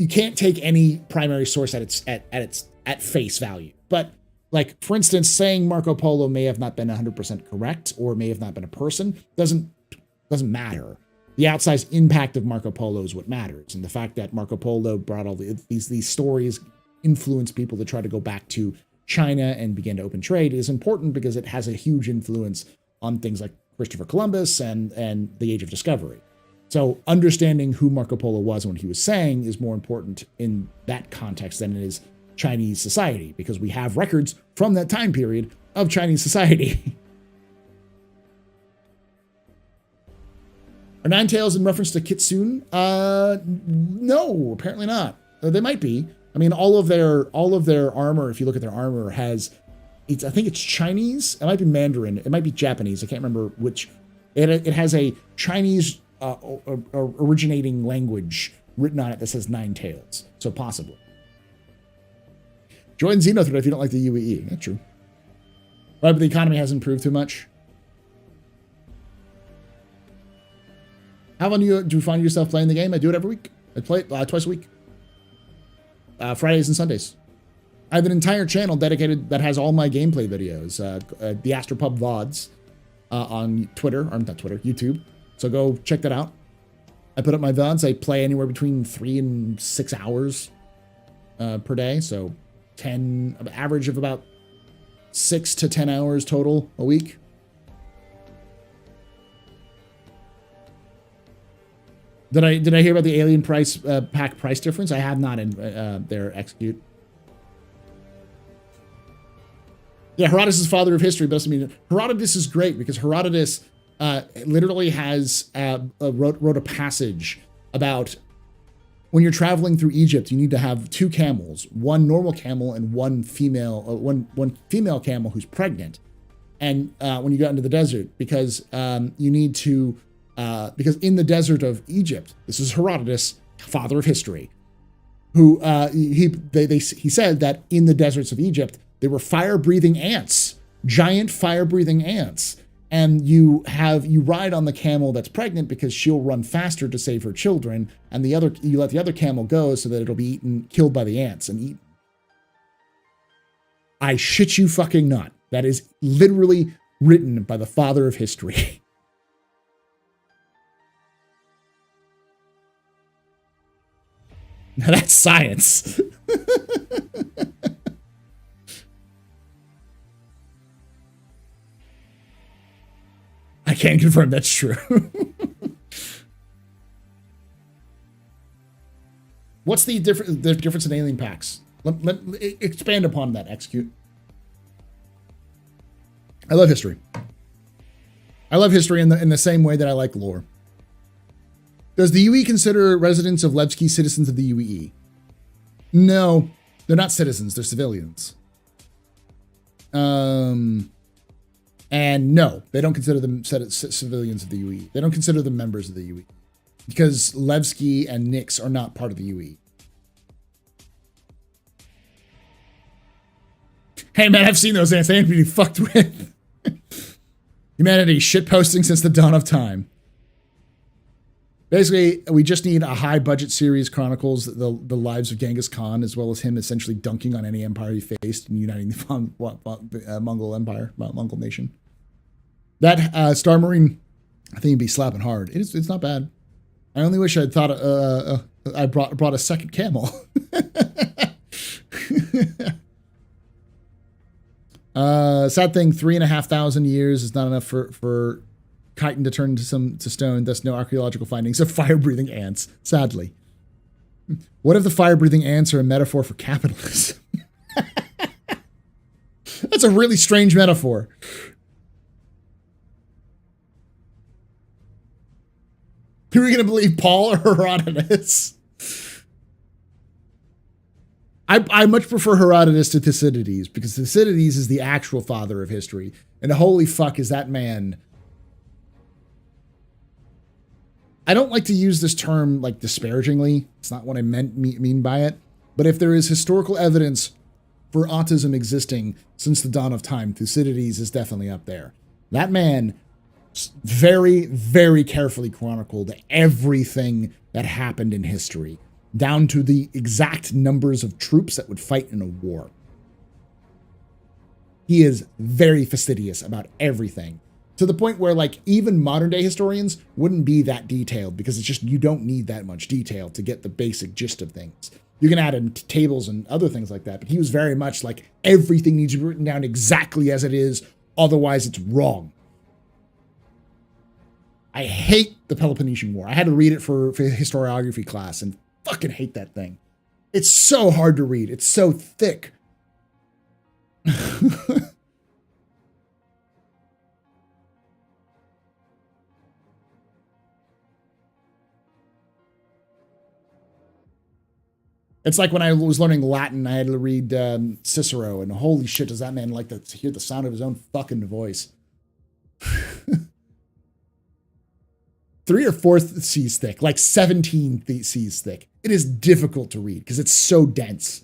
can't take any primary source at face value. But like, for instance, saying Marco Polo may have not been 100% correct or may have not been a person doesn't matter. The outsized impact of Marco Polo is what matters, and the fact that Marco Polo brought all these stories, influenced people to try to go back to China and begin to open trade is important because it has a huge influence on things like Christopher Columbus and the Age of Discovery. So understanding who Marco Polo was and what he was saying is more important in that context than it is Chinese society, because we have records from that time period of Chinese society. Are Ninetales in reference to Kitsune? No, apparently not. They might be. I mean, all of their armor, if you look at their armor, I think it's Chinese. It might be Mandarin. It might be Japanese. I can't remember which. It has a Chinese originating language written on it that says Ninetales. So possibly. Join Xenothread if you don't like the UEE. That's true. Right, but the economy hasn't improved too much. How often do you find yourself playing the game? I do it every week. I play it twice a week. Fridays and Sundays. I have an entire channel dedicated that has all my gameplay videos. The Astropub VODs on YouTube. So go check that out. I put up my VODs. I play anywhere between 3 and 6 hours per day. So average of about 6 to 10 hours total a week. Did I hear about the alien price pack price difference? I have not in there. Execute. Yeah, Herodotus is father of history, but doesn't mean Herodotus is great because Herodotus literally has wrote a passage about when you're traveling through Egypt, you need to have 2 camels, one normal camel and one female camel who's pregnant. And when you go into the desert, because you need to, because in the desert of Egypt, this is Herodotus, father of history, who he said that in the deserts of Egypt, there were fire-breathing ants, giant fire-breathing ants. And you ride on the camel that's pregnant because she'll run faster to save her children, and you let the other camel go so that it'll be killed by the ants and eaten. I shit you fucking not. That is literally written by the father of history. Now that's science. I can confirm that's true. What's the difference in alien packs? Let expand upon that. Execute. I love history. I love history in the same way that I like lore. Does the UE consider residents of Levski citizens of the UE? No, they're not citizens. They're civilians. And no, they don't consider them civilians of the UE. They don't consider them members of the UE because Levski and Nyx are not part of the UE. Hey man, I've seen those ants. They ain't really fucked with. Humanity shitposting since the dawn of time. Basically, we just need a high budget series chronicles the lives of Genghis Khan, as well as him essentially dunking on any empire he faced and uniting the Mongol Empire, Mongol nation. That Star Marine, I think he'd be slapping hard. It's not bad. I only wish I'd thought I brought a second camel. Sad thing, 3,500 years is not enough for chitin to turn to stone. Thus, no archaeological findings of fire-breathing ants. Sadly, what if the fire-breathing ants are a metaphor for capitalism? That's a really strange metaphor. Who are we going to believe, Paul or Herodotus? I much prefer Herodotus to Thucydides because Thucydides is the actual father of history. And holy fuck is that man. I don't like to use this term like disparagingly. It's not what I mean by it. But if there is historical evidence for autism existing since the dawn of time, Thucydides is definitely up there. That man very, very carefully chronicled everything that happened in history, down to the exact numbers of troops that would fight in a war. He is very fastidious about everything, to the point where like even modern day historians wouldn't be that detailed because it's just, you don't need that much detail to get the basic gist of things. You can add in tables and other things like that, but he was very much like everything needs to be written down exactly as it is, otherwise it's wrong. I hate the Peloponnesian War. I had to read it for historiography class and fucking hate that thing. It's so hard to read. It's so thick. It's like when I was learning Latin, I had to read Cicero, and holy shit, does that man like to hear the sound of his own fucking voice. 3 or 4 C's thick, like 17 C's thick. It is difficult to read because it's so dense.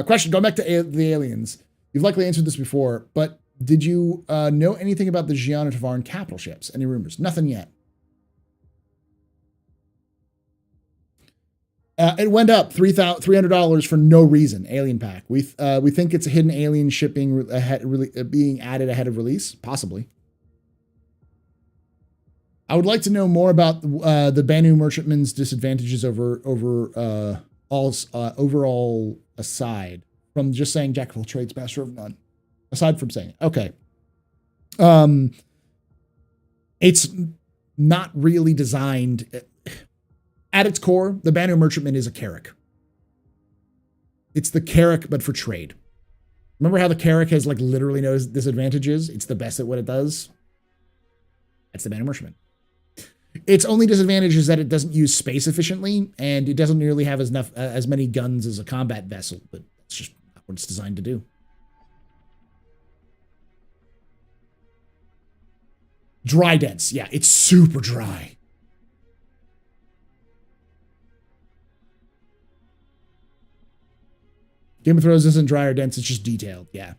Question, going back to the aliens. You've likely answered this before, but did you know anything about the Xi'an or Tavaran capital ships? Any rumors? Nothing yet. It went up $300 for no reason. Alien pack. We think it's a hidden alien shipping being added ahead of release, possibly. I would like to know more about the Banu merchantman's disadvantages over overall, aside from just saying jack of all trades, master of none. Aside from saying it. Okay. It's not really designed. At its core, the Banu merchantman is a Carrack. It's the Carrack, but for trade. Remember how the Carrack has like literally no disadvantages? It's the best at what it does. That's the Banu merchantman. Its only disadvantage is that it doesn't use space efficiently, and it doesn't nearly have as many guns as a combat vessel, but that's just not what it's designed to do. Dry dense. Yeah, it's super dry. Game of Thrones isn't dry or dense, it's just detailed. Yeah.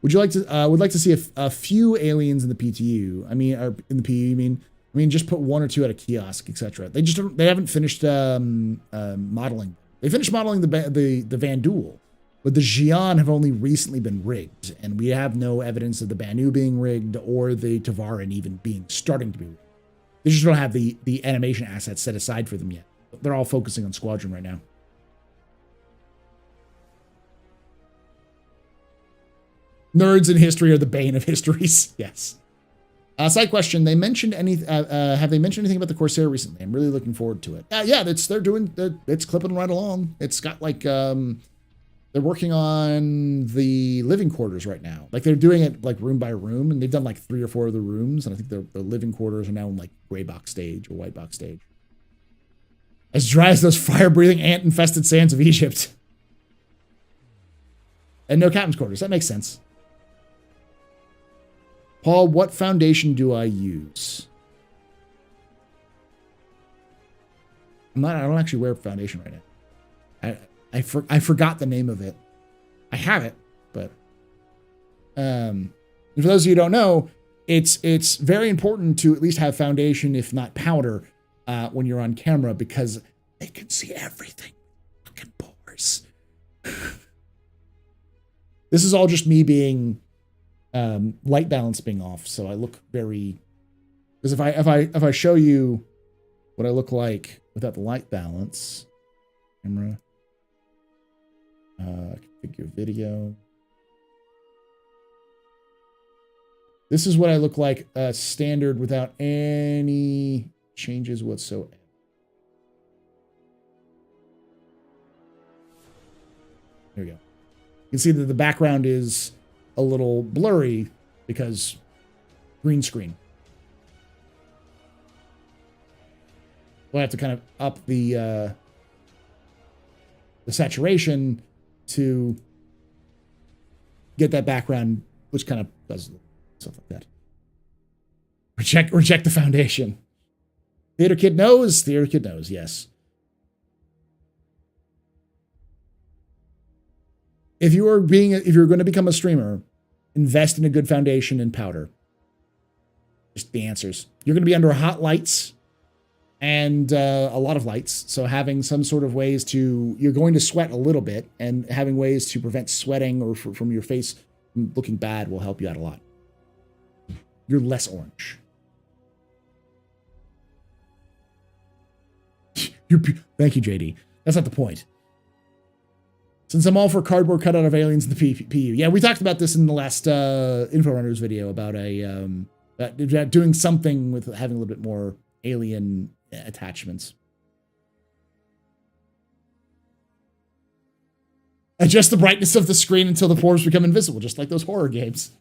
Would like to see a few aliens in the PTU? I mean, or in the PU, you mean? I mean, just put one or two at a kiosk, etc. They haven't finished modeling. They finished modeling the Vandul, but the Xi'an have only recently been rigged, and we have no evidence of the Banu being rigged or the Tavaran even starting to be rigged. They just don't have the animation assets set aside for them yet. They're all focusing on Squadron right now. Nerds in history are the bane of histories. Yes. Side question: They mentioned have they mentioned anything about the Corsair recently? I'm really looking forward to it. Yeah, it's clipping right along. It's got like they're working on the living quarters right now. Like they're doing it like room by room, and they've done like 3 or 4 of the rooms, and I think the living quarters are now in like gray box stage or white box stage. As dry as those fire-breathing ant-infested sands of Egypt. And no captain's quarters. That makes sense. Paul, what foundation do I use? I don't actually wear foundation right now. I forgot the name of it. I have it, but for those of you who don't know, it's very important to at least have foundation, if not powder, when you're on camera, because they can see everything. Fucking pores. This is all just me being light balance being off, so I look very. Because if I show you what I look like without the light balance, camera, configure video. This is what I look like standard without any changes whatsoever. There we go. You can see that the background is a little blurry because green screen. We'll have to kind of up the saturation to get that background, which kind of does stuff like that. Reject the foundation. Theater kid knows. Theater kid knows. Yes. If you're going to become a streamer, invest in a good foundation and powder. Just the answers. You're going to be under hot lights and a lot of lights. So having some sort of ways you're going to sweat a little bit, and having ways to prevent sweating or from your face looking bad will help you out a lot. You're less orange. Thank you, JD. That's not the point. Since I'm all for cardboard cutout of aliens in the PU. Yeah, we talked about this in the last Info Runners video about doing something with having a little bit more alien attachments. Adjust the brightness of the screen until the pores become invisible, just like those horror games.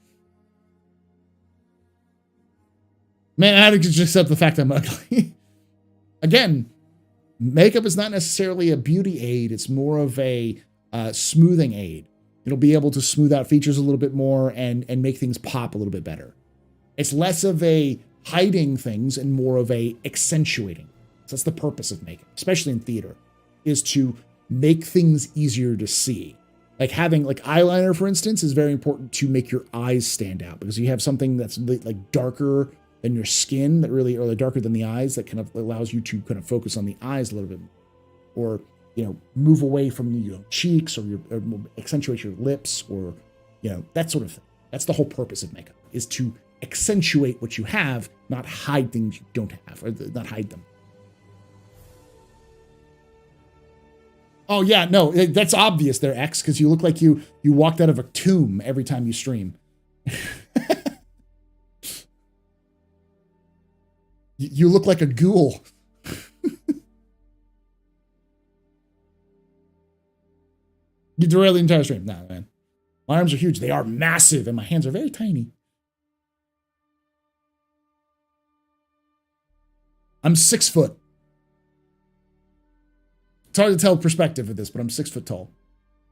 Man, I had to just accept the fact I'm ugly. Again, makeup is not necessarily a beauty aid. It's more of a smoothing aid. It'll be able to smooth out features a little bit more and make things pop a little bit better. It's less of a hiding things and more of a accentuating. So that's the purpose of makeup, especially in theater, is to make things easier to see. Like having like eyeliner, for instance, is very important to make your eyes stand out, because you have something that's like darker than your skin, that really, or darker than the eyes, that kind of allows you to kind of focus on the eyes a little bit, or move away from your cheeks, or accentuate your lips, or that sort of thing. That's the whole purpose of makeup, is to accentuate what you have, not hide things you don't have, or not hide them. Oh yeah, no, that's obvious there, X, because you look like you walked out of a tomb every time you stream. You look like a ghoul. You derail the entire stream. Nah, man. My arms are huge. They are massive, and my hands are very tiny. I'm 6 foot. It's hard to tell perspective with this, but I'm 6 foot tall.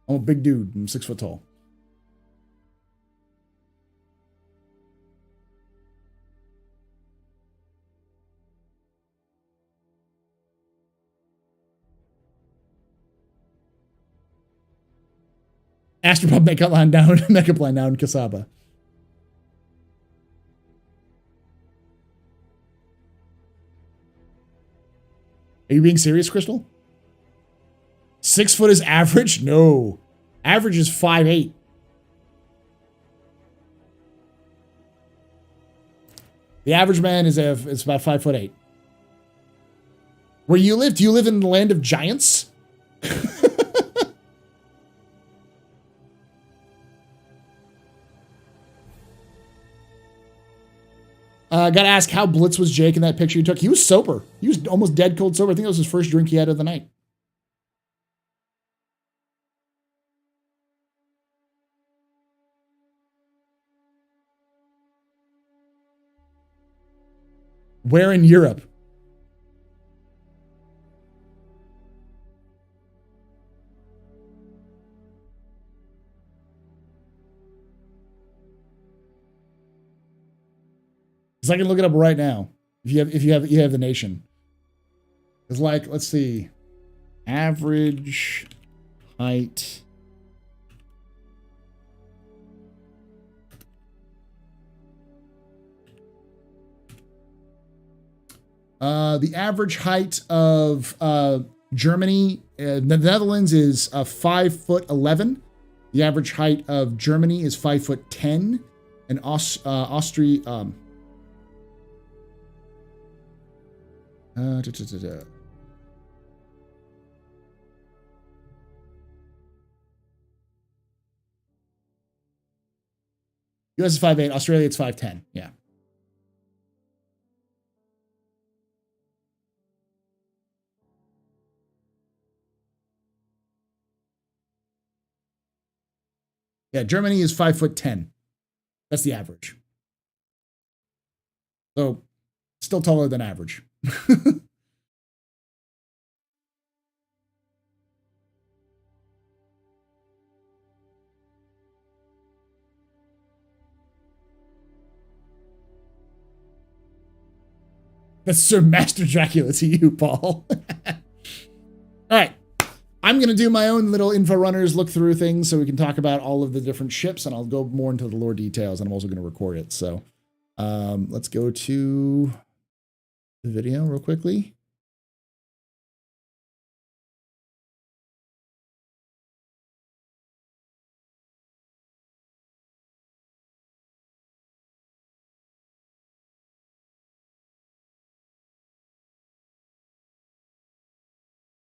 I'm a big dude. I'm 6 foot tall. Astropub makeup line down, makeup line down, Kasaba. Are you being serious, Crystal? 6 foot is average? No. Average is 5'8". The average man is about 5'8". Where you live? Do you live in the land of giants? Gotta ask, how blitz was Jake in that picture you took? He was sober. He was almost dead cold sober. I think that was his first drink he had of the night. Where in Europe? Because I can look it up right now. If you have the nation. It's like, let's see. Average height. The average height of Germany, the Netherlands is 5'11". The average height of Germany is 5'10", and Austria. US is 5'8", Australia it's 5'10". Yeah. Yeah, Germany is 5'10". That's the average. So, still taller than average. That's Sir Master Dracula to you, Paul. All right. I'm going to do my own little info runners look through things so we can talk about all of the different ships, and I'll go more into the lore details, and I'm also going to record it. So let's go to the video real quickly.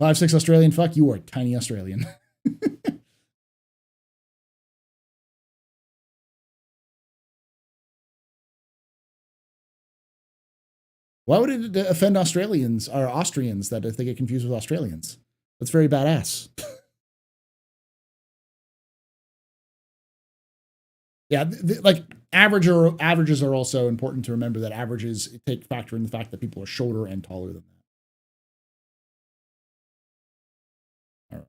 Five, 6 Australian. Fuck, you are a tiny Australian. Why would it offend Australians or Austrians that if they get confused with Australians? That's very badass. Yeah, like averages are also important to remember that averages take factor in the fact that people are shorter and taller than that. All right.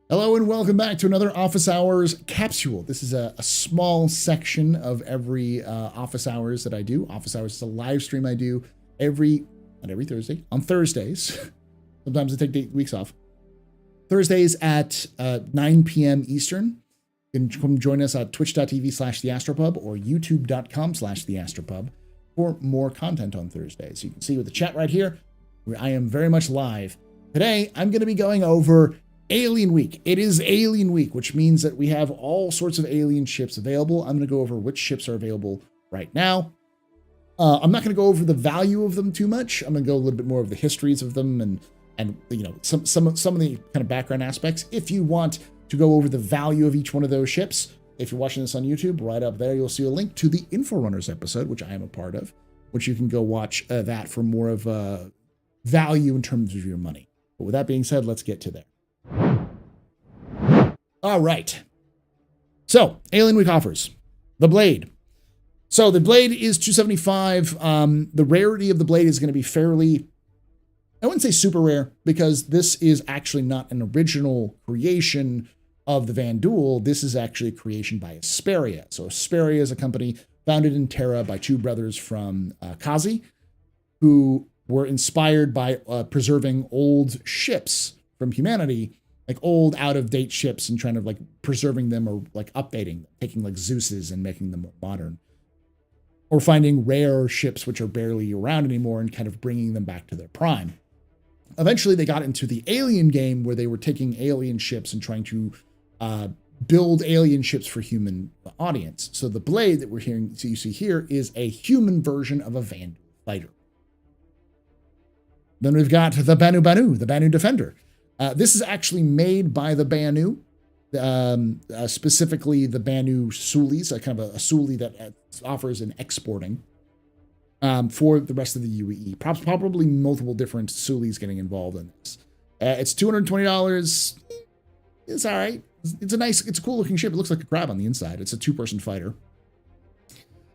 Hello and welcome back to another Office Hours capsule. This is a small section of every Office Hours that I do. Office Hours is a live stream I do not every Thursday, on Thursdays. Sometimes I take weeks off. Thursdays at 9 p.m. Eastern. You can come join us at twitch.tv/theastropub or youtube.com/theastropub for more content on Thursdays. You can see with the chat right here, where I am very much live. Today, I'm going to be going over Alien Week. It is Alien Week, which means that we have all sorts of alien ships available. I'm going to go over which ships are available right now. I'm not going to go over the value of them too much. I'm going to go a little bit more of the histories of them and you know, some of the kind of background aspects. If you want to go over the value of each one of those ships, if you're watching this on YouTube, right up there, you'll see a link to the Inforunners episode, which I am a part of, which you can go watch that for more of value in terms of your money. But with that being said, let's get to there. All right. So, Alien Week offers. The Blade. So, the Blade is $275. The rarity of the Blade is going to be fairly, I wouldn't say super rare, because this is actually not an original creation of the Vanduul. This is actually a creation by Asperia. So Asperia is a company founded in Terra by two brothers from Kazi, who were inspired by preserving old ships from humanity, like old out-of-date ships, and trying to like preserving them or like updating them, taking like Zeus's and making them more modern. Or finding rare ships which are barely around anymore and kind of bringing them back to their prime. Eventually, they got into the alien game where they were taking alien ships and trying to build alien ships for human audience. So the Blade that we're hearing, so you see here, is a human version of a Vanduul fighter. Then we've got the Banu, the Banu Defender. This is actually made by the Banu, specifically the Banu Sulis, kind of a Suli that offers an exporting. For the rest of the UEE. Probably multiple different Sulis getting involved in this. It's $220. It's all right. It's a cool looking ship. It looks like a crab on the inside. It's a 2-person fighter.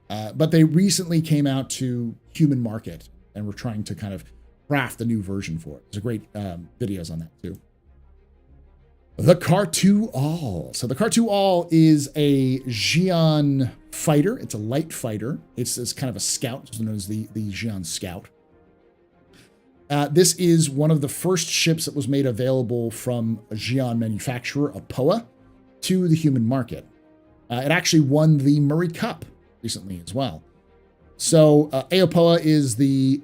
But they recently came out to human market and were trying to kind of craft a new version for it. There's a great videos on that too. The Khartu-Al. So the Khartu-Al is a Xi'an fighter. It's a light fighter. It's kind of a scout, it's known as the Xi'an Scout. This is one of the first ships that was made available from a Xi'an manufacturer, Apoa, to the human market. It actually won the Murray Cup recently as well. So Aopoa is the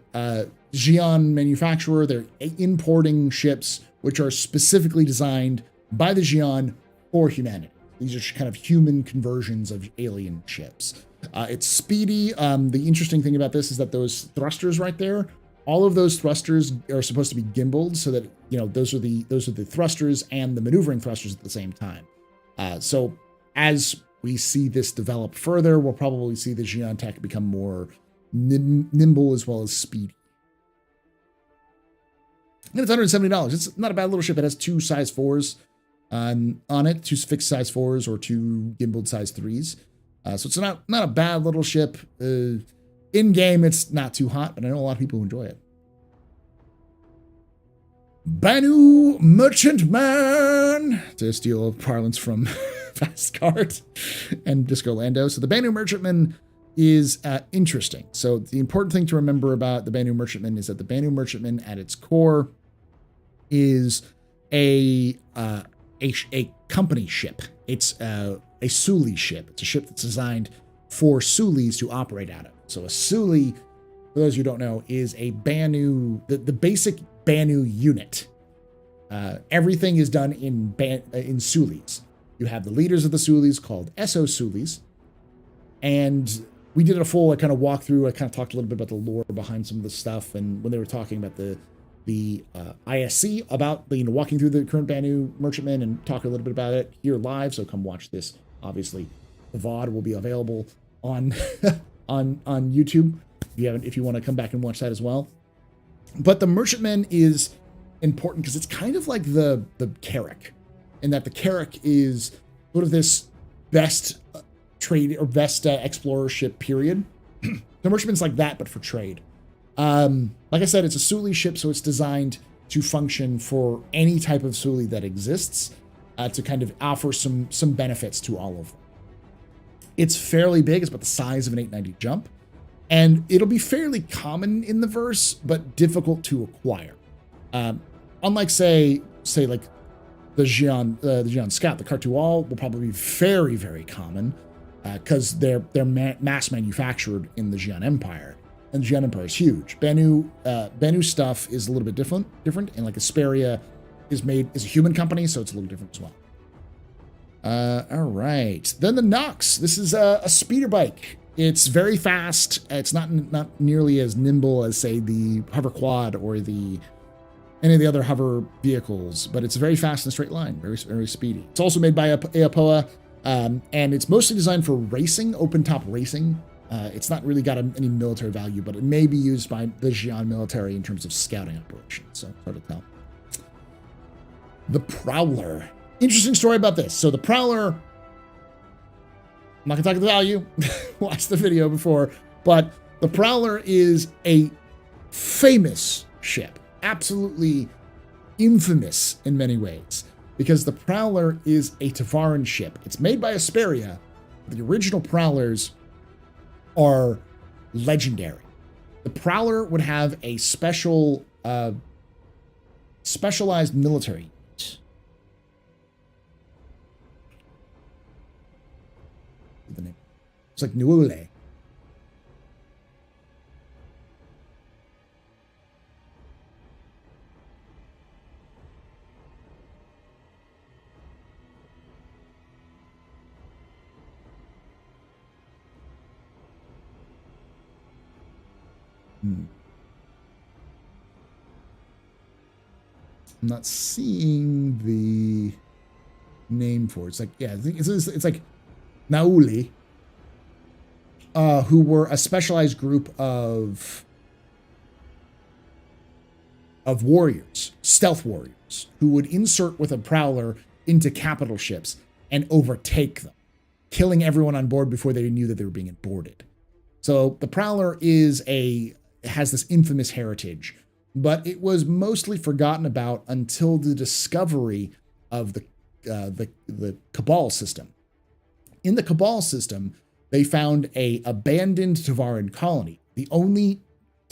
Xi'an manufacturer. They're importing ships which are specifically designed by the Xi'an for humanity. These are kind of human conversions of alien ships. It's speedy. The interesting thing about this is that those thrusters right there, all of those thrusters are supposed to be gimbaled so that, you know, those are the thrusters and the maneuvering thrusters at the same time. So as we see this develop further, we'll probably see the Xi'an tech become more nimble as well as speedy. And it's $170. It's not a bad little ship. It has 2 size 4s on it, 2 fixed size 4s or 2 gimbaled size 3s. So it's not a bad little ship. In game, it's not too hot, but I know a lot of people who enjoy it. Banu Merchantman, to steal parlance from Fast Card and Disco Lando. So the Banu Merchantman is interesting. So the important thing to remember about the Banu Merchantman is that the Banu Merchantman at its core is a company ship. It's a Suli ship. It's a ship that's designed for Sulis to operate out of. So a Suli, for those who don't know, is a Banu, the basic Banu unit. Everything is done in Sulis. You have the leaders of the Sulis called Esso Sulis. And we did a full kind of walkthrough. I kind of talked a little bit about the lore behind some of the stuff. And when they were talking about the ISC, about walking through the current Banu Merchantman and talking a little bit about it here live. So come watch this. Obviously, the VOD will be available on on YouTube if you want to come back and watch that as well. But the Merchantman is important because it's kind of like the Carrack, in that the Carrack is sort of this best trade or best explorer ship period. The Merchantman's like that, but for trade. Like I said, it's a Suli ship, so it's designed to function for any type of Suli that exists, to kind of offer some benefits to all of them. It's fairly big. It's about the size of an 890 jump. And it'll be fairly common in the verse, but difficult to acquire. Unlike, say like the Xi'an Scout, the Khartu-Al will probably be very, very common because they're mass manufactured in the Xi'an Empire. And the Xi'an Empire is huge. Banu stuff is a little bit different, and like Asperia is a human company, so it's a little different as well. All right. Then the Nox. This is a speeder bike. It's very fast. It's not nearly as nimble as, say, the hover quad or any of the other hover vehicles, but it's very fast in a straight line, very, very speedy. It's also made by Aopoa, and it's mostly designed for racing, open-top racing. It's not really got any military value, but it may be used by the Xi'an military in terms of scouting operations, so hard to tell. The Prowler. Interesting story about this. So the Prowler, I'm not going to talk the value, watch the video before, but the Prowler is a famous ship, absolutely infamous in many ways, because the Prowler is a Tavaran ship. It's made by Asperia. The original Prowlers are legendary. The Prowler would have a specialized military unit. The name. It's like Nuole. I'm not seeing the name for it. It's like, yeah, I think it's like Nauli, who were a specialized group of warriors, stealth warriors, who would insert with a Prowler into capital ships and overtake them, killing everyone on board before they knew that they were being boarded. So the Prowler has this infamous heritage, but it was mostly forgotten about until the discovery of the Cabal system. In the Cabal system, they found a abandoned Tavaran colony, the only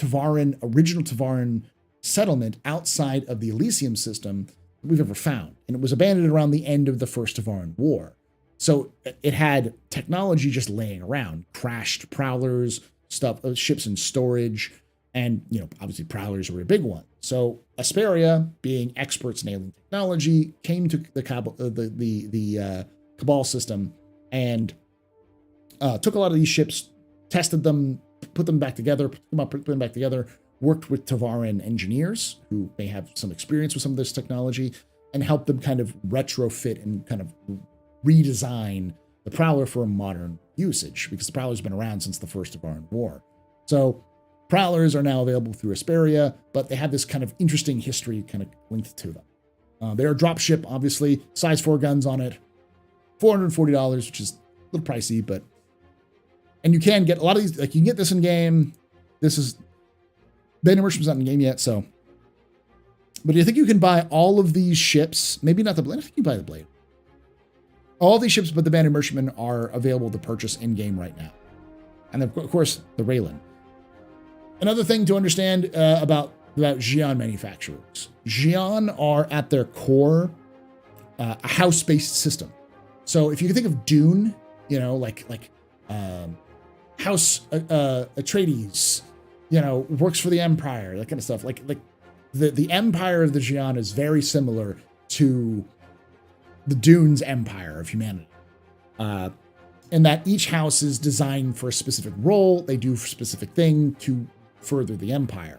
original Tavaran settlement outside of the Elysium system we've ever found, and it was abandoned around the end of the First Tavaran War. So it had technology just laying around, crashed Prowlers, ships in storage, and obviously Prowlers were a big one. So Asperia, being experts in alien technology, came to the Cabal system and took a lot of these ships, tested them, put them back together, worked with Tavaran engineers who may have some experience with some of this technology, and helped them kind of retrofit and kind of redesign the Prowler for a modern usage, because the Prowler's been around since the First Tavaran War. So Prowlers are now available through Asperia, but they have this kind of interesting history kind of linked to them. They are drop ship, obviously, size 4 guns on it, $440, which is a little pricey, but, and you can get a lot of these, like you can get this in game. This is, Banu Merchant's not in game yet, so, but I think you can buy all of these ships, maybe not the Blade, I think you buy the Blade. All these ships, but the Banu Merchantmen are available to purchase in game right now. And of course, the Raylan. Another thing to understand about Xi'an manufacturers. Xi'an are at their core a house-based system. So if you can think of Dune, like House Atreides, works for the Empire, that kind of stuff. Like the Empire of the Xi'an is very similar to the Dune's Empire of humanity. And that each house is designed for a specific role. They do a specific thing to further the Empire.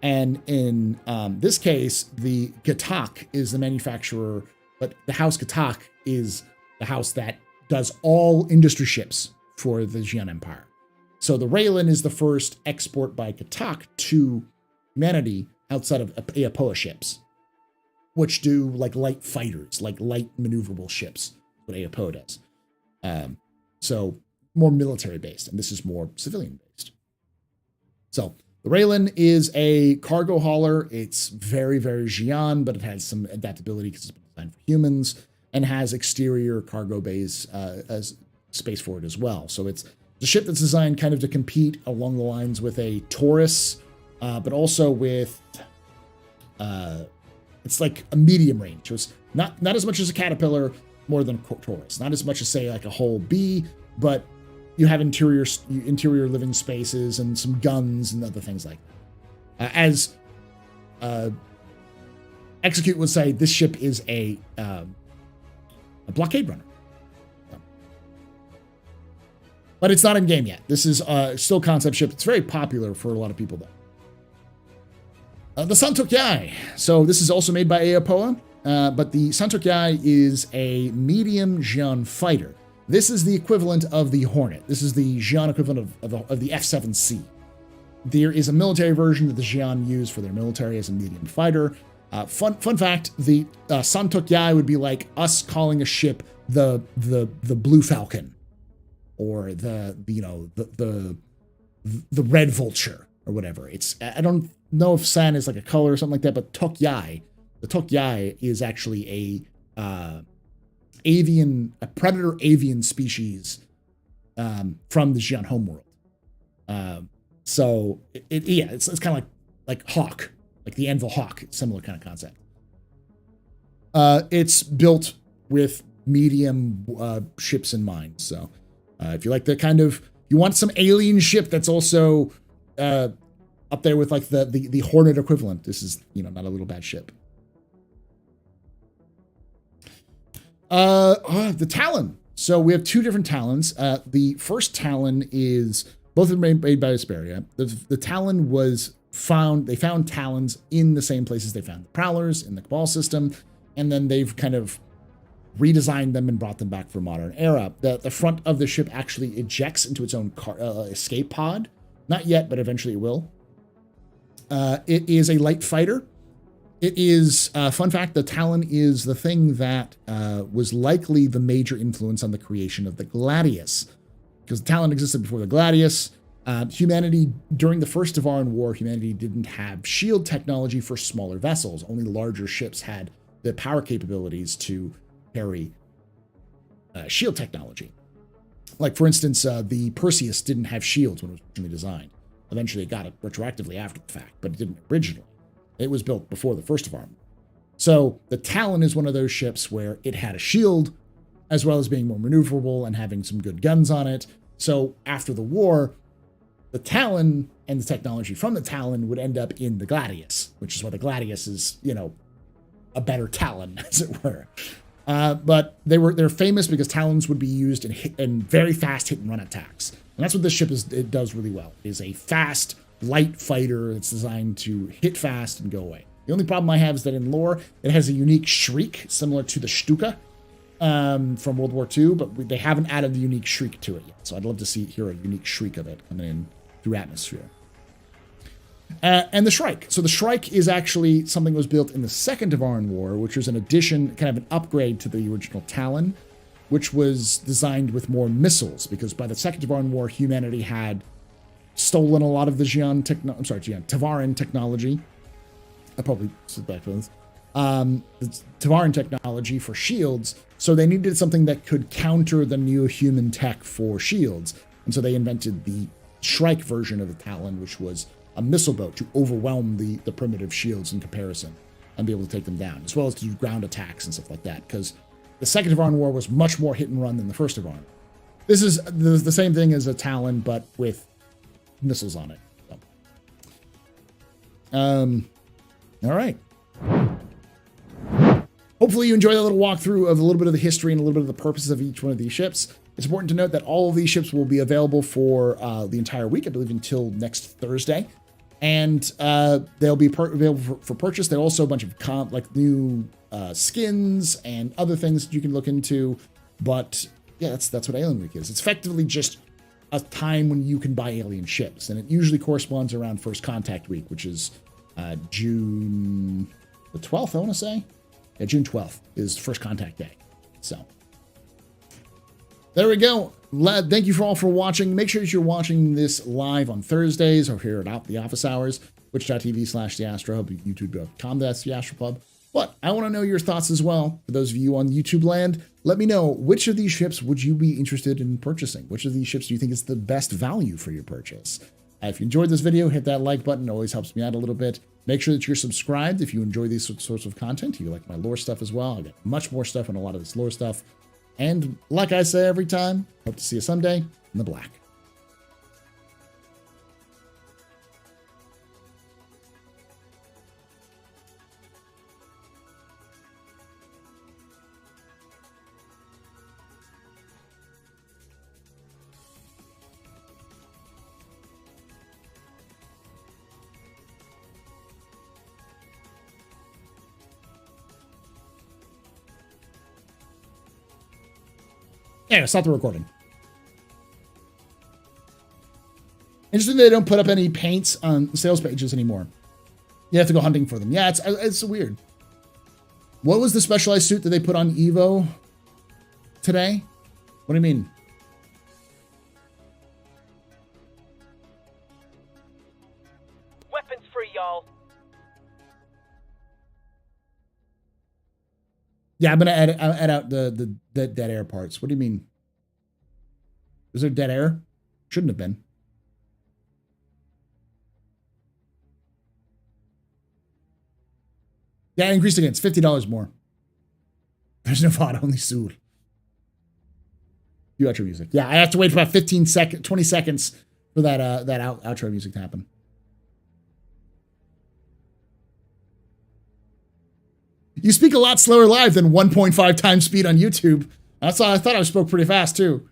And in this case, the Gatak is the manufacturer, but the House Gatak is the house that does all industry ships for the Xi'an Empire. So the Raylan is the first export by Gatak to humanity outside of Aopoa ships, which do like light fighters, like light maneuverable ships, what Aopoa does. So more military based, and this is more civilian based. So the Raylan is a cargo hauler. It's very, very Xi'an, but it has some adaptability because it's been designed for humans, and has exterior cargo bays as space for it as well. So it's the ship that's designed kind of to compete along the lines with a Taurus, but also with it's like a medium range. So it's not as much as a Caterpillar, more than a Taurus. Not as much as, say, like a whole B, but you have interior living spaces and some guns and other things like that. As Execute would say, this ship is a blockade runner. But it's not in game yet. This is still concept ship. It's very popular for a lot of people, though. The Santokyai. So this is also made by Aopoa, but the Santokyai is a medium Xi'an fighter. This is the equivalent of the Hornet. This is the Xi'an equivalent of the F-7C. There is a military version that the Xi'an use for their military as a medium fighter. Fun fact: the Santokyai would be like us calling a ship the Blue Falcon, or the Red Vulture, or whatever. I don't know if San is like a color or something like that, but Tokyai, the Tokyai is actually a predator avian species from the Xi'an homeworld. So it's kind of like Hawk, like the Anvil Hawk, similar kind of concept. It's built with medium ships in mind. So if you like the you want some alien ship that's also up there with like the Hornet equivalent, this is not a little bad ship. The Talon. So we have two different Talons. The first Talon is both of them made by Asperia. The Talon was found. They found Talons in the same places they found the Prowlers in the Cabal system, and then they've kind of redesigned them and brought them back for modern era. The front of the ship actually ejects into its own escape pod. Not yet, but eventually it will. It is a light fighter. It is, fun fact, the Talon is the thing that was likely the major influence on the creation of the Gladius. Because the Talon existed before the Gladius. Humanity, during the First Tevaran War, humanity didn't have shield technology for smaller vessels. Only larger ships had the power capabilities to carry shield technology. Like, for instance, the Perseus didn't have shields when it was originally designed. Eventually, it got it retroactively after the fact, but it didn't originally. It was built before the First Tevaran. So the Talon is one of those ships where it had a shield, as well as being more maneuverable and having some good guns on it. So after the war, the Talon and the technology from the Talon would end up in the Gladius, which is why the Gladius is, a better Talon, as it were. But they're famous because Talons would be used in very fast hit and run attacks. And that's what this ship it does really well. It is a fast, light fighter that's designed to hit fast and go away. The only problem I have is that in lore, it has a unique shriek similar to the Stuka from World War II, but they haven't added the unique shriek to it yet. So I'd love to hear a unique shriek of it coming in through atmosphere. And the Shrike. So the Shrike is actually something that was built in the Second Tevaran War, which was an addition, kind of an upgrade to the original Talon, which was designed with more missiles, because by the Second Tevaran War, humanity had stolen a lot of the Tevaran technology. I probably said back to this. The Tevaran technology for shields, so they needed something that could counter the neo-human tech for shields. And so they invented the Shrike version of the Talon, which was a missile boat to overwhelm the primitive shields in comparison and be able to take them down, as well as to do ground attacks and stuff like that, because the Second Tevaran War was much more hit and run than the First Tevaran. This is the same thing as a Talon, but with missiles on it. So. All right. Hopefully you enjoyed a little walkthrough of a little bit of the history and a little bit of the purposes of each one of these ships. It's important to note that all of these ships will be available for the entire week, I believe until next Thursday. And they'll be available for purchase. There are also a bunch of new skins and other things that you can look into. But yeah, that's what Alien Week is. It's effectively just a time when you can buy alien ships. And it usually corresponds around First Contact Week, which is June the 12th, I want to say. Yeah, June 12th is First Contact Day. So there we go. Thank you all for watching. Make sure that you're watching this live on Thursdays or here at the office hours, twitch.tv/theastrahub, youtube.com/theastrahub. But I want to know your thoughts as well. For those of you on YouTube land, let me know, which of these ships would you be interested in purchasing? Which of these ships do you think is the best value for your purchase? If you enjoyed this video, hit that like button. It always helps me out a little bit. Make sure that you're subscribed if you enjoy these sorts of content. You like my lore stuff as well. I got much more stuff on a lot of this lore stuff. And like I say every time, hope to see you someday in the black. Anyway, stop the recording. Interesting they don't put up any paints on sales pages anymore. You have to go hunting for them. Yeah, it's weird. What was the specialized suit that they put on Evo today? What do you mean? Weapons free, y'all. Yeah, I'm gonna edit out the dead air parts. What do you mean? Is there dead air? Shouldn't have been. Yeah, increased again. It's $50 more. There's no VOD, only Sur. You outro music. Yeah, I have to wait for about 20 seconds for that outro music to happen. You speak a lot slower live than 1.5 times speed on YouTube. I thought I spoke pretty fast too.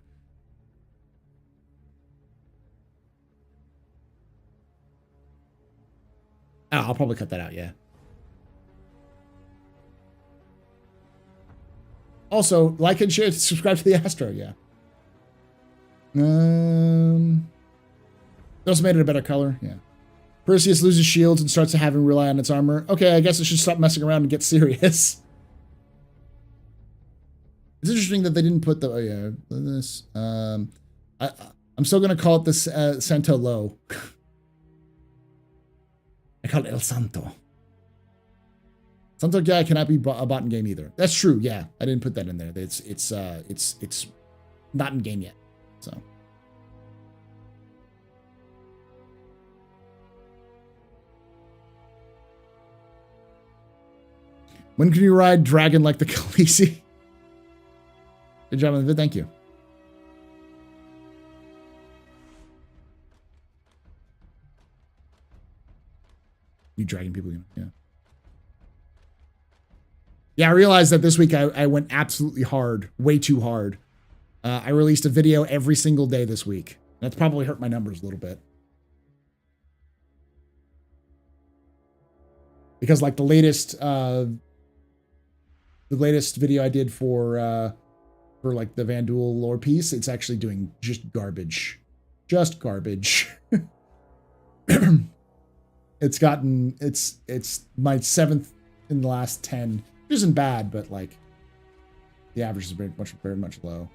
Oh, I'll probably cut that out, yeah. Also, like and share, subscribe to the Astro, yeah. They also made it a better color, yeah. Perseus loses shields and starts to have him rely on its armor. Okay, I guess I should stop messing around and get serious. It's interesting that they didn't put the, oh yeah, this, I'm still gonna call it this Santo Low. I call it El Santo. Santo guy cannot be a bot in game either. That's true, yeah. I didn't put that in there. It's not in game yet, so. When can you ride dragon like the Khaleesi? Good job on the vid, thank you. You dragon people, yeah. Yeah, I realized that this week I went absolutely hard, way too hard. I released a video every single day this week. That's probably hurt my numbers a little bit. Because like the latest video I did for like the Vanduul lore piece, it's actually doing just garbage. Just garbage. It's my 7th in the last 10. It isn't bad, but like the average is very much low.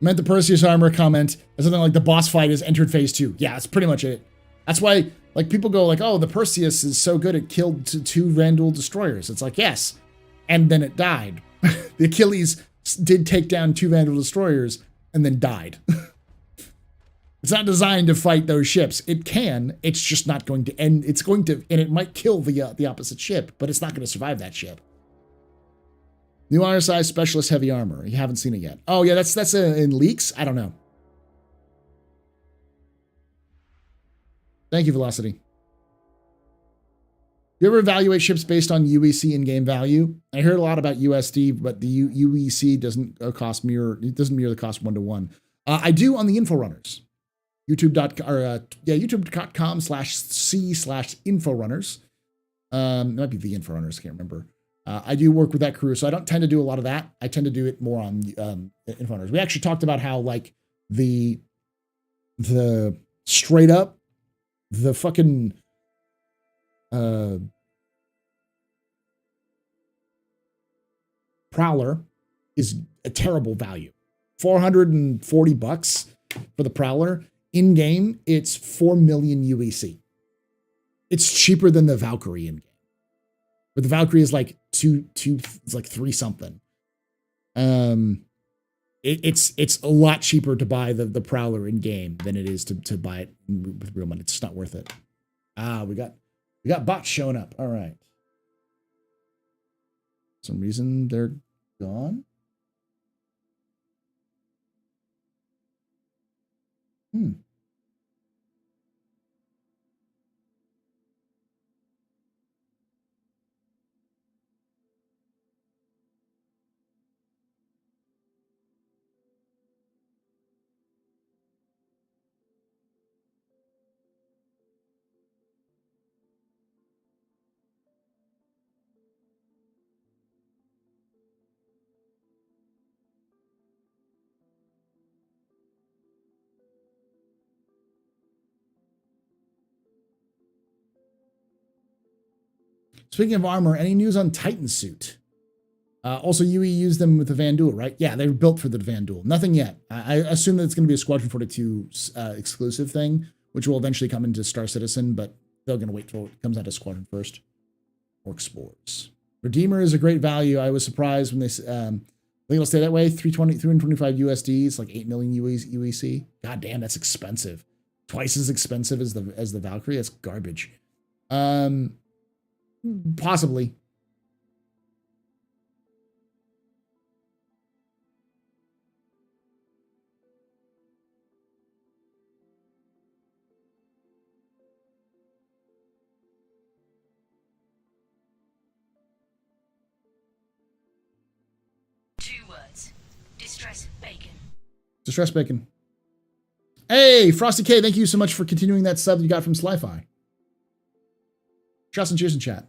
Meant the Perseus armor comment as something like the boss fight has entered phase 2. Yeah, that's pretty much it. That's why like people go like, oh, the Perseus is so good it killed 2 Vanduul destroyers. It's like, yes. And then it died. The Achilles did take down 2 Vanduul destroyers and then died. It's not designed to fight those ships. It can. It's just not going to end. It's going to, and it might kill the opposite ship, but it's not going to survive that ship. New RSI specialist heavy armor. You haven't seen it yet. Oh yeah, that's in leaks. I don't know. Thank you, Velocity. You ever evaluate ships based on UEC in-game value? I heard a lot about USD, but the UEC doesn't mirror the cost 1-to-1. I do on the Inforunners. YouTube.com/C/Inforunners. It might be the Inforunners, I can't remember. I do work with that crew, so I don't tend to do a lot of that. I tend to do it more on Inforunners. We actually talked about how like the straight up, the fucking Prowler is a terrible value. $440 for the Prowler. In game, it's 4 million UEC. It's cheaper than the Valkyrie in game. But the Valkyrie is like it's like 3 something. It's a lot cheaper to buy the Prowler in game than it is to buy it with real money. It's just not worth it. We got bots showing up. All right. For some reason they're gone. Speaking of armor, any news on Titan suit? Also, UE used them with the Van Duel, right? Yeah, they were built for the Van Duel. Nothing yet. I assume that it's going to be a Squadron 42 exclusive thing, which will eventually come into Star Citizen, but they're going to wait till it comes out of Squadron first. Orc Spores. Redeemer is a great value. I was surprised when they I think it'll stay that way. 325 USD. It's like 8 million UEC. God damn, that's expensive. Twice as expensive as the Valkyrie. That's garbage. Possibly. Distress Bacon. Hey, Frosty K, thank you so much for continuing that sub you got from Sli-Fi. Shots and cheers in chat.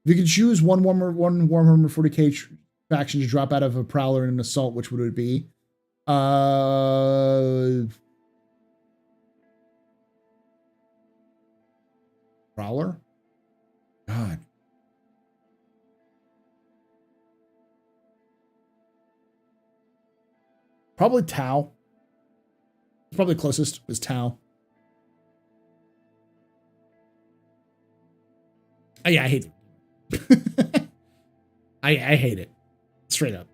If you could choose one Warhammer 40k faction to drop out of a Prowler and an Assault, which would it be? Prowler? God. Probably Tau. Probably closest is Tau. Oh, yeah, I hate it. I hate it. Straight up.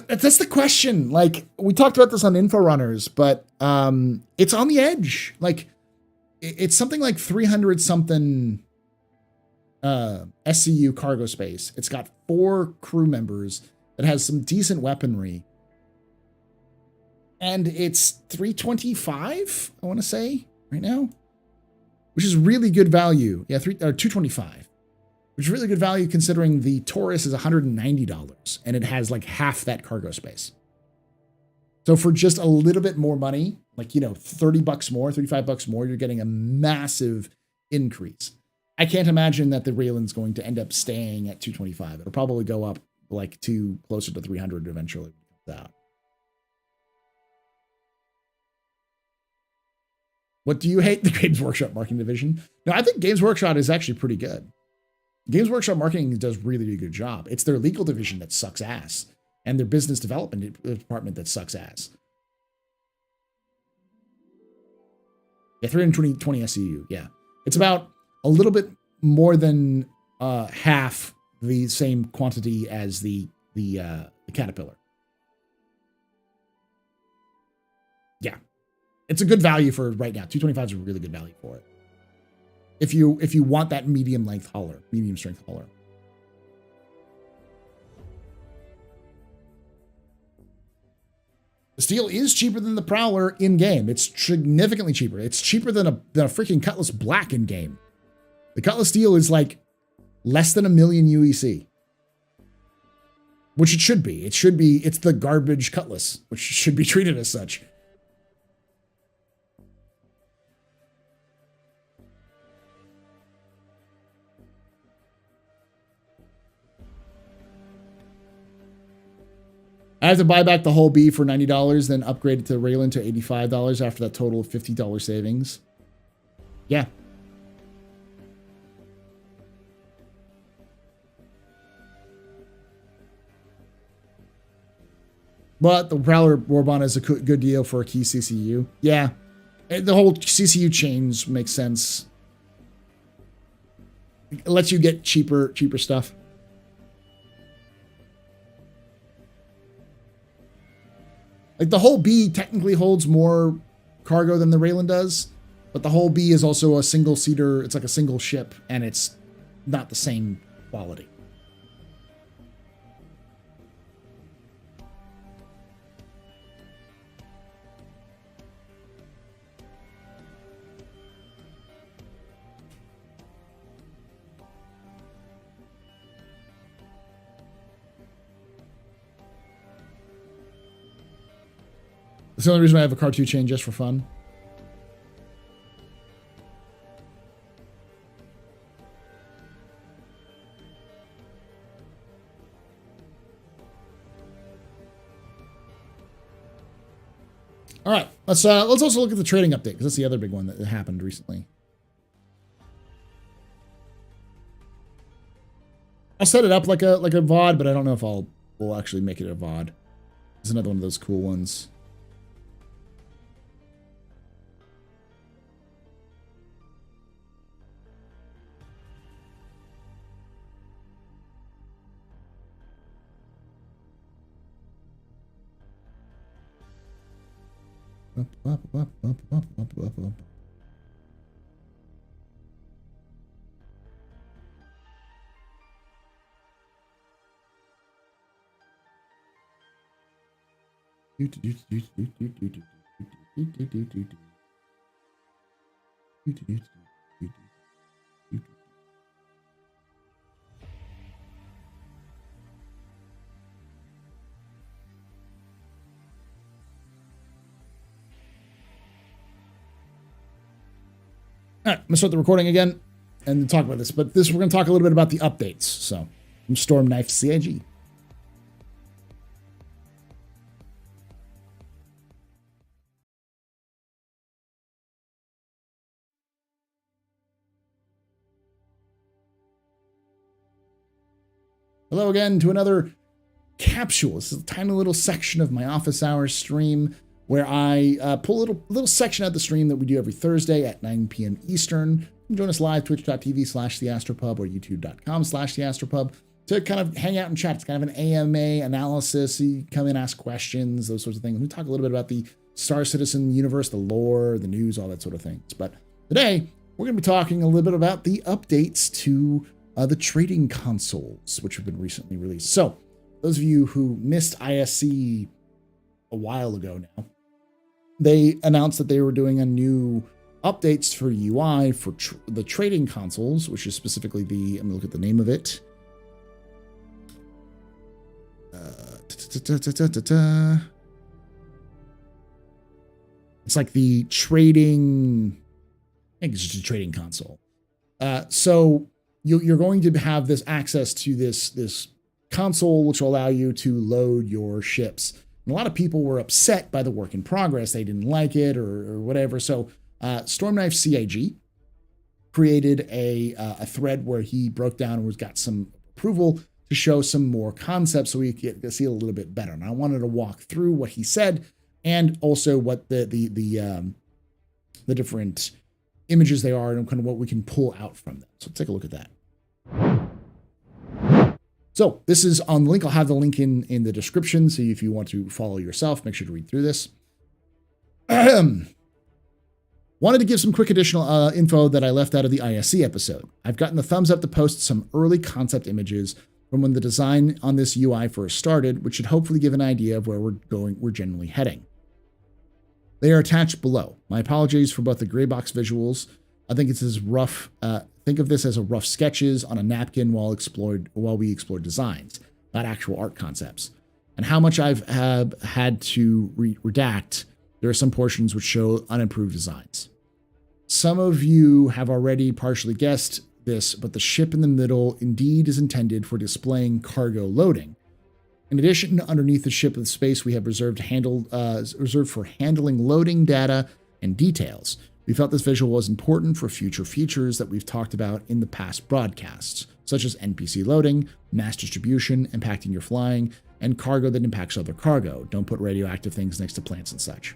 That's the question. Like, we talked about this on Inforunners, but it's on the edge. Like, it's something like 300 something SCU cargo space. It's got 4 crew members. It has some decent weaponry. And it's 325, I want to say, right now. Which is really good value. Yeah, 225. Which is really good value considering the Taurus is $190 and it has like half that cargo space. So for just a little bit more money, like, you know, 30 bucks more, 35 bucks more, you're getting a massive increase. I can't imagine that the Raylan's going to end up staying at 225. It'll probably go up like to closer to 300 eventually. What do you hate? The Games Workshop marketing division? No, I think Games Workshop is actually pretty good. Games Workshop marketing does really good job. It's their legal division that sucks ass, and their business development department that sucks ass. Yeah, 320 SCU. Yeah, it's about a little bit more than half the same quantity as the Caterpillar. Yeah, it's a good value for right now. 225 is a really good value for it. If you want that medium strength hauler. The steel is cheaper than the Prowler in game. It's significantly cheaper. It's cheaper than a freaking Cutlass Black in game. The Cutlass Steel is like less than 1 million UEC. Which it should be. It's the garbage Cutlass, which should be treated as such. I have to buy back the whole B for $90, then upgrade it to Raylan to $85 after that total of $50 savings. Yeah. But the Prowler Warbond is a good deal for a key CCU. Yeah. The whole CCU chains makes sense. It lets you get cheaper stuff. Like, the whole B technically holds more cargo than the Raylan does, but the whole B is also a single seater. It's like a single ship, and it's not the same quality. That's the only reason I have a Car 2 chain, just for fun. All right, let's also look at the trading update, because that's the other big one that happened recently. I'll set it up like a VOD, but I don't know if we'll actually make it a VOD. It's another one of those cool ones. All right, I'm gonna start the recording again and talk about this. But we're gonna talk a little bit about the updates. So, from Storm Knife CIG. Hello again to another capsule. This is a tiny little section of my office hours stream where I pull a little section of the stream that we do every Thursday at 9 p.m. Eastern. You can join us live, twitch.tv/theastropub or youtube.com/theastropub to kind of hang out and chat. It's kind of an AMA analysis. So you come in, ask questions, those sorts of things. We talk a little bit about the Star Citizen universe, the lore, the news, all that sort of things. But today, we're going to be talking a little bit about the updates to the trading consoles, which have been recently released. So, those of you who missed ISC a while ago now, they announced that they were doing a new updates for UI for the trading consoles, which is specifically the, I'm going to look at the name of it. It's like the trading, I think it's just a trading console. So you're going to have this access to this console, which will allow you to load your ships. And a lot of people were upset by the work in progress. They didn't like it or whatever. So Stormknife CIG created a thread where he broke down and got some approval to show some more concepts so we get to see it a little bit better. And I wanted to walk through what he said and also what the different images they are and kind of what we can pull out from them. So take a look at that. So this is on the link. I'll have the link in the description. So if you want to follow yourself, make sure to read through this. Wanted to give some quick additional info that I left out of the ISC episode. I've gotten the thumbs up to post some early concept images from when the design on this UI first started, which should hopefully give an idea of where we're generally heading. They are attached below. My apologies for both the gray box visuals. I think it's as rough. Think of this as a rough sketches on a napkin while we explored designs, not actual art concepts. And how much I've had to redact. There are some portions which show unimproved designs. Some of you have already partially guessed this, but the ship in the middle indeed is intended for displaying cargo loading. In addition, underneath the ship of the space we have reserved for handling loading data and details. We felt this visual was important for future features that we've talked about in the past broadcasts, such as NPC loading, mass distribution, impacting your flying, and cargo that impacts other cargo. Don't put radioactive things next to plants and such.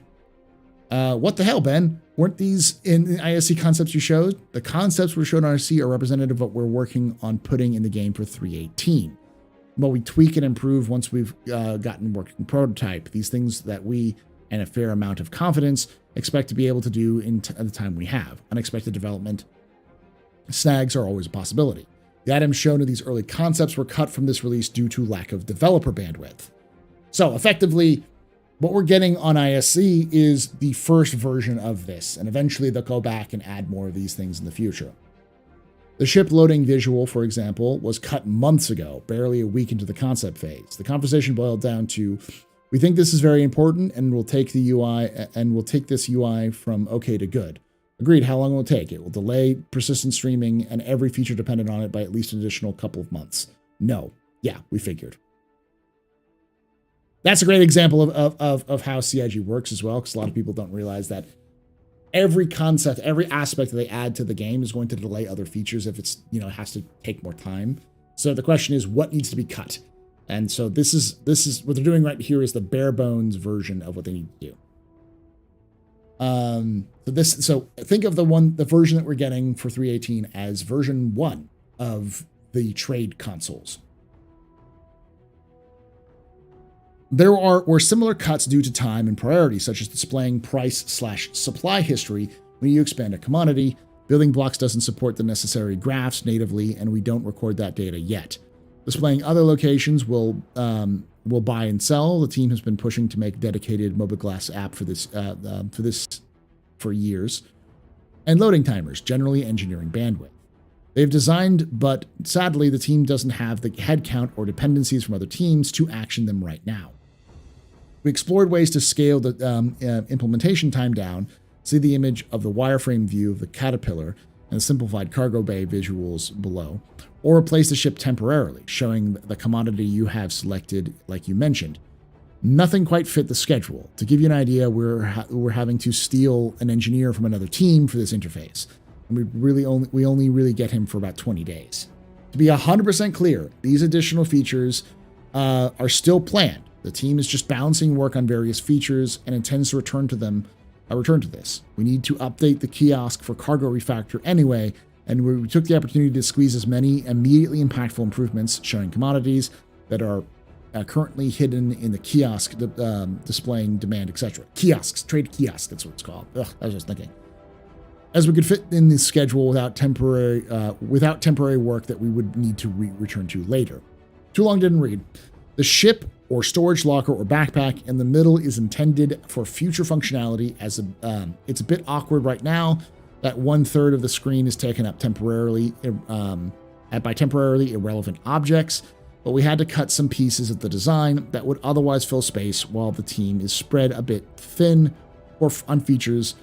What the hell, Ben? Weren't these in the ISC concepts you showed? The concepts we showed on ISC are representative of what we're working on putting in the game for 3.18. But we tweak and improve once we've gotten working prototype. These things that we, and a fair amount of confidence, expect to be able to do in the time we have. Unexpected development snags are always a possibility. The items shown in these early concepts were cut from this release due to lack of developer bandwidth. So effectively, what we're getting on ISC is the first version of this, and eventually they'll go back and add more of these things in the future. The ship loading visual, for example, was cut months ago, barely a week into the concept phase. The conversation boiled down to, we think this is very important and we'll take this UI from okay to good. Agreed, how long will it take? It will delay persistent streaming and every feature dependent on it by at least an additional couple of months. No. Yeah, we figured. that's a great example of how CIG works as well, because a lot of people don't realize that every concept, every aspect that they add to the game is going to delay other features if it's, it has to take more time. So the question is, what needs to be cut? And so this is what they're doing right here is the bare bones version of what they need to do. So think of the version that we're getting for 3.18 as version 1 of the trade consoles. There were similar cuts due to time and priority, such as displaying price/supply history when you expand a commodity. Building blocks doesn't support the necessary graphs natively, and we don't record that data yet. Displaying other locations will buy and sell. The team has been pushing to make dedicated mobiGlas app for this for years. And loading timers, generally engineering bandwidth. They've designed, but sadly, the team doesn't have the headcount or dependencies from other teams to action them right now. We explored ways to scale the implementation time down. See the image of the wireframe view of the Caterpillar and the simplified cargo bay visuals below, or replace the ship temporarily, showing the commodity you have selected, like you mentioned. Nothing quite fit the schedule. To give you an idea, we're having to steal an engineer from another team for this interface, and we only really get him for about 20 days. To be 100% clear, these additional features are still planned. The team is just balancing work on various features and intends to return to this. We need to update the kiosk for cargo refactor anyway, and we took the opportunity to squeeze as many immediately impactful improvements showing commodities that are currently hidden in the kiosk, displaying demand, etc. Kiosks, trade kiosk, that's what it's called. Ugh, I was just thinking. As we could fit in the schedule without temporary work that we would need to return to later. Too long didn't read. The ship or storage locker or backpack in the middle is intended for future functionality. It's a bit awkward right now that 1/3 of the screen is taken up temporarily, by temporarily irrelevant objects, but we had to cut some pieces of the design that would otherwise fill space while the team is spread a bit thin on features.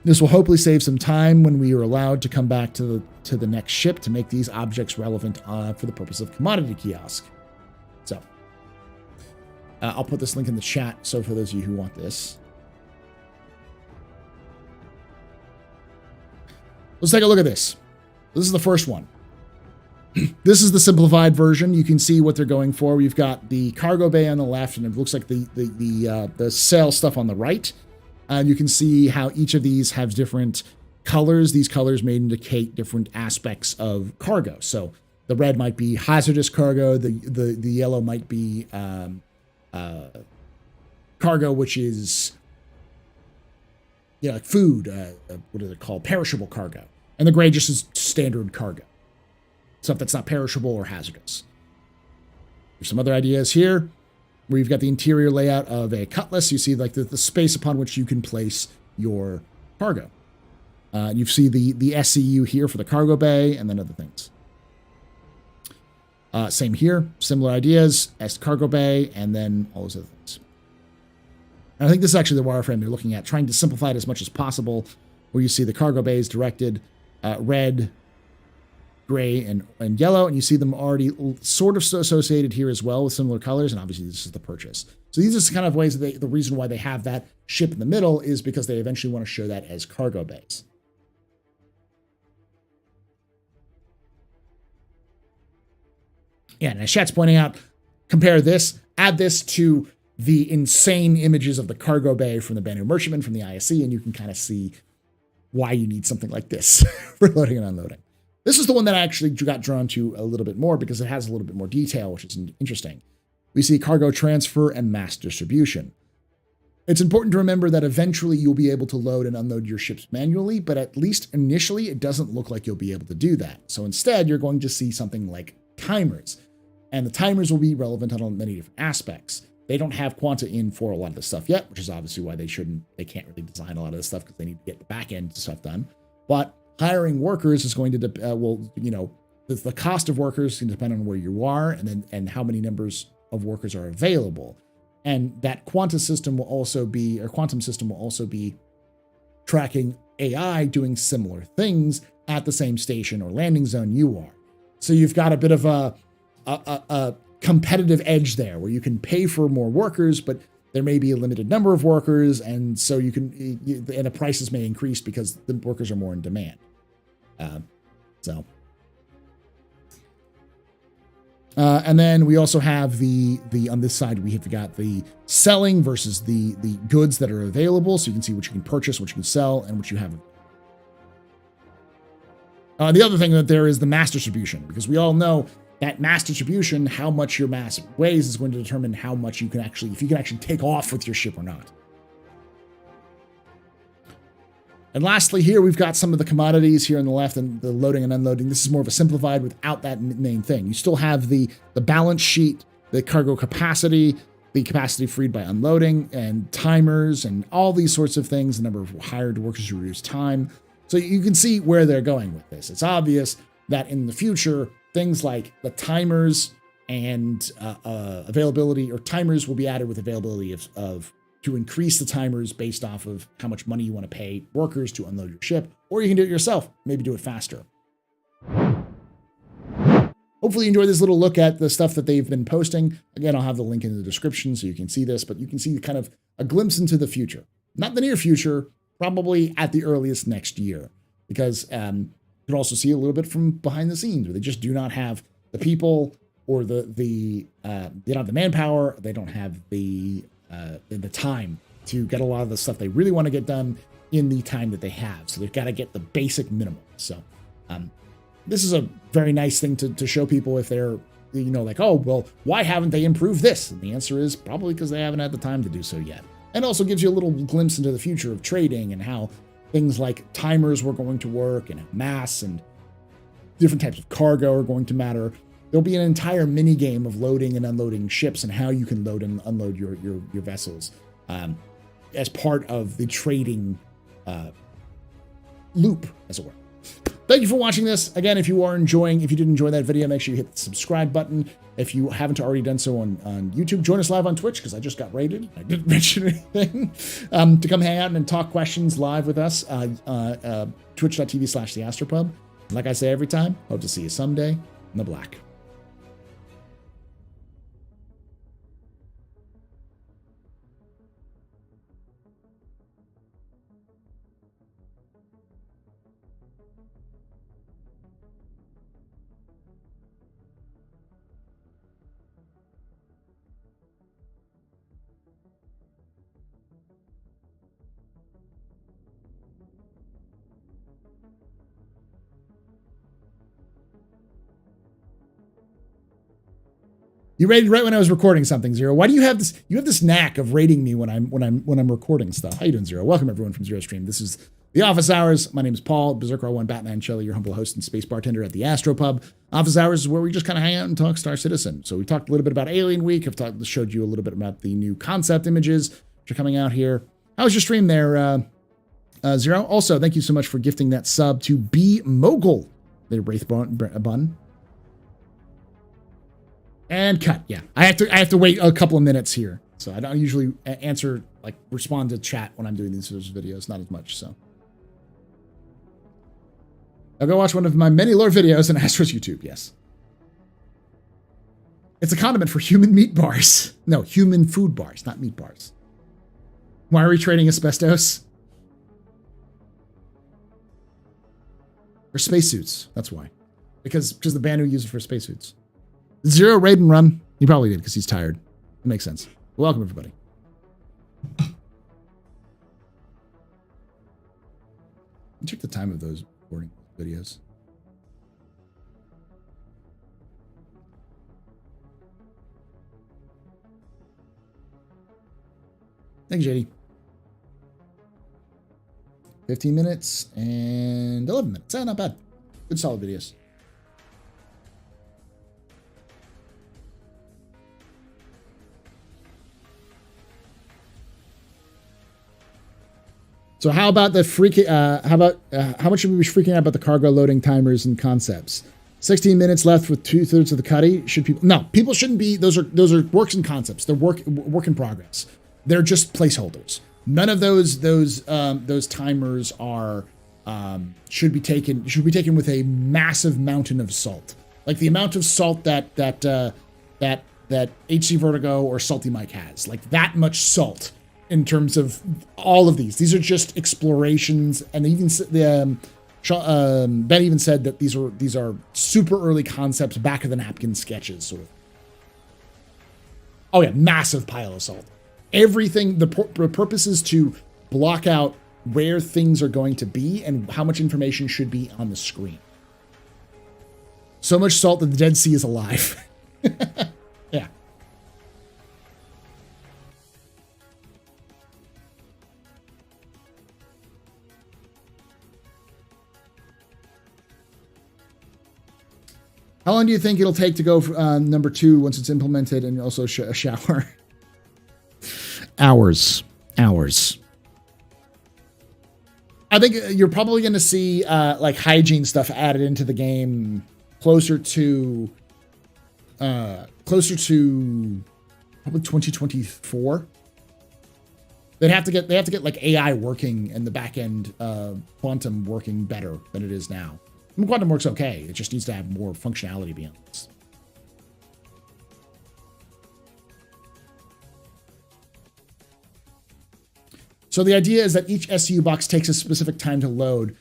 This will hopefully save some time when we are allowed to come back to the next ship to make these objects relevant for the purpose of commodity kiosk. So I'll put this link in the chat. So for those of you who want this, let's take a look at this. This is the first one. This is the simplified version. You can see what they're going for. We've got the cargo bay on the left, and it looks like the sail stuff on the right. You can see how each of these have different colors. These colors may indicate different aspects of cargo. So the red might be hazardous cargo. The yellow might be cargo, which is like food. What are they called? Perishable cargo. And the gray just is standard cargo. Stuff that's not perishable or hazardous. There's some other ideas here, where you've got the interior layout of a cutlass. You see like the space upon which you can place your cargo. You see the SCU here for the cargo bay, and then other things. Same here, similar ideas as cargo bay, and then all those other things. And I think this is actually the wireframe they're looking at, trying to simplify it as much as possible, where you see the cargo bays directed red, gray, and yellow, and you see them already sort of associated here as well with similar colors, and obviously this is the purchase. So these are kind of ways that the reason why they have that ship in the middle is because they eventually want to show that as cargo bays. Yeah, and as chat's pointing out, compare this, add this to the insane images of the cargo bay from the Banu merchantman from the ISE, and you can kind of see why you need something like this for loading and unloading. This is the one that I actually got drawn to a little bit more because it has a little bit more detail, which is interesting. We see cargo transfer and mass distribution. It's important to remember that eventually you'll be able to load and unload your ships manually, but at least initially it doesn't look like you'll be able to do that. So instead, you're going to see something like timers, and the timers will be relevant on many different aspects. They don't have quanta in for a lot of this stuff yet, which is obviously why they can't really design a lot of this stuff because they need to get the back end stuff done. But hiring workers is going to, the cost of workers can depend on where you are and how many numbers of workers are available. And that quantum system will also be tracking AI doing similar things at the same station or landing zone you are. So you've got a bit of competitive edge there where you can pay for more workers, but there may be a limited number of workers, and so and the prices may increase because the workers are more in demand. And then we also have the on this side, we have got the selling versus the goods that are available. So you can see what you can purchase, what you can sell, and what you have. The other thing that there is the mass distribution, because we all know that mass distribution, how much your mass weighs is going to determine how much you can actually, if you can actually take off with your ship or not. And lastly, here we've got some of the commodities here on the left and the loading and unloading. This is more of a simplified without that main thing. You still have the balance sheet, the cargo capacity, the capacity freed by unloading, and timers, and all these sorts of things, the number of hired workers to reduce time. So you can see where they're going with this. It's obvious that in the future, things like the timers and availability, or timers will be added with availability of to increase the timers based off of how much money you want to pay workers to unload your ship, or you can do it yourself, maybe do it faster. Hopefully you enjoyed this little look at the stuff that they've been posting. Again, I'll have the link in the description so you can see this, but you can see kind of a glimpse into the future. Not the near future, probably at the earliest next year, because you can also see a little bit from behind the scenes where they just do not have the people or they don't have the manpower, they don't have the time to get a lot of the stuff they really want to get done in the time that they have. So they've got to get the basic minimum. So this is a very nice thing to show people if they're, like, oh, well, why haven't they improved this? And the answer is probably because they haven't had the time to do so yet. And also gives you a little glimpse into the future of trading and how things like timers were going to work and mass and different types of cargo are going to matter. There'll be an entire mini game of loading and unloading ships and how you can load and unload your vessels as part of the trading loop, as it were. Thank you for watching this. Again, if you did enjoy that video, make sure you hit the subscribe button. If you haven't already done so on YouTube, join us live on Twitch, because I just got raided. I didn't mention anything. To come hang out and talk questions live with us, twitch.tv/theastropub. Like I say every time, hope to see you someday in the black. You rated right when I was recording something, Zero. Why do you have this? You have this knack of rating me when I'm recording stuff. How you doing, Zero? Welcome everyone from Zero Stream. This is the Office Hours. My name is Paul, Berserker 1 Batman Shelley, your humble host and space bartender at the Astropub. Office Hours is where we just kind of hang out and talk Star Citizen. So we talked a little bit about Alien Week. I've showed you a little bit about the new concept images which are coming out here. How was your stream there, Zero? Also, thank you so much for gifting that sub to B Mogul, the Wraith Bun. And cut. Yeah, I have to wait a couple of minutes here, so I don't usually respond to chat when I'm doing these videos, not as much. So I'll go watch one of my many lore videos on Astro's YouTube. Yes, it's a condiment for human meat bars. No, human food bars, not meat bars. Why are we trading asbestos? For spacesuits. That's why. Because the Banu use it for spacesuits. Zero raid and run. He probably did because he's tired. It makes sense. Welcome, everybody. Check the time of those recording videos. Thanks, JD. 15 minutes and 11 minutes. Not bad. Good solid videos. So how about the how much should we be freaking out about the cargo loading timers and concepts? 16 minutes left with 2/3 of the cutty. People shouldn't be, those are works and concepts. They're work in progress. They're just placeholders. None of those timers are should be taken with a massive mountain of salt. Like the amount of salt that that HC Vertigo or Salty Mike has. Like that much salt in terms of all of these. These are just explorations, and even Ben even said that these are super early concepts, back of the napkin sketches, sort of. Oh yeah, massive pile of salt. Everything. The purpose is to block out where things are going to be and how much information should be on the screen. So much salt that the Dead Sea is alive. Yeah. How long do you think it'll take to go for number 2 once it's implemented and also a shower? Hours. I think you're probably going to see like hygiene stuff added into the game closer to probably 2024. They have to get like AI working and the back end quantum working better than it is now. I mean, quantum works okay. It just needs to have more functionality beyond this. So the idea is that each SCU box takes a specific time to load,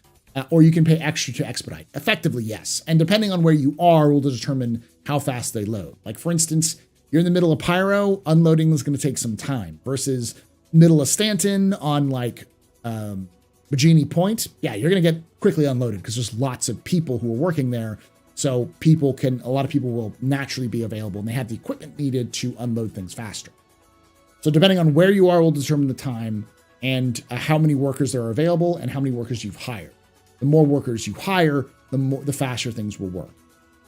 or you can pay extra to expedite. Effectively, yes. And depending on where you are will determine how fast they load. Like, for instance, you're in the middle of Pyro, unloading is going to take some time, versus middle of Stanton on, like, Bajini Point. Yeah, you're going to get quickly unloaded because there's lots of people who are working there. So a lot of people will naturally be available, and they have the equipment needed to unload things faster. So depending on where you are will determine the time and how many workers there are available and how many workers you've hired. The more workers you hire, the faster things will work.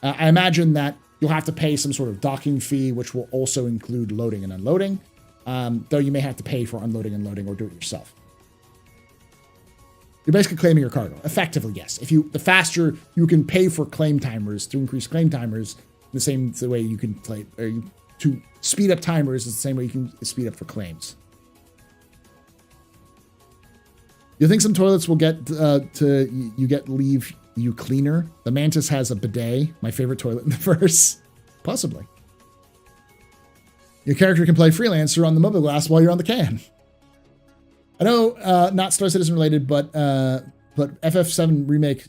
I imagine that you'll have to pay some sort of docking fee, which will also include loading and unloading, though you may have to pay for unloading and loading or do it yourself. You're basically claiming your cargo. Effectively, yes. The faster you can pay for claim timers to increase claim timers, the way you can play, to speed up timers is the same way you can speed up for claims. You think some toilets will leave you cleaner? The Mantis has a bidet, my favorite toilet in the verse. Possibly. Your character can play freelancer on the mobile glass while you're on the can. I know, not Star Citizen related, but FF7 Remake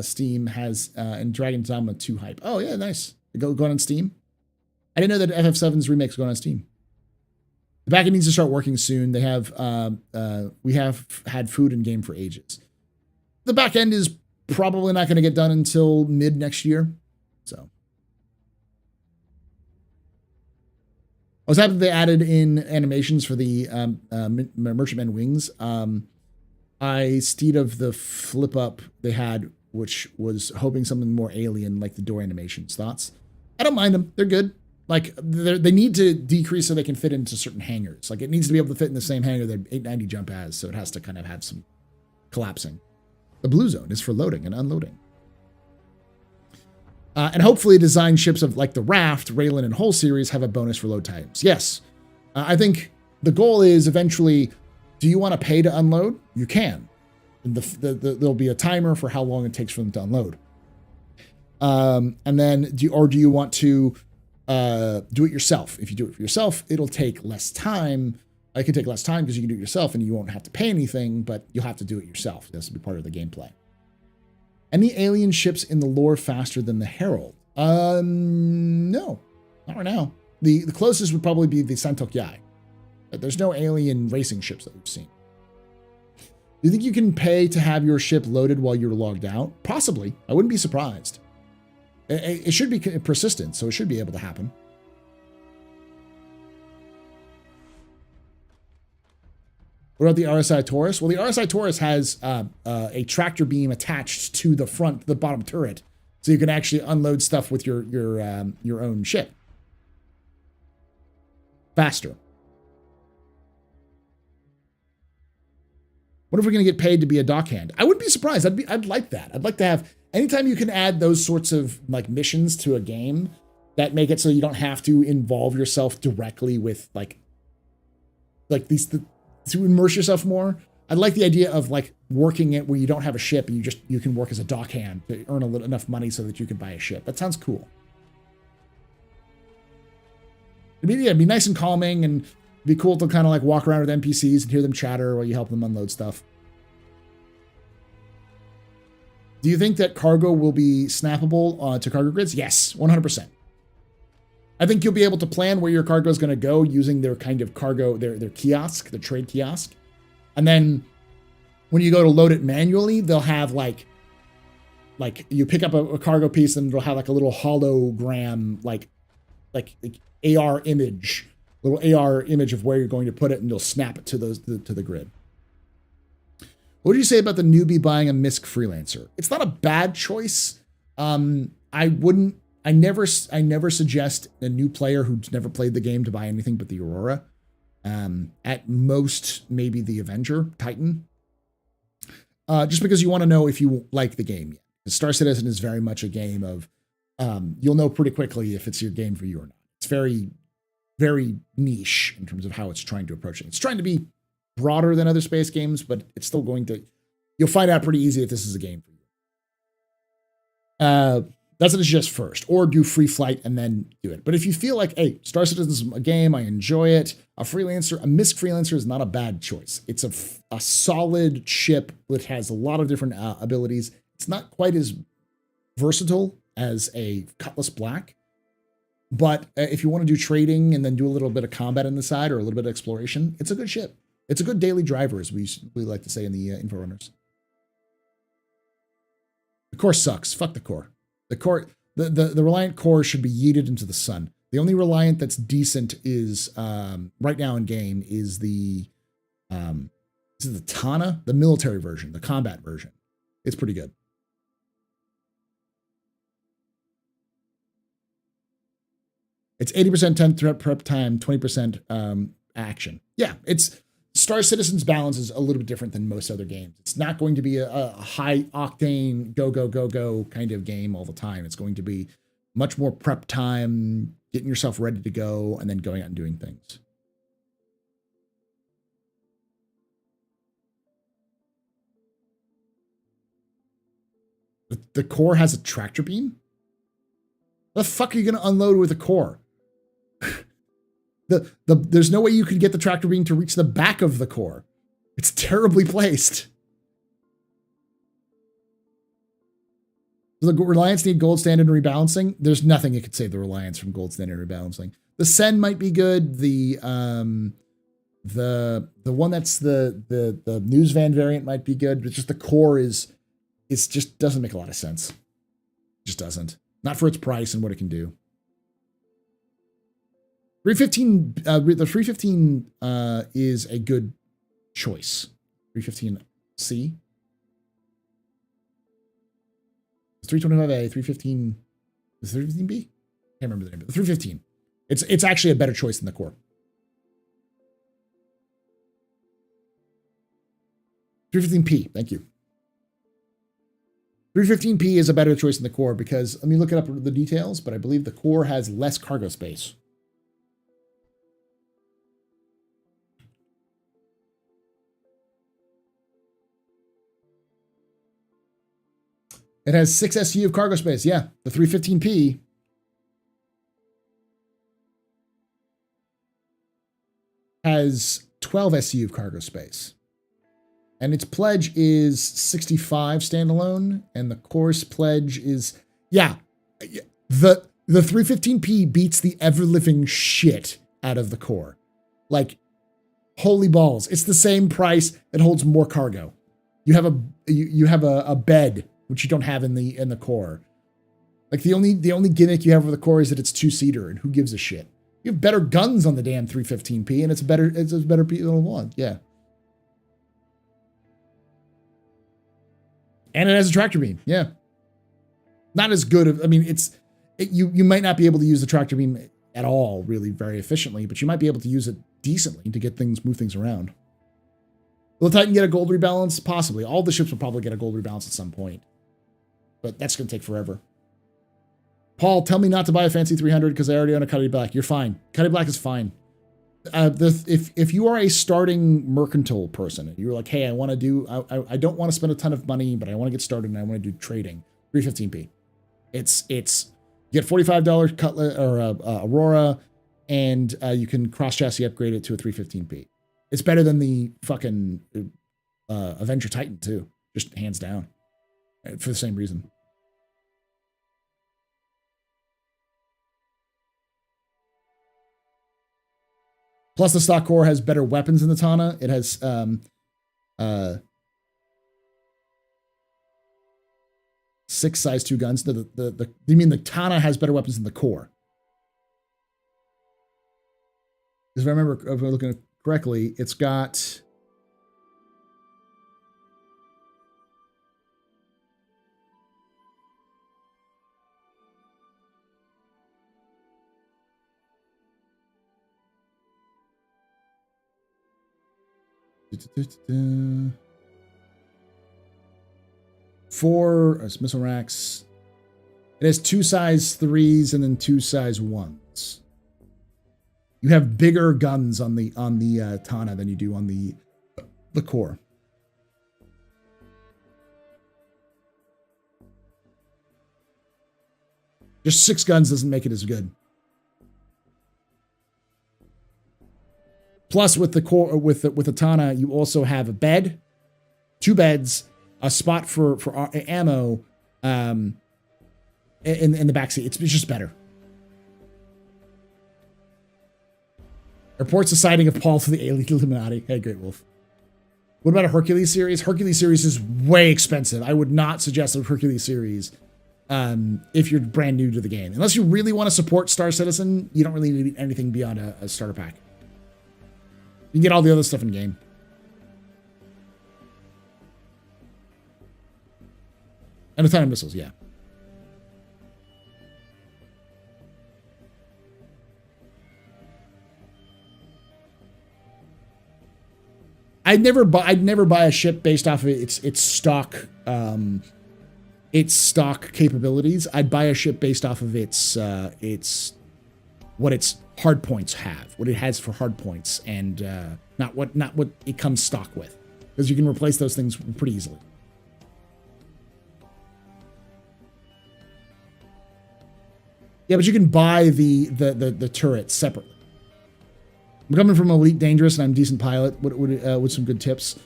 Steam has and Dragon Dogma 2 hype. Oh yeah, nice. Going on Steam. I didn't know that FF7's remake is going on Steam. The backend needs to start working soon. We have had food in game for ages. The backend is probably not going to get done until mid next year. So I was happy they added in animations for the Merchantman wings. Instead of the flip up they had, which was hoping something more alien like the door animations. Thoughts? I don't mind them. They're good. Like, they need to decrease so they can fit into certain hangars. Like, it needs to be able to fit in the same hangar that 890 jump has, so it has to kind of have some collapsing. The blue zone is for loading and unloading. And hopefully design ships of, like, the Raft, Raylan, and Hull series have a bonus for load times. Yes. I think the goal is eventually, do you want to pay to unload? You can. And there'll be a timer for how long it takes for them to unload. And then, do you want to do it yourself? If you do it for yourself, it'll take less time. It can take less time because you can do it yourself and you won't have to pay anything, but you'll have to do it yourself. This will be part of the gameplay. Any alien ships in the lore faster than the Herald? No, not right now. The closest would probably be the Santok Yai, but there's no alien racing ships that we've seen. Do you think you can pay to have your ship loaded while you're logged out? Possibly. I wouldn't be surprised. It should be persistent, so it should be able to happen. What about the RSI Taurus? Well, the RSI Taurus has a tractor beam attached to the bottom turret, so you can actually unload stuff with your own ship faster. What if we're going to get paid to be a dockhand? I wouldn't be surprised. I'd like that. I'd like to have. Anytime you can add those sorts of like missions to a game that make it so you don't have to involve yourself directly with like these to immerse yourself more. I like the idea of like working it where you don't have a ship and you can work as a dockhand to earn enough money so that you can buy a ship. That sounds cool. It'd be nice and calming, and be cool to kind of like walk around with NPCs and hear them chatter while you help them unload stuff. Do you think that cargo will be snappable to cargo grids? Yes, 100%. I think you'll be able to plan where your cargo is going to go using their kind of cargo, their kiosk, the trade kiosk. And then when you go to load it manually, they'll have like you pick up a cargo piece and they'll have like a little hologram, like AR image, little AR image of where you're going to put it, and you'll snap it to the grid. What do you say about the newbie buying a MISC freelancer? It's not a bad choice. I never suggest a new player who's never played the game to buy anything but the Aurora. At most, maybe the Avenger, Titan. Just because you want to know if you like the game. Star Citizen is very much a game of, you'll know pretty quickly if it's your game for you or not. It's very, very niche in terms of how it's trying to approach it. It's trying to be broader than other space games, but it's still going to, you'll find out pretty easy if this is a game for you. That's what it's just first, or do free flight and then do it. But if you feel like, hey, Star Citizen is a game, I enjoy it, a MISC freelancer is not a bad choice. It's a solid ship that has a lot of different abilities. It's not quite as versatile as a Cutlass Black, but if you want to do trading and then do a little bit of combat on the side or a little bit of exploration, it's a good ship. It's a good daily driver, as we like to say in the info runners. The core sucks. Fuck the core. The core, the Reliant core should be yeeted into the sun. The only Reliant that's decent is right now in game is the Tana, the military version, the combat version. It's pretty good. It's 80% 10 threat prep time, 20% action. Yeah, it's Star Citizen's balance is a little bit different than most other games. It's not going to be a high octane go kind of game all the time. It's going to be much more prep time, getting yourself ready to go, and then going out and doing things. The core has a tractor beam? What the fuck are you going to unload with a core? There's no way you could get the tractor beam to reach the back of the core. It's terribly placed. Does the Reliance need gold standard and rebalancing? There's nothing that could save the Reliance from gold standard and rebalancing. The Sen might be good. The one that's the news van variant might be good, but just the core just doesn't make a lot of sense. It just doesn't. Not for its price and what it can do. 315, the 315 is a good choice. 315C. 325A, 315, is 315B? Can't remember the name of it. 315. It's actually a better choice than the core. 315P, thank you. 315P is a better choice than the core because, let me look it up the details, but I believe the core has less cargo space. It has 6 SU of cargo space. Yeah, the 315P has 12 SU of cargo space. And its pledge is 65 standalone, and the course pledge is, yeah, the 315P beats the ever-living shit out of the core. Like, holy balls. It's the same price. It holds more cargo. You have a bed, which you don't have in the core. Like the only gimmick you have with the core is that it's 2-seater, and who gives a shit? You have better guns on the damn 315P, and it's a better P1. Yeah. And it has a tractor beam. Yeah. Not as good. I mean, you might not be able to use the tractor beam at all really very efficiently, but you might be able to use it decently to move things around. Will the Titan get a gold rebalance? Possibly. All the ships will probably get a gold rebalance at some point. But that's going to take forever. Paul, tell me not to buy a fancy 300 because I already own a Cuddy Black. You're fine. Cuddy Black is fine. If you are a starting mercantile person and you're like, hey, I don't want to spend a ton of money, but I want to get started and I want to do trading, 315P. It's you get $45 Cutlass or Aurora, and you can cross chassis upgrade it to a 315p. It's better than the fucking Avenger Titan too, just hands down, for the same reason. Plus, the stock core has better weapons than the Tana. It has six size 2 guns. You mean the Tana has better weapons than the core? Because if I remember, if I'm looking correctly, it's got four missile racks. It has 2 size 3s and then 2 size 1s. You have bigger guns on the Tana than you do on the core. Just 6 guns doesn't make it as good. Plus, with the core, with the Tana, you also have a bed, 2 beds, a spot for ammo, in the backseat. It's just better. Reports a sighting of Paul to the Elite Illuminati. Hey, Great Wolf. What about a Hercules series? Hercules series is way expensive. I would not suggest a Hercules series if you're brand new to the game. Unless you really want to support Star Citizen, you don't really need anything beyond a starter pack. You can get all the other stuff in game. And a ton of missiles, yeah. I'd never buy a ship based off of its stock capabilities. I'd buy a ship based off of its what its hard points have, what it has for hard points, and not what it comes stock with, because you can replace those things pretty easily. Yeah, but you can buy the turrets separately. I'm coming from Elite Dangerous, and I'm a decent pilot with some good tips.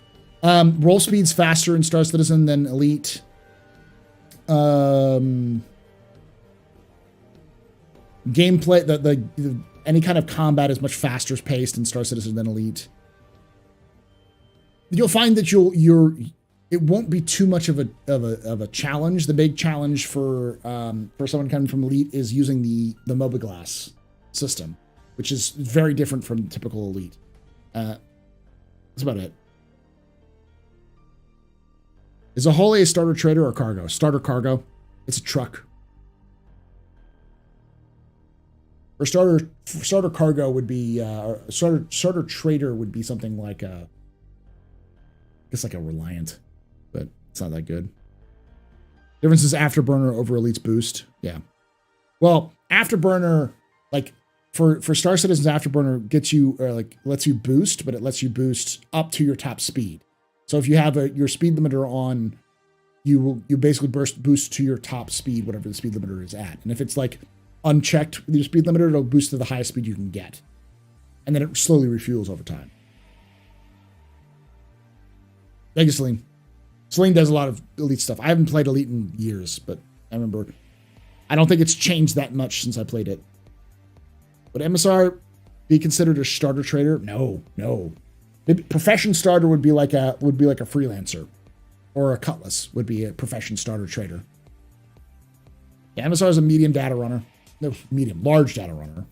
Roll speed's faster in Star Citizen than Elite. Gameplay, the any kind of combat is much faster paced in Star Citizen than Elite. You'll find that it won't be too much of a challenge. The big challenge for someone coming from Elite is using the Mobiglass system, which is very different from typical Elite. That's about it. Is a Holy a starter trader or cargo? Starter cargo. It's a truck. Or starter cargo would be starter trader would be something like I guess like a Reliant, but it's not that good. Difference is Afterburner over Elite's boost. Yeah. Well, Afterburner, like for Star Citizen's Afterburner gets you lets you boost, but it lets you boost up to your top speed. So if you have your speed limiter on, you basically boost to your top speed, whatever the speed limiter is at. And if it's like unchecked with your speed limiter, it'll boost to the highest speed you can get. And then it slowly refuels over time. Thank you, Celine. Celine does a lot of Elite stuff. I haven't played Elite in years, but I remember. I don't think it's changed that much since I played it. Would MSR be considered a starter trader? No. Maybe profession starter would be like a freelancer, or a Cutlass would be a profession starter trader. Yeah, MSR is a medium data runner. No, large data runner.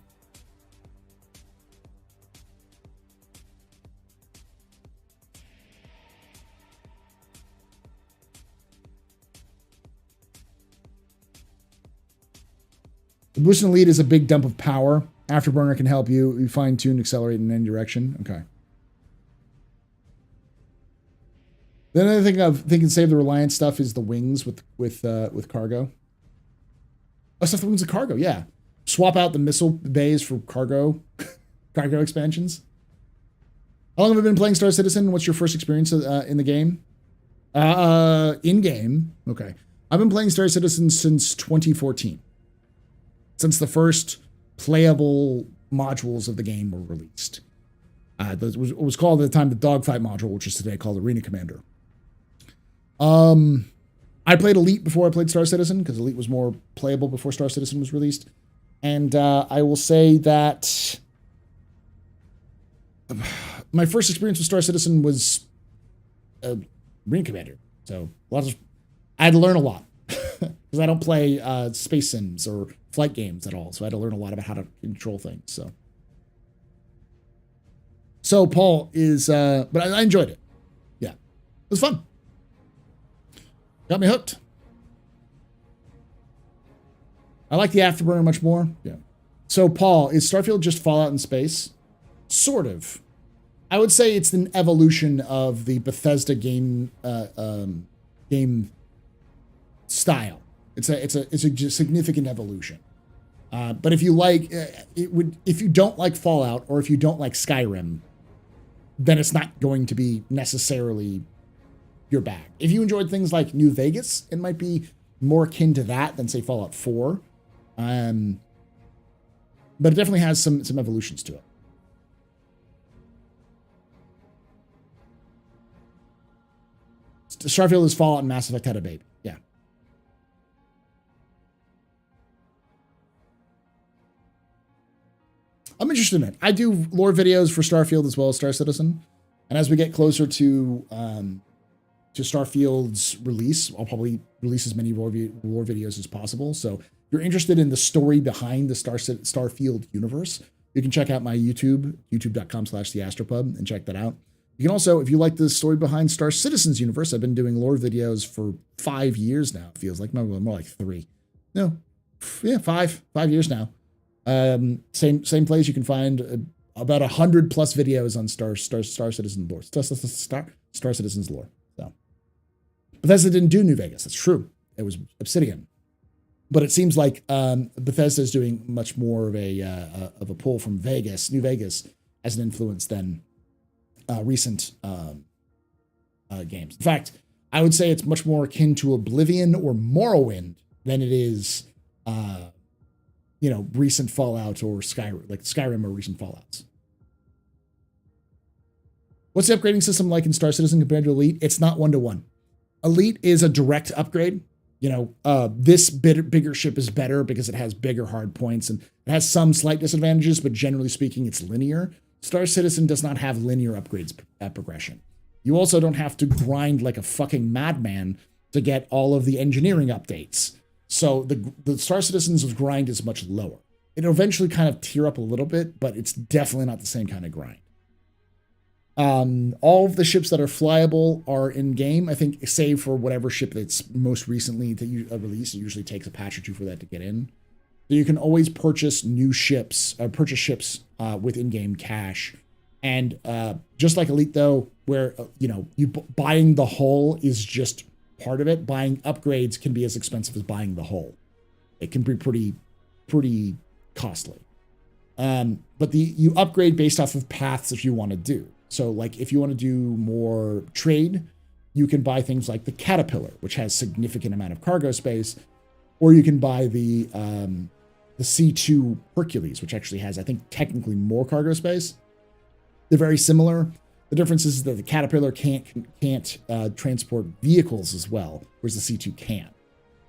The boost in Elite is a big dump of power. Afterburner can help you fine tune, accelerate in any direction. Okay. The other thing I'm thinking save the Reliance stuff is the wings with cargo. Oh, stuff the wings with cargo, yeah. Swap out the missile bays for cargo expansions. How long have you been playing Star Citizen? What's your first experience in the game? In game, okay. I've been playing Star Citizen since 2014. Since the first playable modules of the game were released. It was called at the time the Dogfight module, which is today called Arena Commander. I played Elite before I played Star Citizen, because Elite was more playable before Star Citizen was released. And I will say that my first experience with Star Citizen was Arena Commander. So I had to learn a lot, because I don't play space sims or flight games at all. So I had to learn a lot about how to control things. So Paul is, but I enjoyed it. Yeah, it was fun. Got me hooked. I like the Afterburner much more. Yeah. So Paul, is Starfield just Fallout in space? Sort of. I would say it's an evolution of the Bethesda game game style. It's a significant evolution. But if you like if you don't like Fallout, or if you don't like Skyrim, then it's not going to be necessarily your bag. If you enjoyed things like New Vegas, it might be more akin to that than, say, Fallout 4. But it definitely has some evolutions to it. Starfield is Fallout and Mass Effect had a baby. Yeah. I'm interested in it. I do lore videos for Starfield as well as Star Citizen. And as we get closer to Starfield's release, I'll probably release as many lore videos as possible. So if you're interested in the story behind the Starfield universe, you can check out my YouTube, youtube.com/theastropub, and check that out. You can also, if you like the story behind Star Citizen's universe, I've been doing lore videos for 5 years now. It feels like more like 3. No, yeah, 5 years now. Same place. You can find about 100 plus videos on Star Citizen lore. Star Citizen's lore. So Bethesda didn't do New Vegas. That's true. It was Obsidian, but it seems like Bethesda is doing much more of a pull from New Vegas, as an influence than recent games. In fact, I would say it's much more akin to Oblivion or Morrowind than it is, recent Fallout or Skyrim or recent Fallouts. What's the upgrading system like in Star Citizen compared to Elite? It's not 1-to-1. Elite is a direct upgrade. This bigger ship is better because it has bigger hard points, and it has some slight disadvantages, but generally speaking, it's linear. Star Citizen does not have linear upgrades progression. You also don't have to grind like a fucking madman to get all of the engineering updates. So the Star Citizen's grind is much lower. It'll eventually kind of tear up a little bit, but it's definitely not the same kind of grind. All of the ships that are flyable are in game, I think, save for whatever ship that's most recently released. It usually takes a patch or two for that to get in. So you can always purchase new ships, ships with in-game cash. And just like Elite, though, where buying the hull is just part of it, buying upgrades can be as expensive as buying the hull. It can be pretty costly. But you upgrade based off of paths that you want to do. So, like, if you want to do more trade, you can buy things like the Caterpillar, which has significant amount of cargo space, or you can buy the C2 Hercules, which actually has, I think, technically more cargo space. They're very similar. The difference is that the Caterpillar can't transport vehicles as well, whereas the C2 can.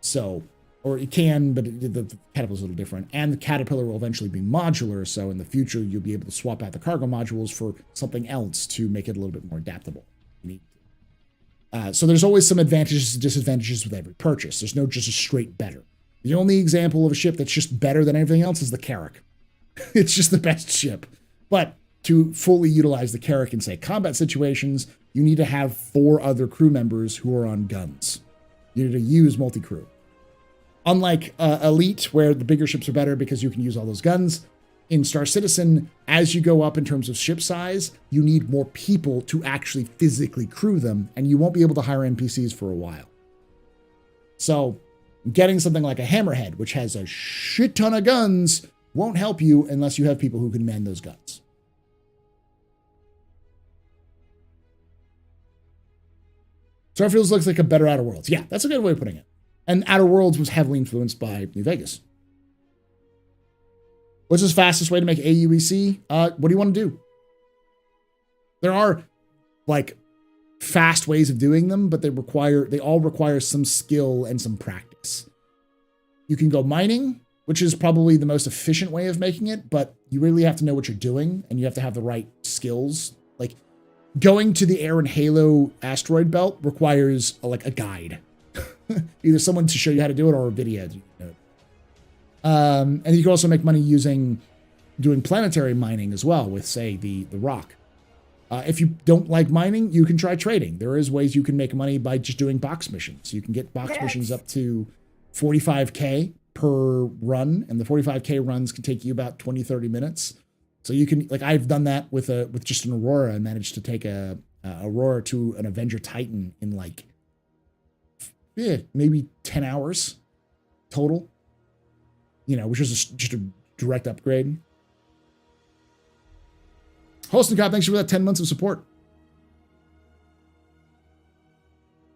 So, or it can, but the Caterpillar's a little different. And the Caterpillar will eventually be modular, so in the future, you'll be able to swap out the cargo modules for something else to make it a little bit more adaptable. So there's always some advantages and disadvantages with every purchase. There's no just a straight better. The only example of a ship that's just better than everything else is the Carrack. It's just the best ship. But to fully utilize the Carrack in, say, combat situations, you need to have 4 other crew members who are on guns. You need to use multi-crew. Unlike Elite, where the bigger ships are better because you can use all those guns, in Star Citizen, as you go up in terms of ship size, you need more people to actually physically crew them, and you won't be able to hire NPCs for a while. So getting something like a Hammerhead, which has a shit ton of guns, won't help you unless you have people who can man those guns. Starfield looks like a better Outer Worlds. Yeah, that's a good way of putting it. And Outer Worlds was heavily influenced by New Vegas. What's the fastest way to make AUEC? What do you want to do? There are like fast ways of doing them, but they all require some skill and some practice. You can go mining, which is probably the most efficient way of making it, but you really have to know what you're doing and you have to have the right skills. Like going to the Air and Halo asteroid belt requires like a guide, either someone to show you how to do it or a video. And you can also make money doing planetary mining as well with, say, the rock. If you don't like mining, you can try trading. There is ways you can make money by just doing box missions. You can get box missions up to 45K per run, and the 45K runs can take you about 20, 30 minutes. So you can, like, I've done that with just an Aurora and managed to take a Aurora to an Avenger Titan in like, maybe 10 hours total, which was just a direct upgrade. Holston Cop, thanks for that 10 months of support.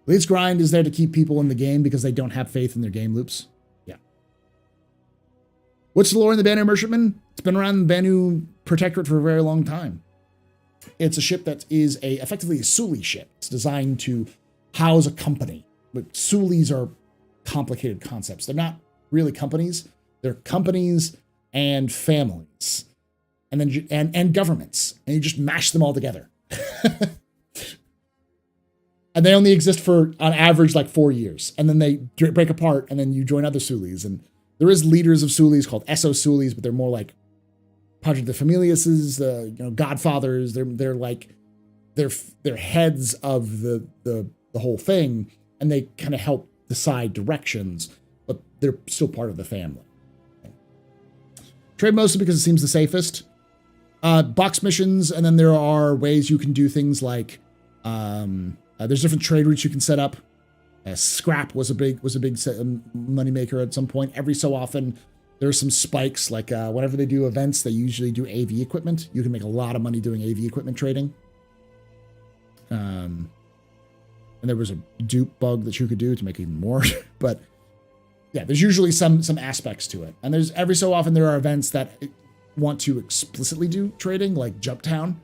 Leeds Grind is there to keep people in the game because they don't have faith in their game loops. Yeah. What's the lore in the Banu Merchantman? It's been around the Banu Protectorate for a very long time. It's a ship that is effectively a Suli ship. It's designed to house a company. But Sulis are complicated concepts. They're not really companies. They're companies and families. And then and governments, and you just mash them all together. And they only exist for, on average, like 4 years. And then they break apart, and then you join other Sulis. And there is leaders of Sulis called Esso Sulis, but they're more like Padre de Familiases, Godfathers. They're like they're heads of the whole thing, and they kind of help decide directions, but they're still part of the family. Trade mostly because it seems the safest. Box missions, and then there are ways you can do things like there's different trade routes you can set up. Scrap was a big money maker at some point. Every so often, there's some spikes. Like whenever they do events, they usually do AV equipment. You can make a lot of money doing AV equipment trading. And there was a dupe bug that you could do to make even more. But yeah, there's usually some aspects to it. And there's every so often there are events that want to explicitly do trading, like Jumptown.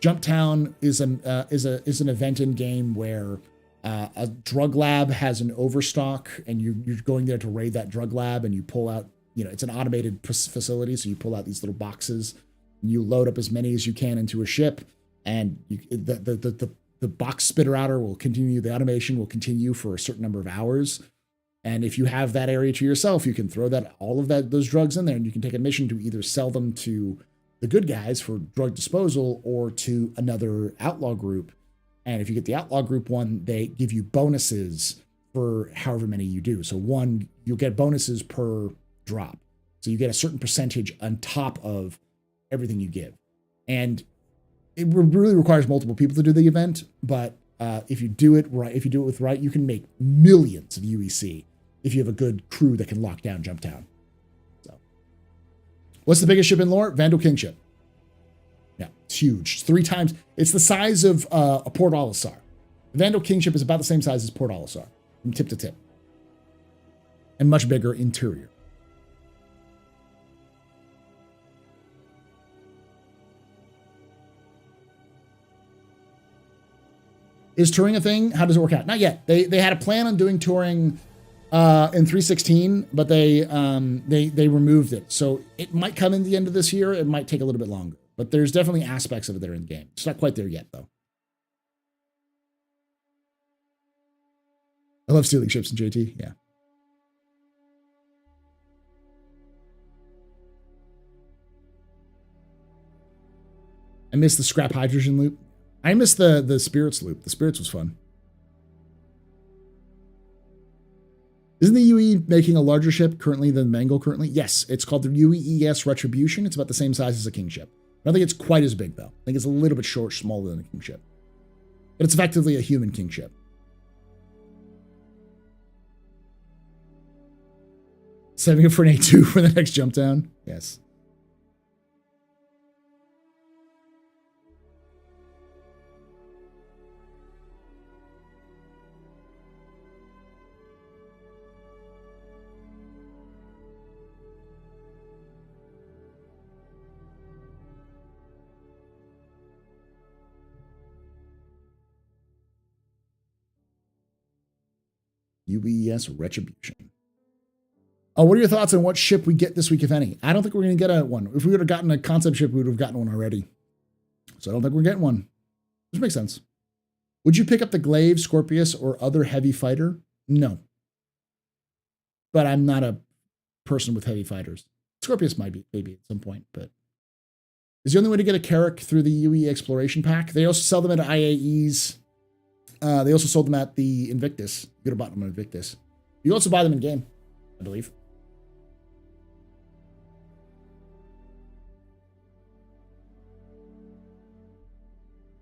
Jumptown is an event in game where a drug lab has an overstock, and you're going there to raid that drug lab, and you pull out, it's an automated facility, so you pull out these little boxes, and you load up as many as you can into a ship, and the box spitter outer will continue, the automation will continue for a certain number of hours. And if you have that area to yourself, you can throw those drugs in there, and you can take a mission to either sell them to the good guys for drug disposal or to another outlaw group. And if you get the outlaw group one, they give you bonuses for however many you do. So you'll get bonuses per drop. So you get a certain percentage on top of everything you give. And it really requires multiple people to do the event. But if you do it right, you can make millions of UEC if you have a good crew that can lock down Jumptown. So, what's the biggest ship in lore? Vandal Kingship. Yeah, it's huge. It's 3 times. It's the size of a Port Olisar. The Vandal Kingship is about the same size as Port Olisar, from tip to tip, and much bigger interior. Is touring a thing? How does it work out? Not yet. They had a plan on doing touring in 3.16, but they removed it. So it might come in the end of this year. It might take a little bit longer, but there's definitely aspects of it that are in game. It's not quite there yet, though. I love stealing ships in JT. Yeah. I miss the scrap hydrogen loop. I miss the spirits loop. The spirits was fun. Isn't the UE making a larger ship currently than Mangle currently? Yes, it's called the UES Retribution. It's about the same size as a King ship. I don't think it's quite as big, though. I think it's a little bit smaller than a King ship. But it's effectively a human King ship. Saving it for an A2 for the next jump down? Yes. UES Retribution. Oh, what are your thoughts on what ship we get this week, if any? I don't think we're going to get one. If we would have gotten a concept ship, we would have gotten one already. So I don't think we're getting one. Which makes sense. Would you pick up the Glaive, Scorpius, or other heavy fighter? No. But I'm not a person with heavy fighters. Scorpius might be, maybe at some point, but is the only way to get a Carrack through the UE Exploration Pack. They also sell them at IAEs. They also sold them at the Invictus. You could have bought them on Invictus. You can also buy them in game, I believe.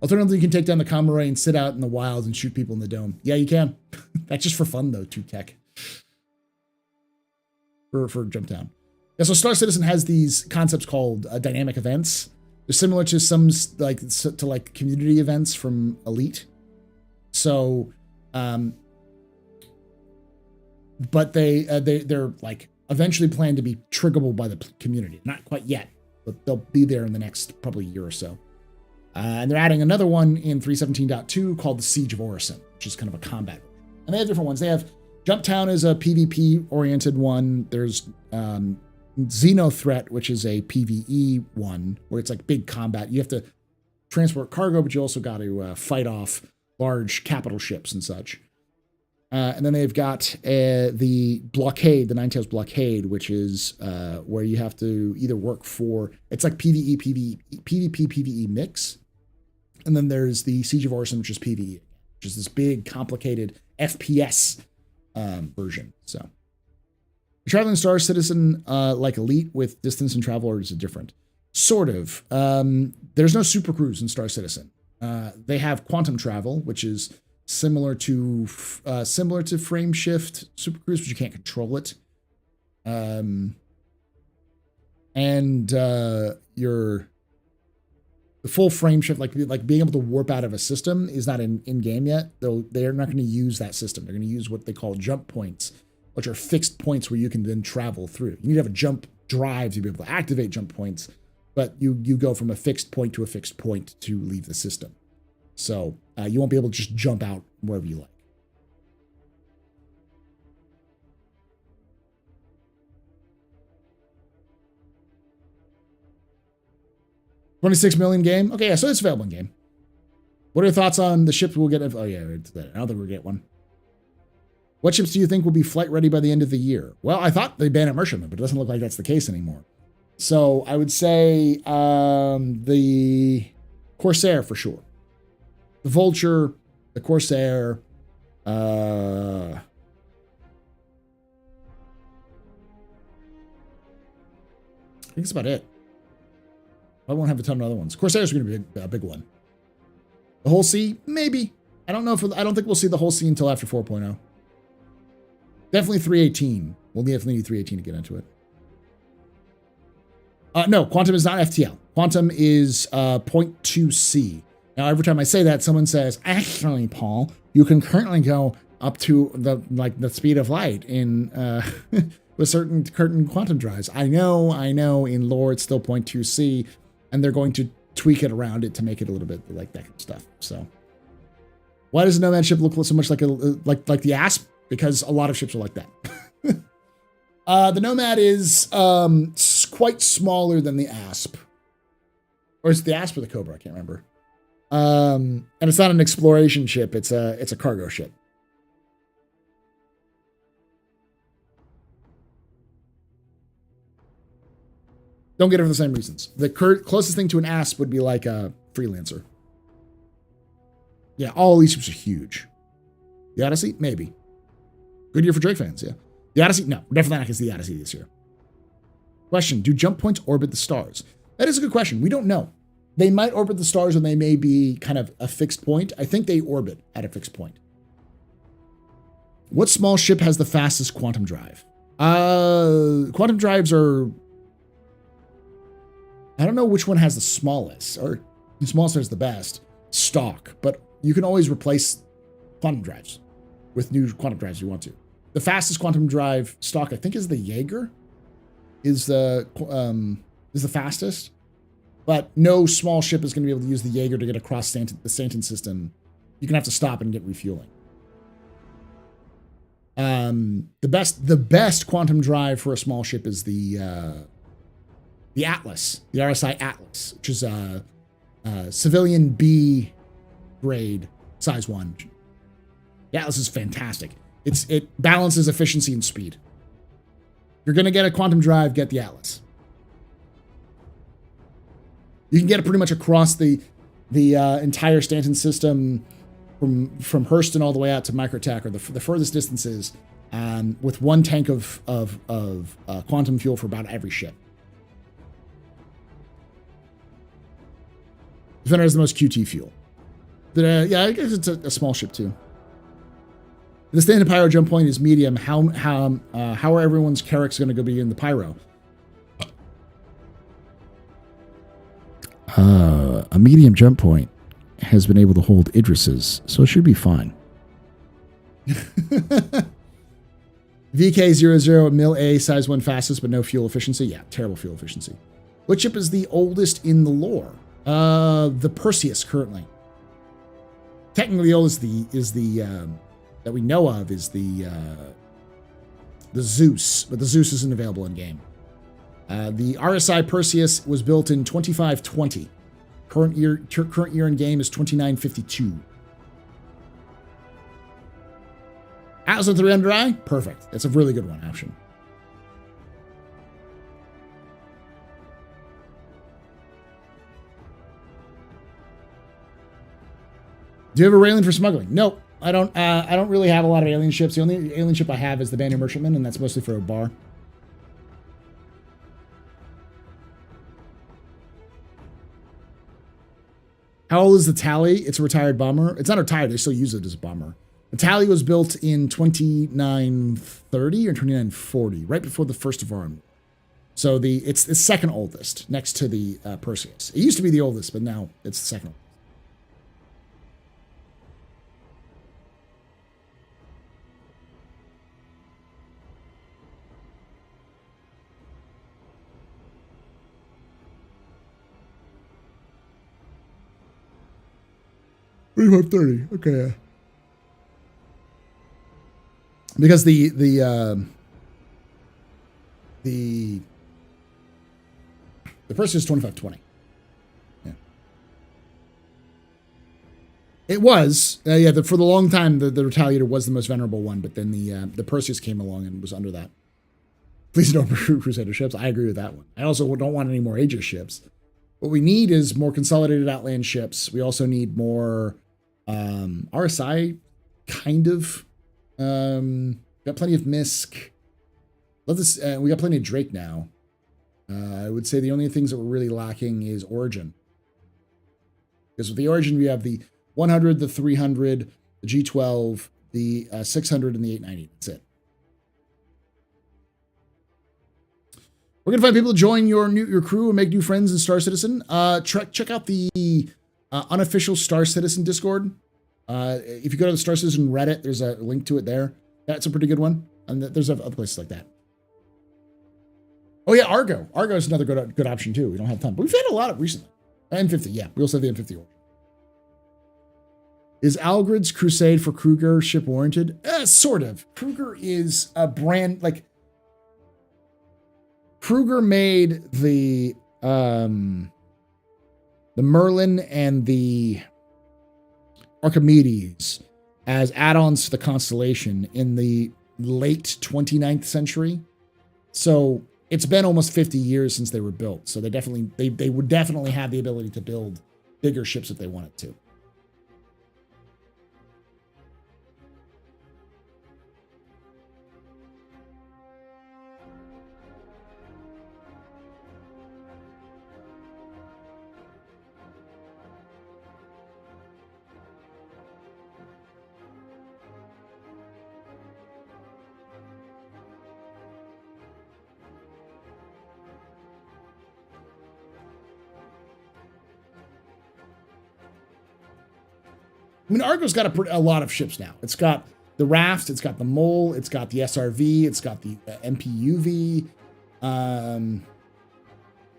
Alternatively, you can take down the Comaray and sit out in the wilds and shoot people in the dome. Yeah, you can. That's just for fun, though, too, tech. For Jump Down. Yeah, so Star Citizen has these concepts called dynamic events. They're similar to some like community events from Elite. So, but they're like eventually planned to be triggerable by the community. Not quite yet, but they'll be there in the next probably year or so. And they're adding another one in 317.2 called the Siege of Orison, which is kind of a combat. And they have different ones. They have Jump Town is a PvP-oriented one. There's Xeno Threat, which is a PvE one, where it's like big combat. You have to transport cargo, but you also got to fight off large capital ships and such. And then they've got the Blockade, the Ninetales Blockade, which is where you have to either work for, it's like PvE, PvP, PvE mix. And then there's the Siege of Orison, which is PvE, which is this big, complicated FPS version. So, traveling Star Citizen like Elite with distance and travel, or is it different? Sort of. There's no Super Cruise in Star Citizen. They have quantum travel, which is similar to frame shift Super Cruise, but you can't control it. The full frame shift, like being able to warp out of a system, is not in game yet. Though they're not going to use that system. They're going to use what they call jump points, which are fixed points where you can then travel through. You need to have a jump drive to be able to activate jump points, but you go from a fixed point to a fixed point to leave the system. So you won't be able to just jump out wherever you like. $26 million game. Okay, yeah, so it's available in game. What are your thoughts on the ships we'll get? Oh yeah, I don't think we'll get one. What ships do you think will be flight ready by the end of the year? Well, I thought they banned immersion, but it doesn't look like that's the case anymore. So I would say the Corsair for sure. The Vulture, the Corsair, I think that's about it. I won't have a ton of other ones. Corsairs are going to be a big one. The Whole Sea, maybe. I don't think we'll see the Whole Sea until after 4.0. Definitely 318. We'll definitely need 318 to get into it. No, Quantum is not FTL. Quantum is 0.2C. Now, every time I say that, someone says, actually, Paul, you can currently go up to the speed of light in with certain quantum drives. I know, in lore it's still 0.2C, and they're going to tweak it around it to make it a little bit like that kind of stuff. So, why does a Nomad ship look so much like the Asp? Because a lot of ships are like that. The Nomad is quite smaller than the Asp. Or is it the Asp or the Cobra? I can't remember. And it's not an exploration ship. It's a cargo ship. Don't get it for the same reasons. The closest thing to an Asp would be like a Freelancer. Yeah, all these ships are huge. The Odyssey? Maybe. Good year for Drake fans, yeah. The Odyssey? No, we're definitely not going to see the Odyssey this year. Question, do jump points orbit the stars? That is a good question. We don't know. They might orbit the stars, or they may be kind of a fixed point. I think they orbit at a fixed point. What small ship has the fastest quantum drive? Quantum drives are... I don't know which one has the smallest, or the smallest is the best stock, but you can always replace quantum drives with new quantum drives if you want to. The fastest quantum drive stock, I think, is the Jaeger, is the fastest, but no small ship is going to be able to use the Jaeger to get across the Stanton system. You're going to have to stop and get refueling. The best quantum drive for a small ship is the Atlas, the RSI Atlas, which is a civilian B grade size 1. The Atlas is fantastic. It balances efficiency and speed. If you're gonna get a quantum drive, get the Atlas. You can get it pretty much across the entire Stanton system, from Hurston all the way out to Microtech, or the furthest distances, with 1 tank of quantum fuel for about every ship. Defender has the most QT fuel. But yeah, I guess it's a small ship too. The standard pyro jump point is medium. How are everyone's Carracks going to go be in the pyro? A medium jump point has been able to hold Idris's, so it should be fine. VK00 Mil A size 1 fastest, but no fuel efficiency. Yeah, terrible fuel efficiency. What ship is the oldest in the lore? The Perseus currently. Technically, the oldest is the that we know of is the Zeus, but the Zeus isn't available in game. The RSI Perseus was built in 2520. Current year in game is 2952. Atlas on 300i? Perfect. That's a really good one option. Do you have a railing for smuggling? No, I don't. I don't really have a lot of alien ships. The only alien ship I have is the Banu Merchantman, and that's mostly for a bar. How old is the Tally? It's a retired bomber. It's not retired. They still use it as a bomber. The Tally was built in 2930 or 2940, right before the First of Arm. So it's the second oldest, next to the Perseus. It used to be the oldest, but now it's the second oldest. $35.30. Okay. Because the Perseus is 2520. Yeah. It was for the long time the Retaliator was the most venerable one, but then the Perseus came along and was under that. Please don't recruit Crusader ships. I agree with that one. I also don't want any more Aegis ships. What we need is more consolidated Outland ships. We also need more RSI, kind of. Got plenty of Misk. We got plenty of Drake now. I would say the only things that we're really lacking is Origin. Because with the Origin, we have the 100, the 300, the G12, the 600, and the 890. That's it. We're gonna find people to join your crew and make new friends in Star Citizen. Check out the unofficial Star Citizen Discord. If you go to the Star Citizen Reddit, there's a link to it there. That's a pretty good one, and there's other places like that. Oh yeah, Argo. Argo is another good option too. We don't have a ton, but we've had a lot of recently. N50, yeah. We also have the N50 order. Is Algrid's Crusade for Kruger ship warranted? Sort of. Kruger is a brand like. Kruger made the Merlin and the Archimedes as add-ons to the Constellation in the late 29th century. So it's been almost 50 years since they were built. So they would definitely have the ability to build bigger ships if they wanted to. I mean, Argo's got a lot of ships now. It's got the Raft, it's got the Mole, it's got the SRV, it's got the MPUV.